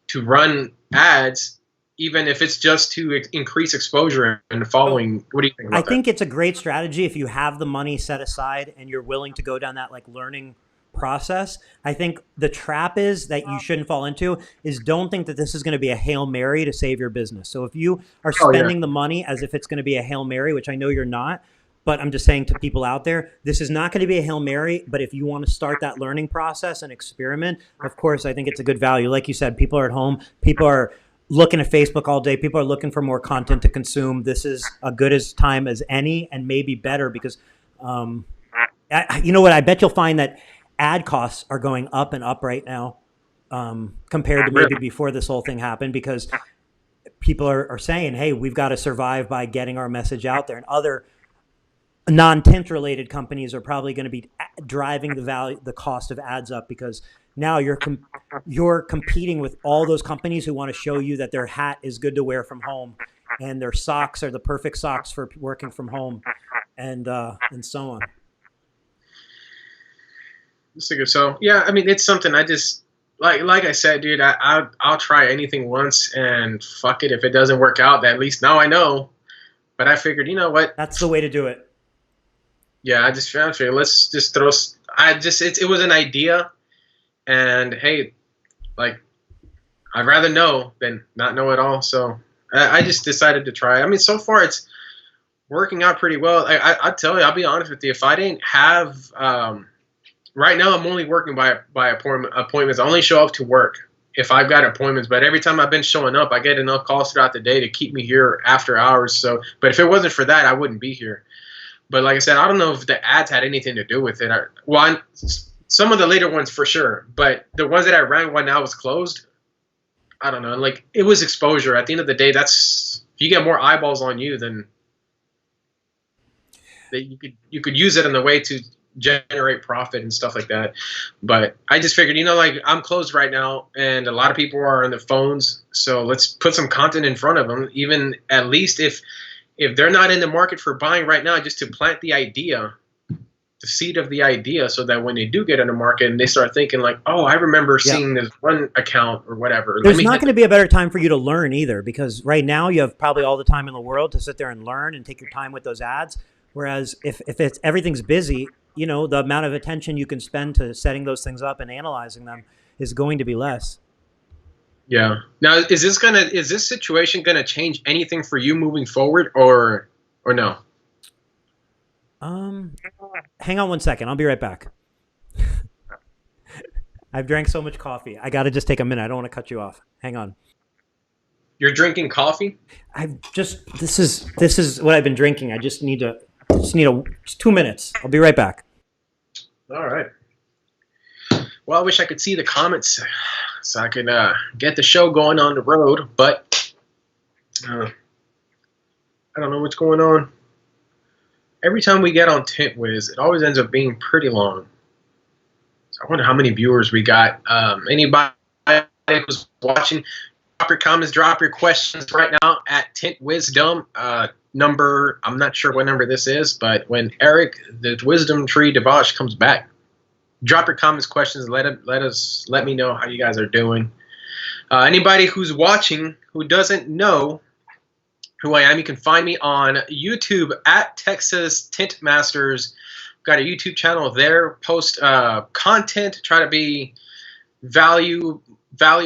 to run ads, even if it's just to increase exposure and following? What do you think about that? I think it's a great strategy if you have the money set aside and you're willing to go down that like learning process. I think the trap is that you shouldn't fall into is don't think that this is going to be a Hail Mary to save your business. So if you are spending the money as if it's going to be a Hail Mary, which I know you're not, but I'm just saying to people out there, this is not going to be a Hail Mary. But if you want to start that learning process and experiment, of course, I think it's a good value. Like you said, people are at home. People are looking at Facebook all day. People are looking for more content to consume. This is a good as time as any, and maybe better because, you know what? I bet you'll find that ad costs are going up and up right now compared to maybe before this whole thing happened, because people are saying, hey, we've got to survive by getting our message out there. And other non-tint related companies are probably going to be driving the cost of ads up, because now you're competing with all those companies who want to show you that their hat is good to wear from home and their socks are the perfect socks for working from home, and so on. So yeah, I mean, it's something I just like I said, dude. I'll try anything once, and fuck it, if it doesn't work out, at least now I know. But I figured, you know what? That's the way to do it. Yeah, I just figured let's just throw. It was an idea, and hey, like, I'd rather know than not know at all. So I just decided to try. I mean, so far it's working out pretty well. I tell you, I'll be honest with you. If I didn't have right now, I'm only working by appointments. I only show up to work if I've got appointments. But every time I've been showing up, I get enough calls throughout the day to keep me here after hours. So, but if it wasn't for that, I wouldn't be here. But like I said, I don't know if the ads had anything to do with it. Some of the later ones for sure, but the ones that I ran when I was closed, I don't know. Like, it was exposure. At the end of the day, if you get more eyeballs on you, then you could use it in the way to generate profit and stuff like that. But I just figured, like, I'm closed right now and a lot of people are on their phones, so let's put some content in front of them, even at least if they're not in the market for buying right now, just to plant the idea, the seed of the idea, so that when they do get in the market and they start thinking like, oh, I remember seeing this one account or whatever. There's not going to be a better time for you to learn either, because right now you have probably all the time in the world to sit there and learn and take your time with those ads. Whereas if everything's busy, the amount of attention you can spend to setting those things up and analyzing them is going to be less. Yeah. Now, is this situation gonna change anything for you moving forward, or no? Hang on one second. I'll be right back. I've drank so much coffee. I got to just take a minute. I don't want to cut you off. Hang on. You're drinking coffee? This is what I've been drinking. I just need 2 minutes. I'll be right back. All right. Well, I wish I could see the comments so I could get the show going on the road, but I don't know what's going on. Every time we get on Tint Wiz, it always ends up being pretty long. So I wonder how many viewers we got. Anybody who's watching, your comments, drop your questions right now at Tint Wizdom. Number, I'm not sure what number this is, but when Eric, the Wisdom Tree Debauch, comes back, drop your comments, questions. Let me know how you guys are doing. Anybody who's watching who doesn't know who I am, you can find me on YouTube at Texas Tint Masters. Got a YouTube channel there. Post content. Try to be value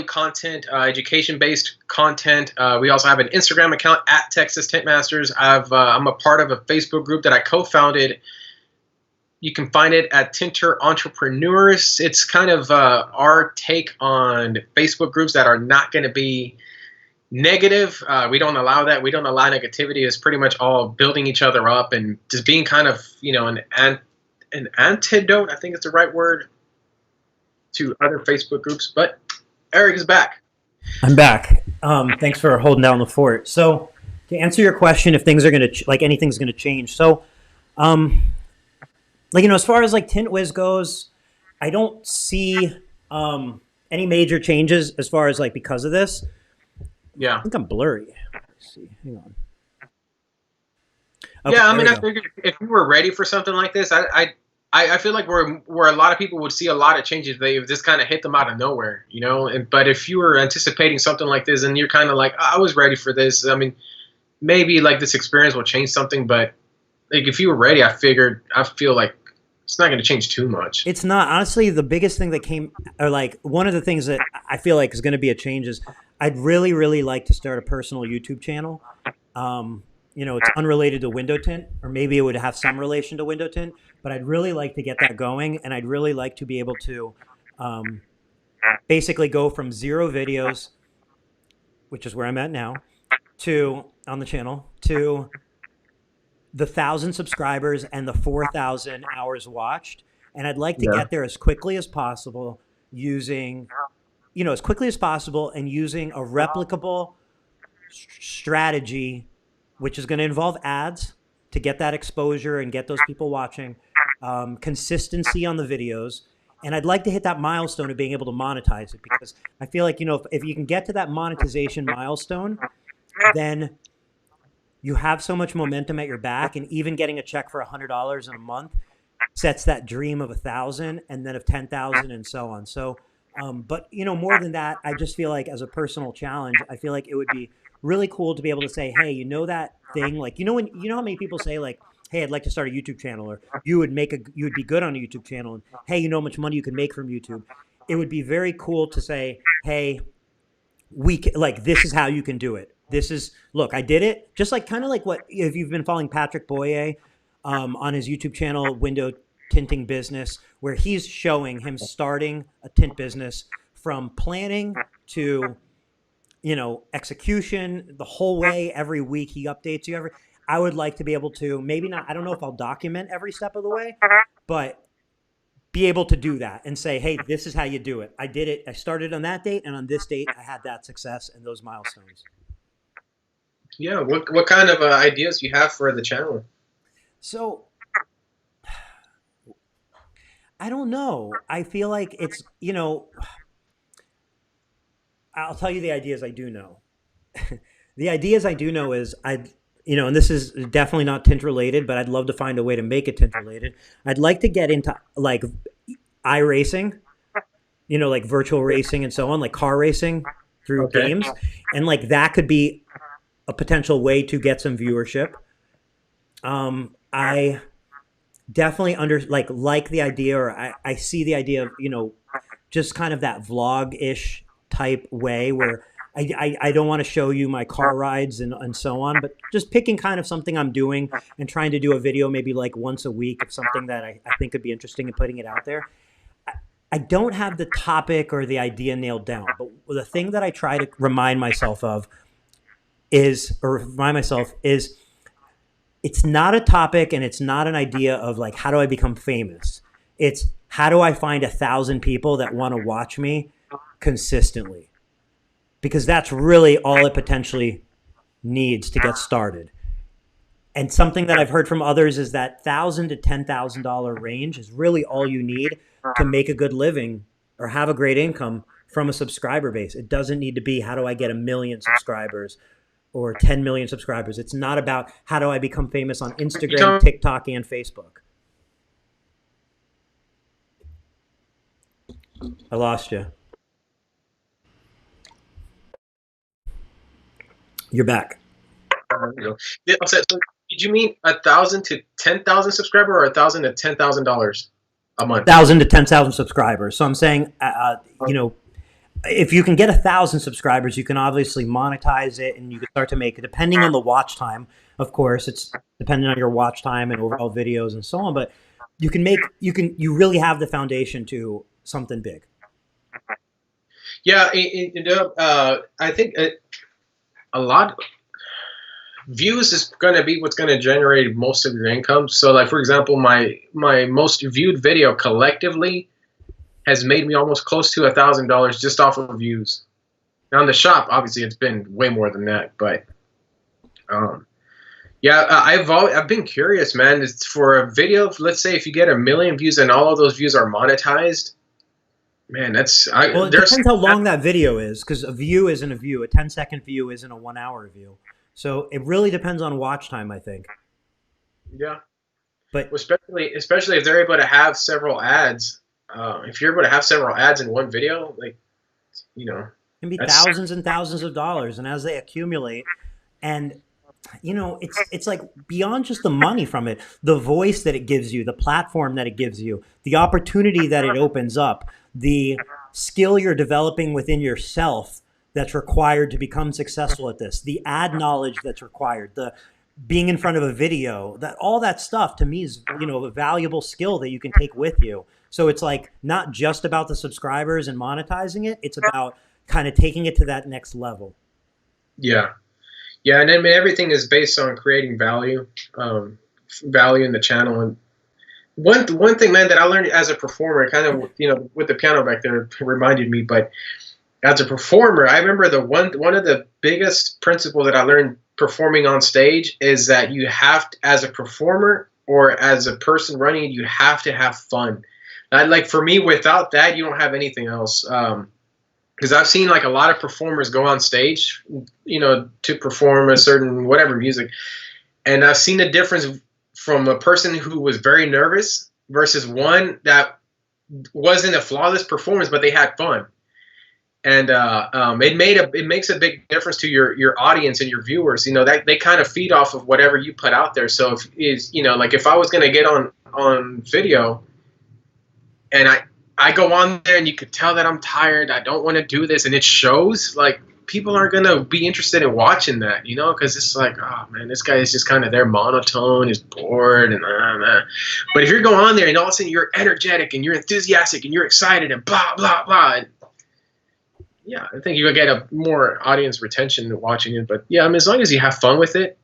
content, education-based content. We also have an Instagram account at Texas Tint Masters. I'm a part of a Facebook group that I co-founded. You can find it at Tinter Entrepreneurs. It's kind of our take on Facebook groups that are not going to be negative. We don't allow that. We don't allow negativity. It's pretty much all building each other up and just being kind of, an antidote, I think it's the right word, to other Facebook groups. But Eric is back. I'm back. Thanks for holding down the fort. So to answer your question, if things are going to, anything's going to change. So, as far as Tint Wiz goes, I don't see any major changes as far as because of this. Yeah. I think I'm blurry. Let's see. Hang on. Okay, yeah, I figured if we were ready for something like this, I feel like where a lot of people would see a lot of changes, they just kind of hit them out of nowhere, But if you were anticipating something like this and you're kind of like, I was ready for this, maybe this experience will change something. But if you were ready, I feel like it's not going to change too much. It's not. Honestly, the biggest thing that came, or one of the things that I feel like is going to be a change is I'd really, really like to start a personal YouTube channel. It's unrelated to window tint, or maybe it would have some relation to window tint, but I'd really like to get that going, and I'd really like to be able to basically go from 0 videos, which is where I'm at now, on the channel, to the 1,000 subscribers and the 4,000 hours watched. And I'd like to get there as quickly as possible using and using a replicable strategy, which is going to involve ads to get that exposure and get those people watching, consistency on the videos. And I'd like to hit that milestone of being able to monetize it, because I feel like, if you can get to that monetization milestone, then you have so much momentum at your back, and even getting a check for $100 in a month sets that dream of 1,000 and then of 10,000 and so on. So, but more than that, I just feel like as a personal challenge, I feel like it would be really cool to be able to say, hey, that thing, how many people say hey, I'd like to start a YouTube channel, or you would be good on a YouTube channel, and hey, how much money you can make from YouTube. It would be very cool to say, hey, this is how you can do it. Look, I did it. Just kind of what, if you've been following Patrick Boyer on his YouTube channel, Window Tinting Business, where he's showing him starting a tint business from planning to, execution, the whole way. Every week he updates you. I would like to be able to, maybe not, I don't know if I'll document every step of the way, but be able to do that and say, hey, this is how you do it. I did it. I started on that date, and on this date, I had that success and those milestones. Yeah. What kind of ideas do you have for the channel? So, I don't know. I feel like it's, I'll tell you the ideas I do know. The ideas I do know is and this is definitely not tint related, but I'd love to find a way to make it tint related. I'd like to get into iRacing, virtual racing and so on, car racing through games. And that could be a potential way to get some viewership. I definitely like the idea, or I see the idea of, just kind of that vlog-ish type way where I don't want to show you my car rides and so on, but just picking kind of something I'm doing and trying to do a video maybe once a week of something that I think could be interesting and putting it out there. I don't have the topic or the idea nailed down, but the thing that I try to remind myself is it's not a topic and it's not an idea of how do I become famous? It's how do I find 1,000 people that want to watch me consistently? Because that's really all it potentially needs to get started. And something that I've heard from others is that $1,000 to $10,000 range is really all you need to make a good living or have a great income from a subscriber base. It doesn't need to be how do I get 1 million subscribers or 10 million subscribers. It's not about how do I become famous on Instagram, TikTok, and Facebook. I lost you. You're back. So did you mean 1,000 to 10,000 subscriber or 1,000 to $10,000 a month? 1,000 to 10,000 subscribers. So I'm saying, you know, if you can get 1,000 subscribers, you can obviously monetize it, and you can start to make it depending on the watch time. Of course, it's dependent on your watch time and overall videos and so on. But you can make you really have the foundation to something big. Yeah, I think a lot. Views is going to be what's going to generate most of your income. So, like for example, my most viewed video collectively has made me almost close to $1,000 just off of views. Now in the shop, obviously, it's been way more than that. But yeah, I've been curious, man. It's for a video, let's say if you get 1 million views and all of those views are monetized, man, well, it depends how long that video is, because a view isn't a view. A 10-second view isn't a 1 hour view. So it really depends on watch time, I think. Yeah, but especially if they're able to have several ads. If you're able to have several ads in one video, like, you know, it can be thousands and thousands of dollars, and as they accumulate, and you know, it's like beyond just the money from it, the voice that it gives you, the platform that it gives you, the opportunity that it opens up, the skill you're developing within yourself that's required to become successful at this, the ad knowledge that's required, the being in front of a video, that all that stuff to me is, you know, a valuable skill that you can take with you. So it's like not just about the subscribers and monetizing it, it's about kind of taking it to that next level. Yeah. Yeah, and I mean everything is based on creating value, value in the channel. And one thing, man, that I learned as a performer, kind of, you know, with the piano back there reminded me, but as a performer, I remember one of the biggest principles that I learned performing on stage is that you have to, as a performer or as a person running, you have to have fun. Like for me, without that, you don't have anything else. Because I've seen like a lot of performers go on stage, you know, to perform a certain whatever music, and I've seen the difference from a person who was very nervous versus one that wasn't a flawless performance, but they had fun. And it makes a big difference to your audience and your viewers. You know, that they kind of feed off of whatever you put out there. So you know, like if I was going to get on video and I go on there and you could tell that I'm tired, I don't want to do this, and it shows, like people aren't going to be interested in watching that, you know, because it's like, oh man, this guy is just kind of there monotone, is bored, and But if you're going on there and all of a sudden you're energetic and you're enthusiastic and you're excited and blah, blah, blah, and yeah, I think you'll get a more audience retention watching it. But yeah, I mean, as long as you have fun with it,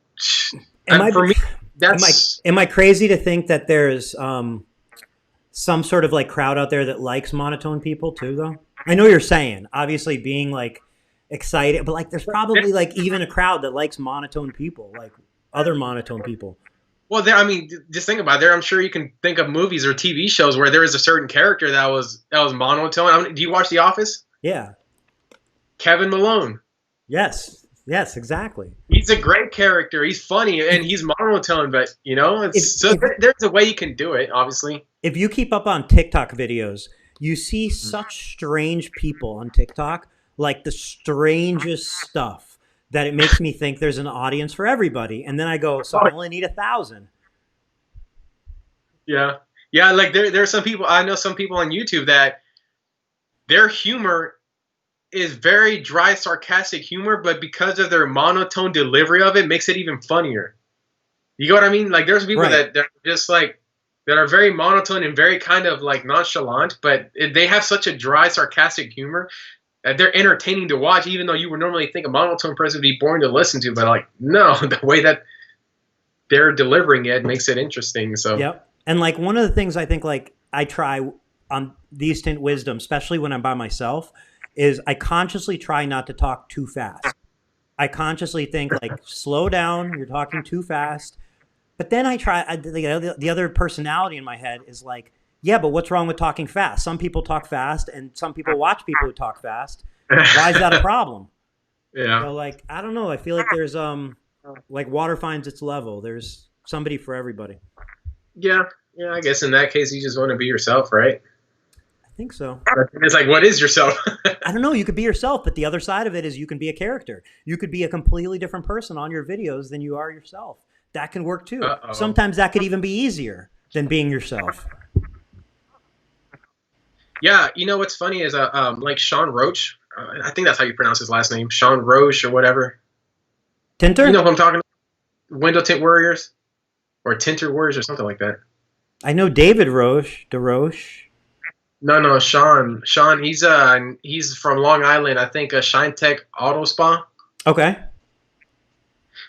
for me, that's. Am I crazy to think that there's some sort of like crowd out there that likes monotone people too, though? I know you're saying obviously being like excited, but like there's probably like even a crowd that likes monotone people, like other monotone people. Well, I mean, just think about it. I'm sure you can think of movies or TV shows where there is a certain character that was monotone. I mean, do you watch The Office? Yeah. Kevin Malone. Yes, exactly. He's a great character. He's funny and he's monotone, but you know, there's a way you can do it, obviously. If you keep up on TikTok videos, you see such strange people on TikTok, like the strangest stuff, that it makes me think there's an audience for everybody. And then I go, so I only need 1,000. Yeah. Yeah, like there's some people, I know some people on YouTube that their humor is very dry, sarcastic humor, but because of their monotone delivery of it, makes it even funnier. You know what I mean? Like there's people that are just like, that are very monotone and very kind of like nonchalant, but they have such a dry, sarcastic humor that they're entertaining to watch, even though you would normally think a monotone person would be boring to listen to, but like, no, the way that they're delivering it makes it interesting. So, yep. And like one of the things I think like I try on these Tint Wizdom, especially when I'm by myself, is I consciously try not to talk too fast. I consciously think like, slow down, you're talking too fast. But then I try, the other personality in my head is like, Yeah, but what's wrong with talking fast? Some people talk fast, and some people watch people who talk fast. Why is that a problem? Yeah. So, like, I don't know. I feel like there's like water finds its level. There's somebody for everybody. Yeah. Yeah. I guess in that case, you just want to be yourself, right? I think so. It's like, what is yourself? I don't know. You could be yourself, but the other side of it is you can be a character. You could be a completely different person on your videos than you are yourself. That can work too. Uh-oh. Sometimes that could even be easier than being yourself. Yeah, you know what's funny is like Sean Roach. I think that's how you pronounce his last name, Sean Roche or whatever. Tinter? You know who I'm talking about? Window Tint Warriors or Tinter Warriors or something like that. I know David Roche, DeRoche. No, Sean. Sean, he's from Long Island. I think Shine Tech Auto Spa. Okay.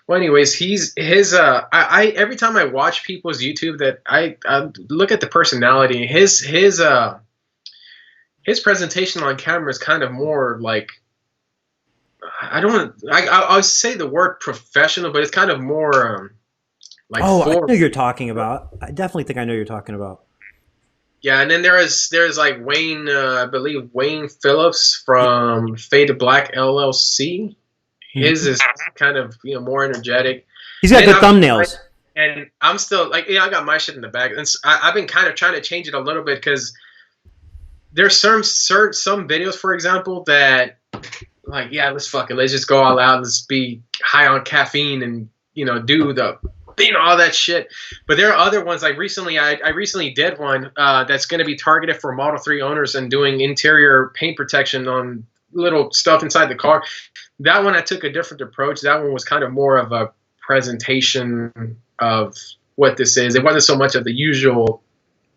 Well, anyways, he's his. I every time I watch people's YouTube, that I look at the personality. His presentation on camera is kind of more like, I'll say the word professional, but it's kind of more like. Oh, I know who you're talking about. I definitely think I know who you're talking about. Yeah, and then there's like Wayne, I believe Wayne Phillips from Fade to Black LLC. His is kind of more energetic. He's got good thumbnails. And I'm still like, I got my shit in the bag, and I've been kind of trying to change it a little bit because there's some videos, for example, that like, yeah, let's just go all out, let's be high on caffeine and do the all that shit. But there are other ones like recently I recently did one that's going to be targeted for Model 3 owners and doing interior paint protection on little stuff inside the car. That one I took a different approach. That one was kind of more of a presentation of what this is. It wasn't so much of the usual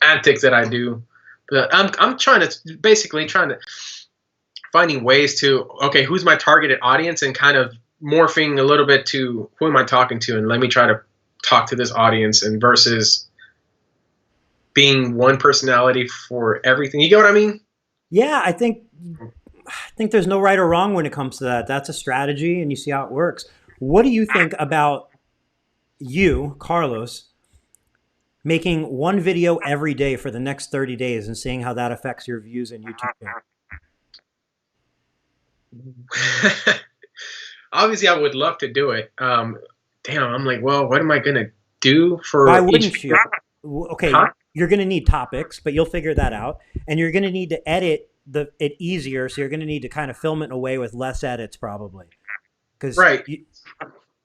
antics that I do. But I'm trying to finding ways to, okay, who's my targeted audience, and kind of morphing a little bit to who am I talking to, and let me try to talk to this audience, and versus being one personality for everything. You get what I mean? Yeah, I think there's no right or wrong when it comes to that. That's a strategy, and you see how it works. What do you think about you, Carlos, making one video every day for the next 30 days and seeing how that affects your views in YouTube channel? Obviously, I would love to do it. Damn, I'm like, well, what am I going to do for Why wouldn't you? Okay, you're going to need topics, but you'll figure that out. And you're going to need to edit it easier, so you're going to need to kind of film it in a way with less edits probably. Right.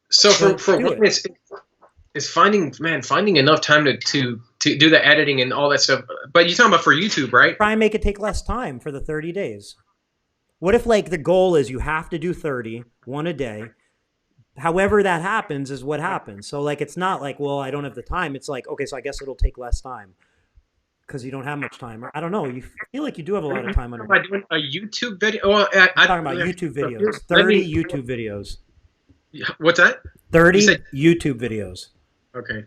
So for one, it's finding enough time to do the editing and all that stuff. But you're talking about for YouTube, right? Try and make it take less time for the 30 days. What if like the goal is you have to do 30, one a day? However that happens is what happens. So like it's not like, well, I don't have the time. It's like, okay, so I guess it'll take less time because you don't have much time. Or I don't know. You feel like you do have a lot of time on your. Am I doing a YouTube video? Oh, I'm talking about YouTube videos. 30 YouTube videos. What's that? 30 YouTube videos. Okay.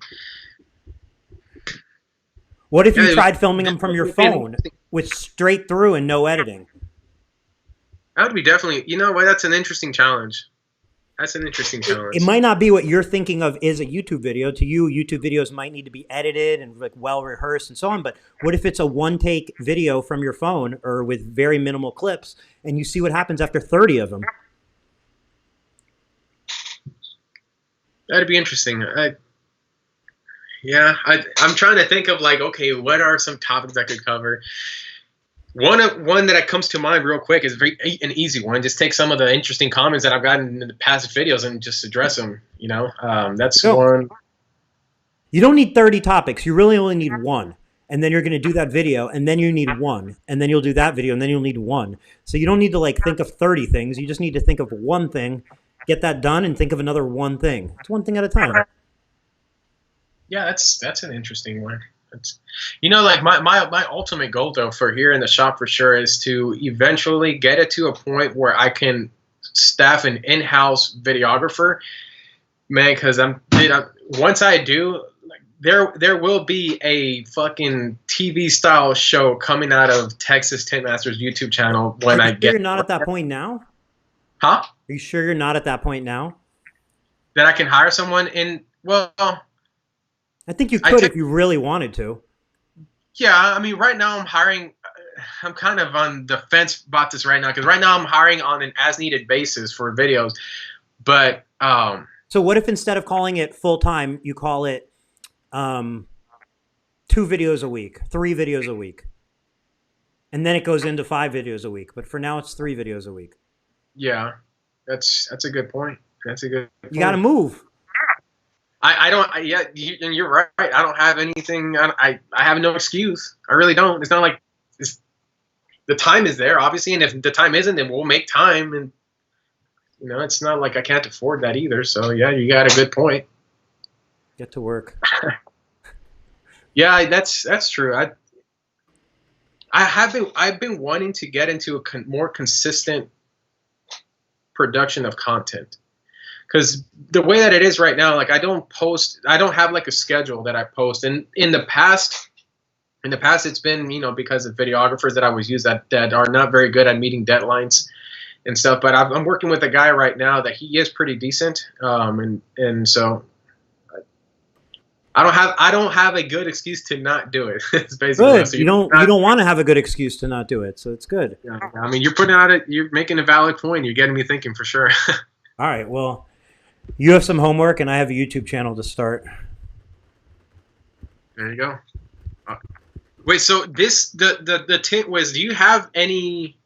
What if you tried filming them from your phone with straight through and no editing? That would be definitely, that's an interesting challenge. That's an interesting challenge. It might not be what you're thinking of is a YouTube video. To you, YouTube videos might need to be edited and like well rehearsed and so on. But what if it's a one-take video from your phone or with very minimal clips, and you see what happens after 30 of them? That'd be interesting. I'm trying to think of like, okay, what are some topics I could cover? One that comes to mind real quick is an easy one. Just take some of the interesting comments that I've gotten in the past videos and just address them. That's one. You don't need 30 topics. You really only need one. And then you're going to do that video, and then you need one. And then you'll do that video, and then you'll need one. So you don't need to like think of 30 things. You just need to think of one thing, get that done, and think of another one thing. It's one thing at a time. Yeah, that's an interesting one. Like my ultimate goal though for here in the shop for sure is to eventually get it to a point where I can staff an in-house videographer, man. Because once I do, like, there will be a fucking TV style show coming out of Texas Tint Masters YouTube channel when I get. You're not at that point now? Huh? Are you sure you're not at that point now? That I can hire someone in? Well, I think you could if you really wanted to. Yeah, I mean, right now I'm hiring. I'm kind of on the fence about this right now because right now I'm hiring on an as-needed basis for videos. But So what if instead of calling it full time, you call it 2 videos a week, 3 videos a week, and then it goes into 5 videos a week. But for now, it's 3 videos a week. yeah, that's a good point. That's a good You got to point. move. I don't. Yeah, and you're right. I don't have anything. I have no excuse. I really don't. It's not like the time is there, obviously, and if the time isn't, then we'll make time. And it's not like I can't afford that either. So yeah, you got a good point. Get to work. Yeah, that's true. I've been wanting to get into a more consistent production of content because the way that it is right now, like I don't have like a schedule that I post. And in the past it's been because of videographers that I was used that are not very good at meeting deadlines and stuff. But I'm working with a guy right now that he is pretty decent, and so I don't have a good excuse to not do it. It's basically Good. so You don't want to have a good excuse to not do it, so it's good. Yeah, I mean, you're making a valid point. You're getting me thinking for sure. All right. Well, you have some homework, and I have a YouTube channel to start. There you go. Wait, so the Tint Wiz, do you have any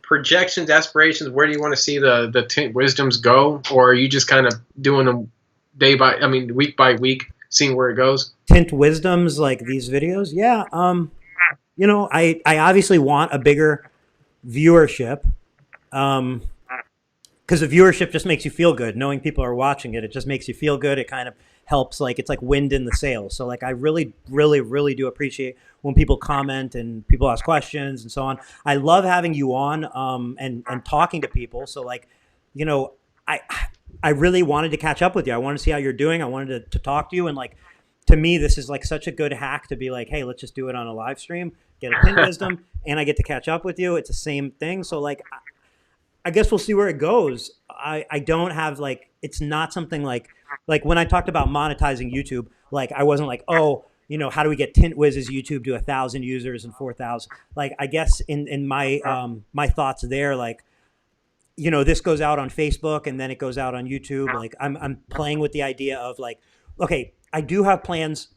projections, aspirations? Where do you want to see the Tint Wisdoms go, or are you just kind of doing them week by week, seeing where it goes? Tint Wisdoms, like these videos, yeah. I obviously want a bigger viewership, because the viewership just makes you feel good. Knowing people are watching it, it just makes you feel good. It kind of helps, like it's like wind in the sails. So like I really, really, really do appreciate when people comment and people ask questions and so on. I love having you on and talking to people. So like, I really wanted to catch up with you. I wanted to see how you're doing. I wanted to talk to you. And like, to me, this is like such a good hack to be like, hey, let's just do it on a live stream, get a Tint Wisdom, and I get to catch up with you. It's the same thing. So like, I guess we'll see where it goes. I don't have like, it's not something like when I talked about monetizing YouTube, like I wasn't like, oh, how do we get Tint Wiz's YouTube to 1,000 users and 4,000? Like, I guess in my my thoughts there, like, this goes out on Facebook and then it goes out on YouTube. Like I'm playing with the idea of like, okay, I do have plans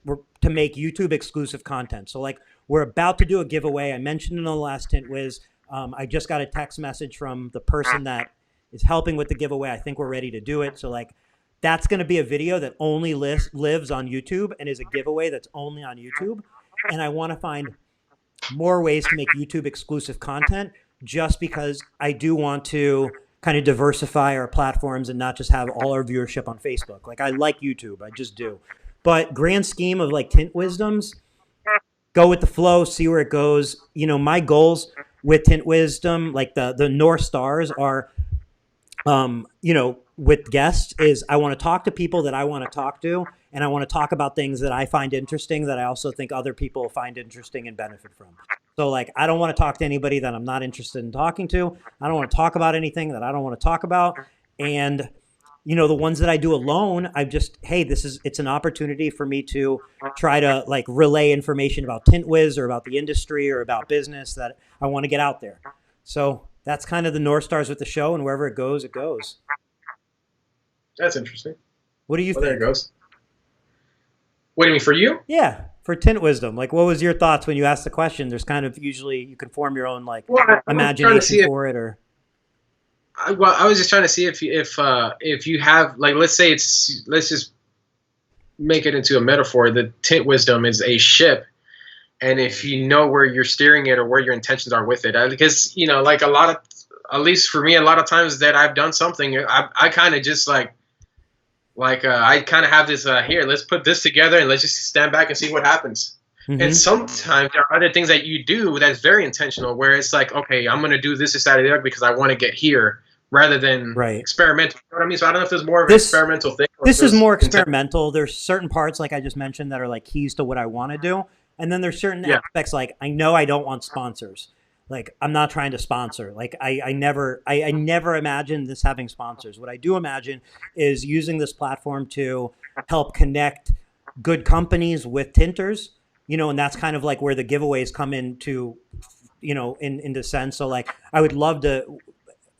to make YouTube exclusive content. So like we're about to do a giveaway. I mentioned in the last Tint Wiz. I just got a text message from the person that is helping with the giveaway. I think we're ready to do it. So like that's going to be a video that only lives on YouTube and is a giveaway that's only on YouTube. And I want to find more ways to make YouTube exclusive content just because I do want to kind of diversify our platforms and not just have all our viewership on Facebook. Like I like YouTube, I just do. But grand scheme of like Tint Wisdoms, go with the flow, see where it goes. My goals with Tint Wizdom, like the North Stars are, with guests is I want to talk to people that I want to talk to. And I want to talk about things that I find interesting that I also think other people find interesting and benefit from. So like, I don't want to talk to anybody that I'm not interested in talking to. I don't want to talk about anything that I don't want to talk about. And, the ones that I do alone, hey, it's an opportunity for me to try to like relay information about Tint Wiz or about the industry or about business that I want to get out there. So that's kind of the North Stars with the show, and wherever it goes, it goes. That's interesting. What do you think? There it goes. What do you mean for you? Yeah, for Tint Wizdom. Like, what was your thoughts when you asked the question? There's kind of usually you can form your own like imagination for it, or. I was just trying to see if you have like let's just make it into a metaphor. The Tint Wizdom is a ship, and if you know where you're steering it or where your intentions are with it, because like at least for me, a lot of times that I've done something, I kind of just I kind of have this here. Let's put this together and let's just stand back and see what happens. Mm-hmm. And sometimes there are other things that you do that's very intentional, where it's like, okay, I'm going to do this side of the arc because I want to get here, rather than experimental. You know what I mean? So I don't know if there's more of an experimental thing. This is more experimental. There's certain parts, like I just mentioned, that are like keys to what I want to do, and then there's certain aspects, like I know I don't want sponsors. Like I'm not trying to sponsor. Like I never imagined this having sponsors. What I do imagine is using this platform to help connect good companies with tinters. you know, and that's kind of like where the giveaways come into, you know, into sense. So like, I would love to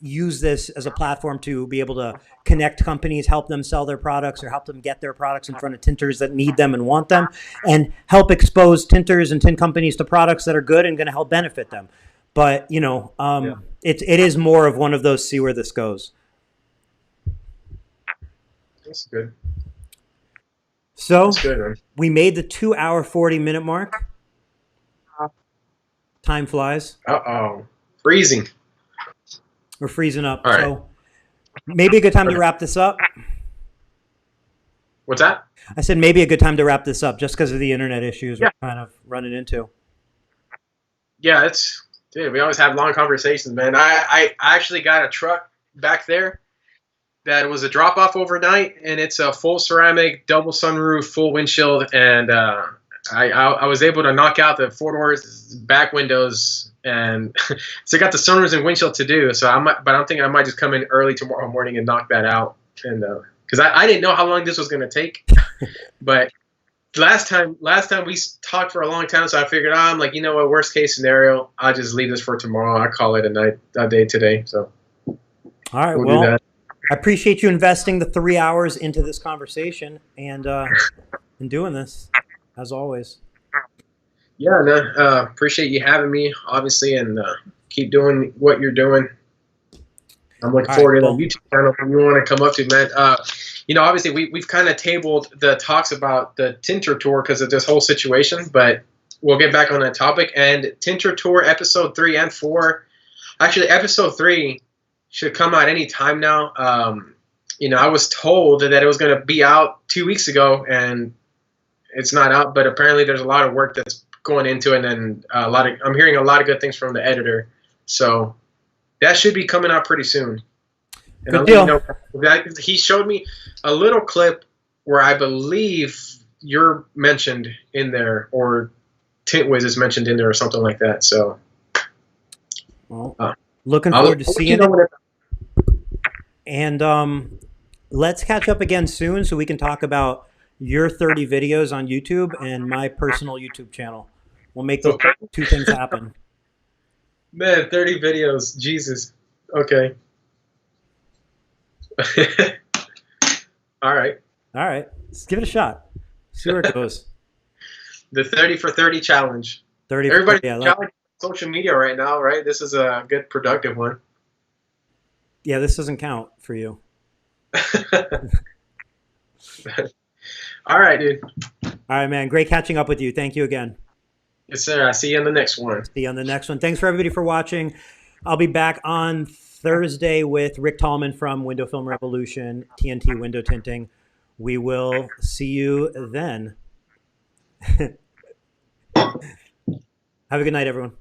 use this as a platform to be able to connect companies, help them sell their products or help them get their products in front of tinters that need them and want them, and help expose tinters and tint companies to products that are good and going to help benefit them. But, you know, it is more of one of those, see where this goes. That's good. So That's good, man. we made the 2 hour, 40-minute mark. Time flies. Uh-oh. Freezing. We're freezing up. All right. So maybe a good time to wrap this up. What's that? I said maybe a good time to wrap this up just because of the internet issues we're kind of running into. Yeah, dude, we always have long conversations, man. I actually got a truck back there that was a drop-off overnight, and it's a full ceramic, double sunroof, full windshield, and I was able to knock out the four doors, back windows, and so I got the sunroofs and windshield to do. So I'm thinking I might just come in early tomorrow morning and knock that out, and because I didn't know how long this was going to take, but last time we talked for a long time, so I figured I'm like, you know what, worst case scenario, I'll just leave this for tomorrow. I call it a day today. So all right, we'll do that. I appreciate you investing the 3 hours into this conversation and doing this, as always. Yeah, no, appreciate you having me, obviously, and keep doing what you're doing. I'm looking forward to the YouTube channel if you want to come up to, man. You know, obviously, we've kind of tabled the talks about the Tinter Tour because of this whole situation, but we'll get back on that topic. And Tinter Tour episode 3 and 4, actually, episode 3 should come out any time now. You know, I was told that it was going to be out 2 weeks ago, and it's not out, but apparently there's a lot of work that's going into it, and I'm hearing a lot of good things from the editor. So that should be coming out pretty soon. And good deal. You know, he showed me a little clip where I believe you're mentioned in there, or Tint Wiz is mentioned in there, or something like that. So, well, looking forward to seeing it. And let's catch up again soon so we can talk about your 30 videos on YouTube and my personal YouTube channel. We'll make those two things happen. Man, 30 videos. Jesus. Okay. All right. All right. Let's give it a shot. See where it goes. The 30 for 30 challenge. 30 Everybody, for 30. challenge social media right now, right? This is a good, productive one. Yeah, this doesn't count for you. All right, dude. All right, man. Great catching up with you. Thank you again. Yes, sir. I'll see you on the next one. See you on the next one. Thanks for everybody for watching. I'll be back on Thursday with Rick Tallman from Window Film Revolution, TNT Window Tinting. We will see you then. Have a good night, everyone.